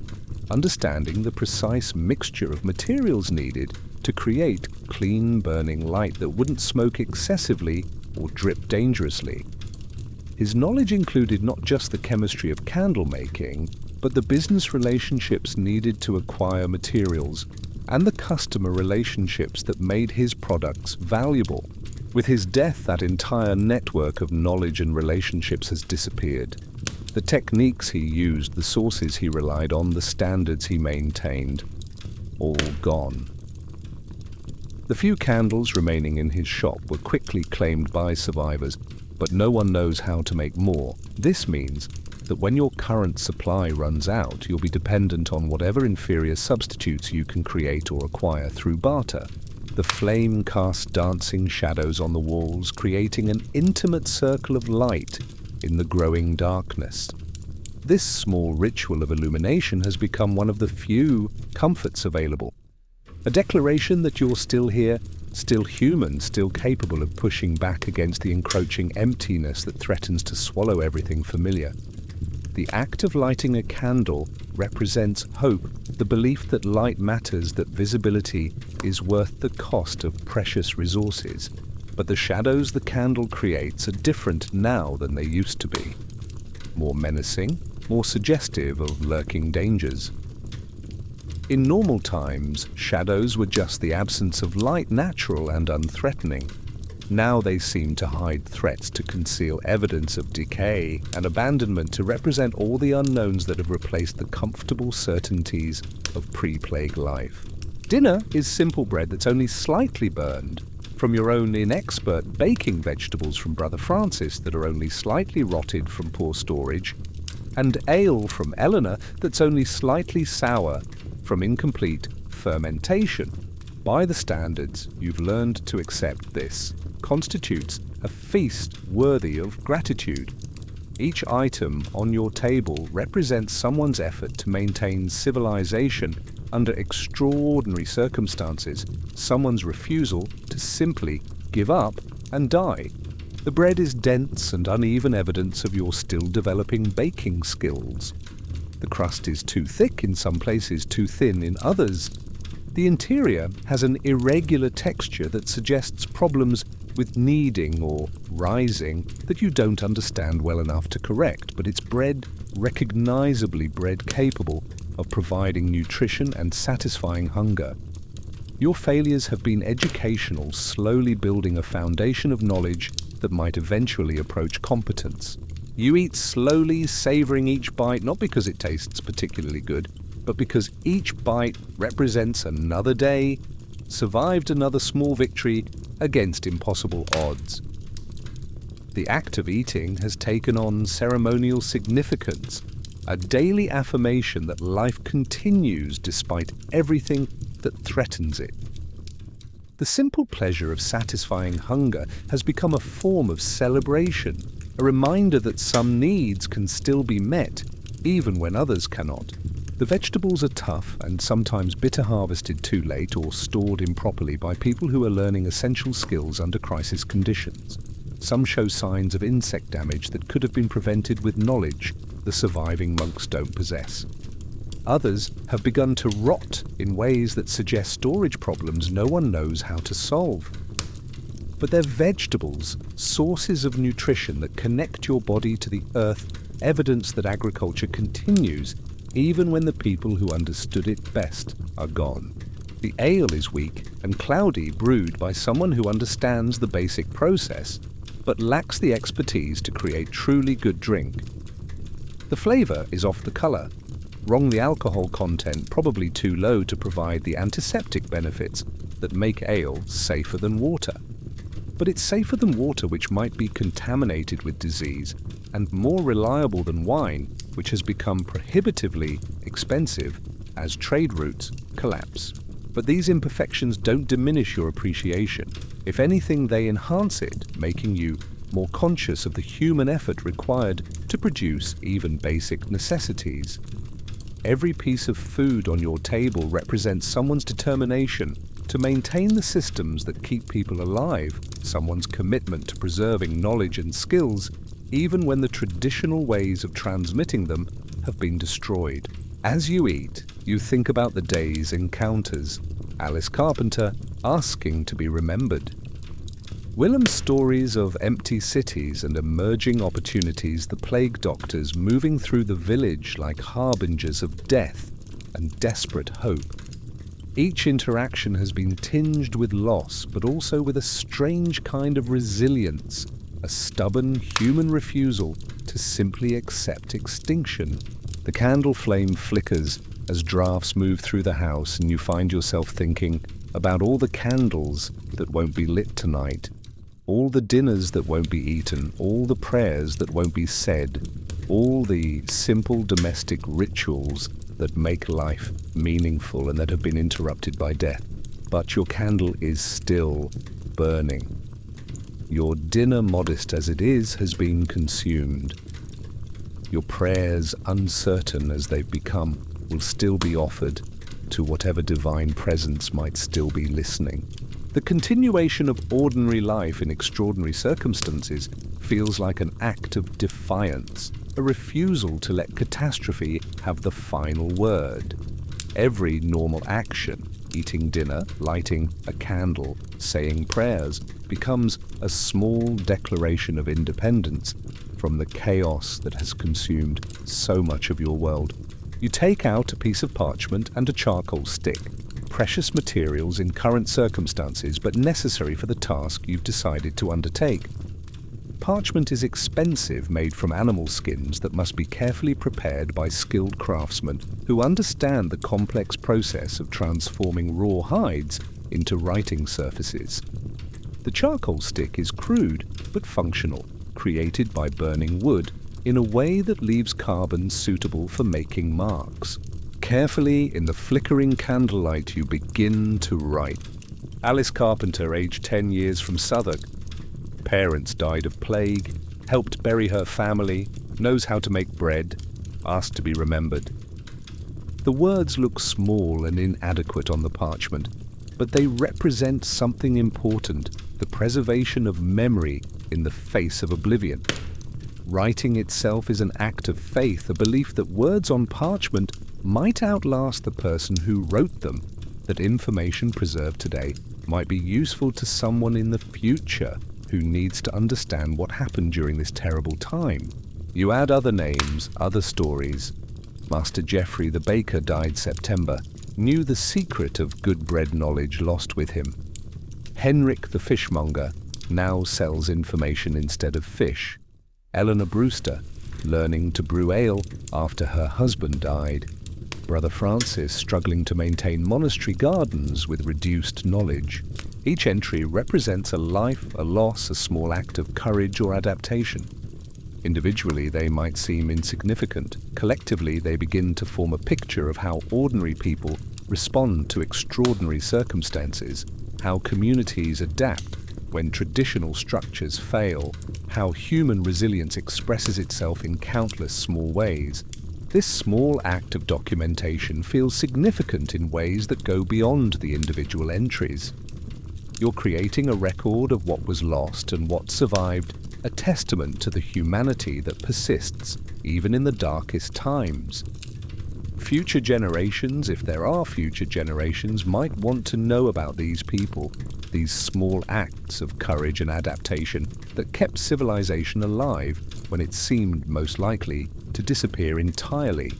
understanding the precise mixture of materials needed to create clean burning light that wouldn't smoke excessively or drip dangerously. His knowledge included not just the chemistry of candle making, but the business relationships needed to acquire materials and the customer relationships that made his products valuable. With his death, that entire network of knowledge and relationships has disappeared. The techniques he used, the sources he relied on, the standards he maintained, all gone. The few candles remaining in his shop were quickly claimed by survivors, but no one knows how to make more. This means that when your current supply runs out, you'll be dependent on whatever inferior substitutes you can create or acquire through barter. The flame casts dancing shadows on the walls, creating an intimate circle of light in the growing darkness. This small ritual of illumination has become one of the few comforts available. A declaration that you're still here, still human, still capable of pushing back against the encroaching emptiness that threatens to swallow everything familiar. The act of lighting a candle represents hope, the belief that light matters, that visibility is worth the cost of precious resources. But the shadows the candle creates are different now than they used to be. More menacing, more suggestive of lurking dangers. In normal times, shadows were just the absence of light, natural and unthreatening. Now they seem to hide threats, to conceal evidence of decay and abandonment, to represent all the unknowns that have replaced the comfortable certainties of pre-plague life. Dinner is simple bread that's only slightly burned from your own inexpert, baking vegetables from Brother Francis that are only slightly rotted from poor storage, and ale from Eleanor that's only slightly sour from incomplete fermentation. By the standards you've learned to accept, this constitutes a feast worthy of gratitude. Each item on your table represents someone's effort to maintain civilization under extraordinary circumstances, someone's refusal to simply give up and die. The bread is dense and uneven evidence of your still developing baking skills. The crust is too thick in some places, too thin in others. The interior has an irregular texture that suggests problems with kneading or rising that you don't understand well enough to correct, but it's bread, recognizably bread, capable of providing nutrition and satisfying hunger. Your failures have been educational, slowly building a foundation of knowledge that might eventually approach competence. You eat slowly, savoring each bite, not because it tastes particularly good, but because each bite represents another day, survived another small victory against impossible odds. The act of eating has taken on ceremonial significance, a daily affirmation that life continues despite everything that threatens it. The simple pleasure of satisfying hunger has become a form of celebration, a reminder that some needs can still be met, even when others cannot. The vegetables are tough and sometimes bitter, harvested too late or stored improperly by people who are learning essential skills under crisis conditions. Some show signs of insect damage that could have been prevented with knowledge the surviving monks don't possess. Others have begun to rot in ways that suggest storage problems no one knows how to solve. But they're vegetables, sources of nutrition that connect your body to the earth, evidence that agriculture continues even when the people who understood it best are gone. The ale is weak and cloudy, brewed by someone who understands the basic process, but lacks the expertise to create truly good drink. The flavor is off the color, wrong the alcohol content, probably too low to provide the antiseptic benefits that make ale safer than water. But it's safer than water, which might be contaminated with disease, and more reliable than wine, which has become prohibitively expensive as trade routes collapse. But these imperfections don't diminish your appreciation. If anything, they enhance it, making you more conscious of the human effort required to produce even basic necessities. Every piece of food on your table represents someone's determination to maintain the systems that keep people alive, someone's commitment to preserving knowledge and skills, even when the traditional ways of transmitting them have been destroyed. As you eat, you think about the day's encounters. Alice Carpenter, asking to be remembered. Willem's stories of empty cities and emerging opportunities, the plague doctors moving through the village like harbingers of death and desperate hope. Each interaction has been tinged with loss, but also with a strange kind of resilience, a stubborn human refusal to simply accept extinction. The candle flame flickers as drafts move through the house, and you find yourself thinking about all the candles that won't be lit tonight, all the dinners that won't be eaten, all the prayers that won't be said, all the simple domestic rituals that make life meaningful and that have been interrupted by death. But your candle is still burning. Your dinner, modest as it is, has been consumed. Your prayers, uncertain as they've become, will still be offered to whatever divine presence might still be listening. The continuation of ordinary life in extraordinary circumstances feels like an act of defiance, a refusal to let catastrophe have the final word. Every normal action, eating dinner, lighting a candle, saying prayers, becomes a small declaration of independence from the chaos that has consumed so much of your world. You take out a piece of parchment and a charcoal stick, precious materials in current circumstances but necessary for the task you've decided to undertake. Parchment is expensive, made from animal skins that must be carefully prepared by skilled craftsmen who understand the complex process of transforming raw hides into writing surfaces. The charcoal stick is crude but functional, created by burning wood in a way that leaves carbon suitable for making marks. Carefully, in the flickering candlelight, you begin to write. Alice Carpenter, aged 10 years, from Southwark. Parents died of plague, helped bury her family, knows how to make bread, asked to be remembered. The words look small and inadequate on the parchment, but they represent something important, the preservation of memory in the face of oblivion. Writing itself is an act of faith, a belief that words on parchment might outlast the person who wrote them, that information preserved today might be useful to someone in the future who needs to understand what happened during this terrible time. You add other names, other stories. Master Geoffrey the baker died September, knew the secret of good bread knowledge lost with him. Henrik the fishmonger now sells information instead of fish. Eleanor Brewster, learning to brew ale after her husband died. Brother Francis, struggling to maintain monastery gardens with reduced knowledge. Each entry represents a life, a loss, a small act of courage or adaptation. Individually, they might seem insignificant. Collectively, they begin to form a picture of how ordinary people respond to extraordinary circumstances, how communities adapt when traditional structures fail, how human resilience expresses itself in countless small ways. This small act of documentation feels significant in ways that go beyond the individual entries. You're creating a record of what was lost and what survived, a testament to the humanity that persists, even in the darkest times. Future generations, if there are future generations, might want to know about these people, these small acts of courage and adaptation that kept civilization alive when it seemed most likely to disappear entirely.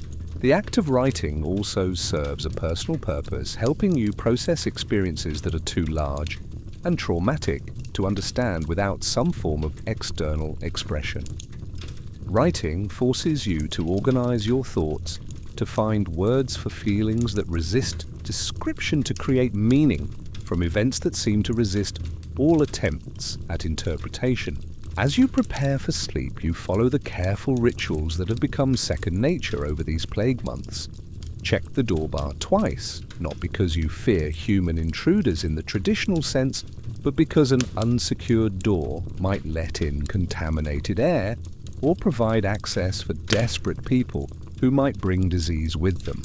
The act of writing also serves a personal purpose, helping you process experiences that are too large and traumatic to understand without some form of external expression. Writing forces you to organize your thoughts, to find words for feelings that resist description, to create meaning from events that seem to resist all attempts at interpretation. As you prepare for sleep, you follow the careful rituals that have become second nature over these plague months. Check the doorbar twice, not because you fear human intruders in the traditional sense, but because an unsecured door might let in contaminated air or provide access for desperate people who might bring disease with them.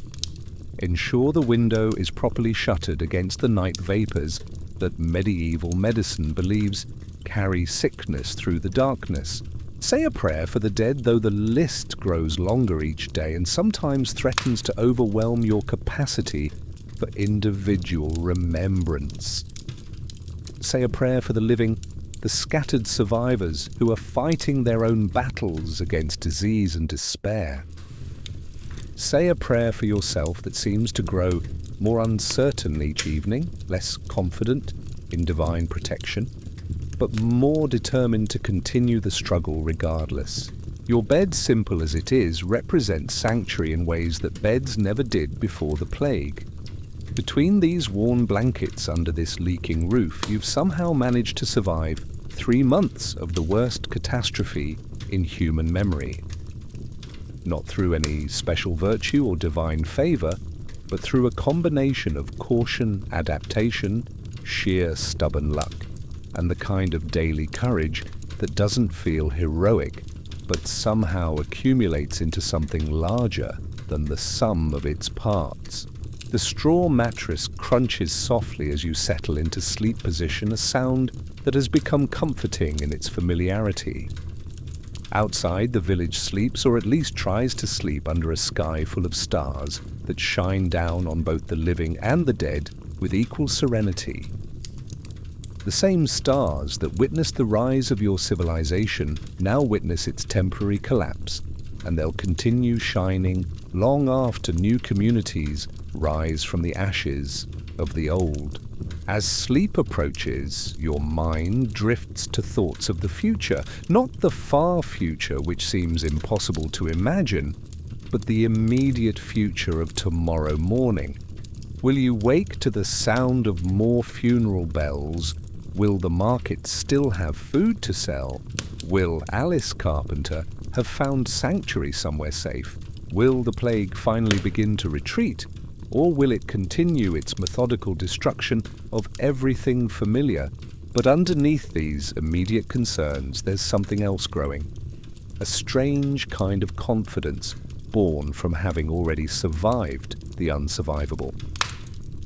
Ensure the window is properly shuttered against the night vapors that medieval medicine believes carry sickness through the darkness. Say a prayer for the dead, though the list grows longer each day and sometimes threatens to overwhelm your capacity for individual remembrance. Say a prayer for the living, the scattered survivors who are fighting their own battles against disease and despair. Say a prayer for yourself that seems to grow more uncertain each evening, less confident in divine protection, but more determined to continue the struggle regardless. Your bed, simple as it is, represents sanctuary in ways that beds never did before the plague. Between these worn blankets under this leaking roof, you've somehow managed to survive 3 months of the worst catastrophe in human memory. Not through any special virtue or divine favor, but through a combination of caution, adaptation, sheer stubborn luck, and the kind of daily courage that doesn't feel heroic, but somehow accumulates into something larger than the sum of its parts. The straw mattress crunches softly as you settle into sleep position, a sound that has become comforting in its familiarity. Outside, the village sleeps, or at least tries to sleep, under a sky full of stars that shine down on both the living and the dead with equal serenity. The same stars that witnessed the rise of your civilization now witness its temporary collapse, and they'll continue shining long after new communities rise from the ashes of the old. As sleep approaches, your mind drifts to thoughts of the future, not the far future which seems impossible to imagine, but the immediate future of tomorrow morning. Will you wake to the sound of more funeral bells? Will the market still have food to sell? Will Alice Carpenter have found sanctuary somewhere safe? Will the plague finally begin to retreat? Or will it continue its methodical destruction of everything familiar? But underneath these immediate concerns, there's something else growing. A strange kind of confidence born from having already survived the unsurvivable.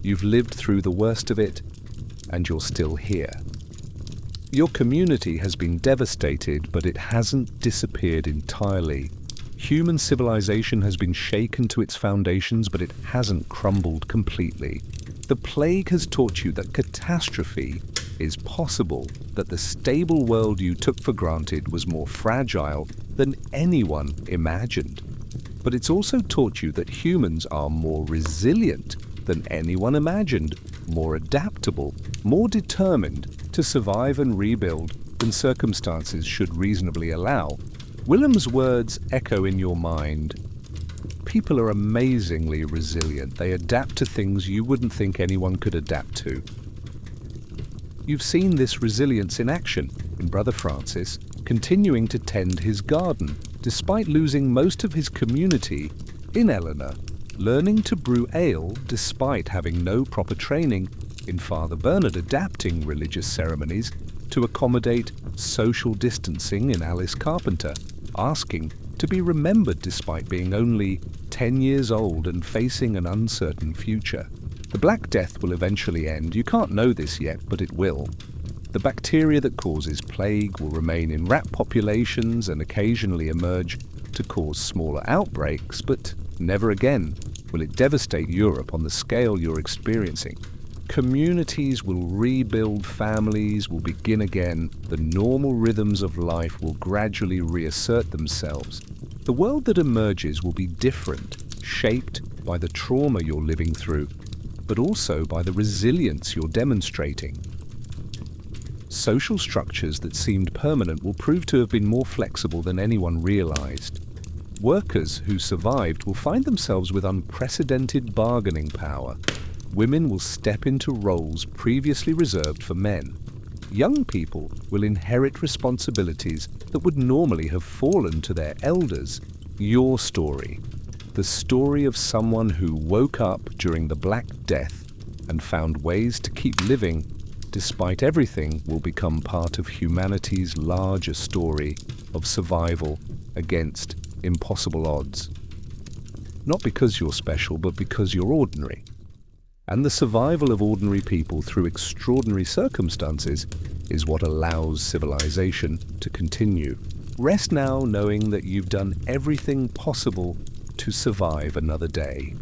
You've lived through the worst of it, and you're still here. Your community has been devastated, but it hasn't disappeared entirely. Human civilization has been shaken to its foundations, but it hasn't crumbled completely. The plague has taught you that catastrophe is possible, that the stable world you took for granted was more fragile than anyone imagined. But it's also taught you that humans are more resilient than anyone imagined, more adaptable, more determined to survive and rebuild than circumstances should reasonably allow. Willem's words echo in your mind. People are amazingly resilient. They adapt to things you wouldn't think anyone could adapt to. You've seen this resilience in action in Brother Francis continuing to tend his garden, despite losing most of his community, in Eleanor learning to brew ale despite having no proper training, in Father Bernard adapting religious ceremonies to accommodate social distancing, in Alice Carpenter asking to be remembered despite being only 10 years old and facing an uncertain future. The Black Death will eventually end. You can't know this yet, but it will. The bacteria that causes plague will remain in rat populations and occasionally emerge to cause smaller outbreaks, but never again will it devastate Europe on the scale you're experiencing. Communities will rebuild, families will begin again, the normal rhythms of life will gradually reassert themselves. The world that emerges will be different, shaped by the trauma you're living through, but also by the resilience you're demonstrating. Social structures that seemed permanent will prove to have been more flexible than anyone realized. Workers who survived will find themselves with unprecedented bargaining power. Women will step into roles previously reserved for men. Young people will inherit responsibilities that would normally have fallen to their elders. Your story, the story of someone who woke up during the Black Death and found ways to keep living despite everything, will become part of humanity's larger story of survival against impossible odds. Not because you're special, but because you're ordinary. And the survival of ordinary people through extraordinary circumstances is what allows civilization to continue. Rest now knowing that you've done everything possible to survive another day.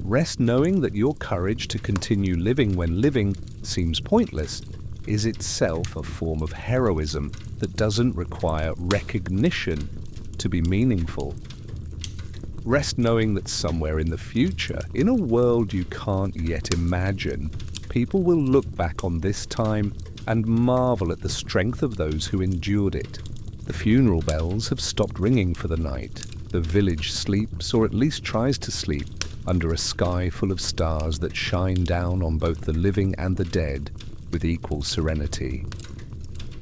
Rest knowing that your courage to continue living when living seems pointless is itself a form of heroism that doesn't require recognition to be meaningful. Rest knowing that somewhere in the future, in a world you can't yet imagine, people will look back on this time and marvel at the strength of those who endured it. The funeral bells have stopped ringing for the night. The village sleeps, or at least tries to sleep, under a sky full of stars that shine down on both the living and the dead with equal serenity.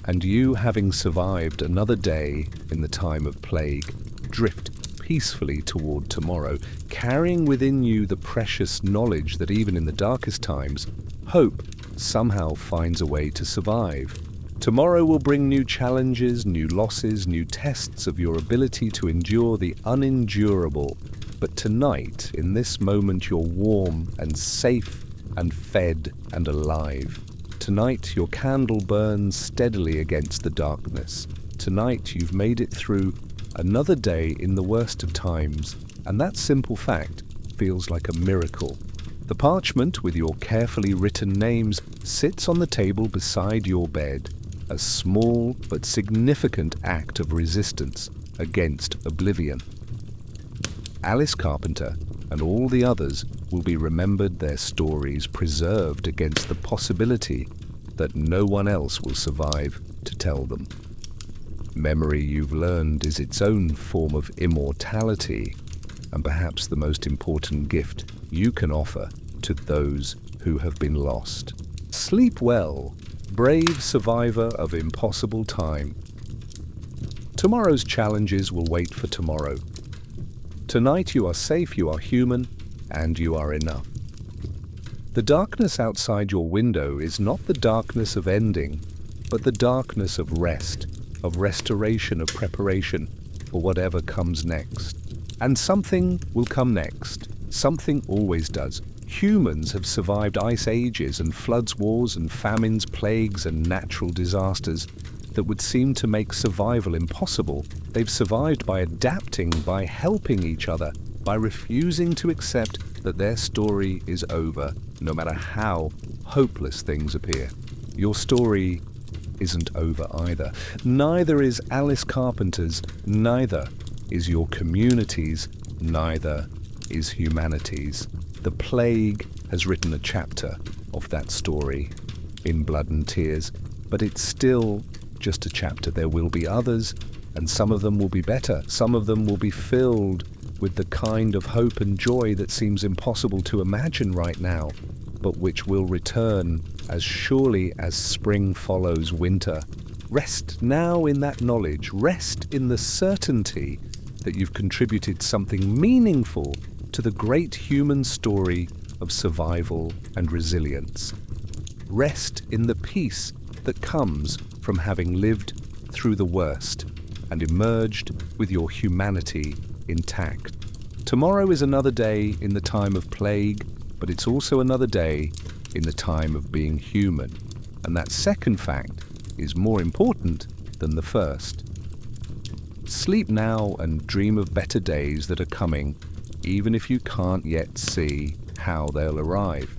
And you, having survived another day in the time of plague, drift peacefully toward tomorrow, carrying within you the precious knowledge that even in the darkest times, hope somehow finds a way to survive. Tomorrow will bring new challenges, new losses, new tests of your ability to endure the unendurable, But tonight, in this moment, you're warm and safe and fed and alive. Tonight, your candle burns steadily against the darkness. Tonight, you've made it through another day in the worst of times, and that simple fact feels like a miracle. The parchment with your carefully written names sits on the table beside your bed, a small but significant act of resistance against oblivion. Alice Carpenter and all the others will be remembered, their stories preserved against the possibility that no one else will survive to tell them. Memory, you've learned, is its own form of immortality, and perhaps the most important gift you can offer to those who have been lost. Sleep well, brave survivor of impossible time. Tomorrow's challenges will wait for tomorrow. Tonight you are safe, you are human, and you are enough. The darkness outside your window is not the darkness of ending, but the darkness of rest, of restoration, of preparation for whatever comes next. And something will come next. Something always does. Humans have survived ice ages and floods, wars and famines, plagues and natural disasters that would seem to make survival impossible. They've survived by adapting, by helping each other, by refusing to accept that their story is over, no matter how hopeless things appear. Your story isn't over either. Neither is Alice Carpenter's, neither is your community's, neither is humanity's. The plague has written a chapter of that story in blood and tears, but it's still just a chapter. There will be others, and some of them will be better. Some of them will be filled with the kind of hope and joy that seems impossible to imagine right now, but which will return as surely as spring follows winter. Rest now in that knowledge. Rest in the certainty that you've contributed something meaningful to the great human story of survival and resilience. Rest in the peace that comes from having lived through the worst and emerged with your humanity intact. Tomorrow is another day in the time of plague, but it's also another day in the time of being human. And that second fact is more important than the first. Sleep now and dream of better days that are coming, even if you can't yet see how they'll arrive.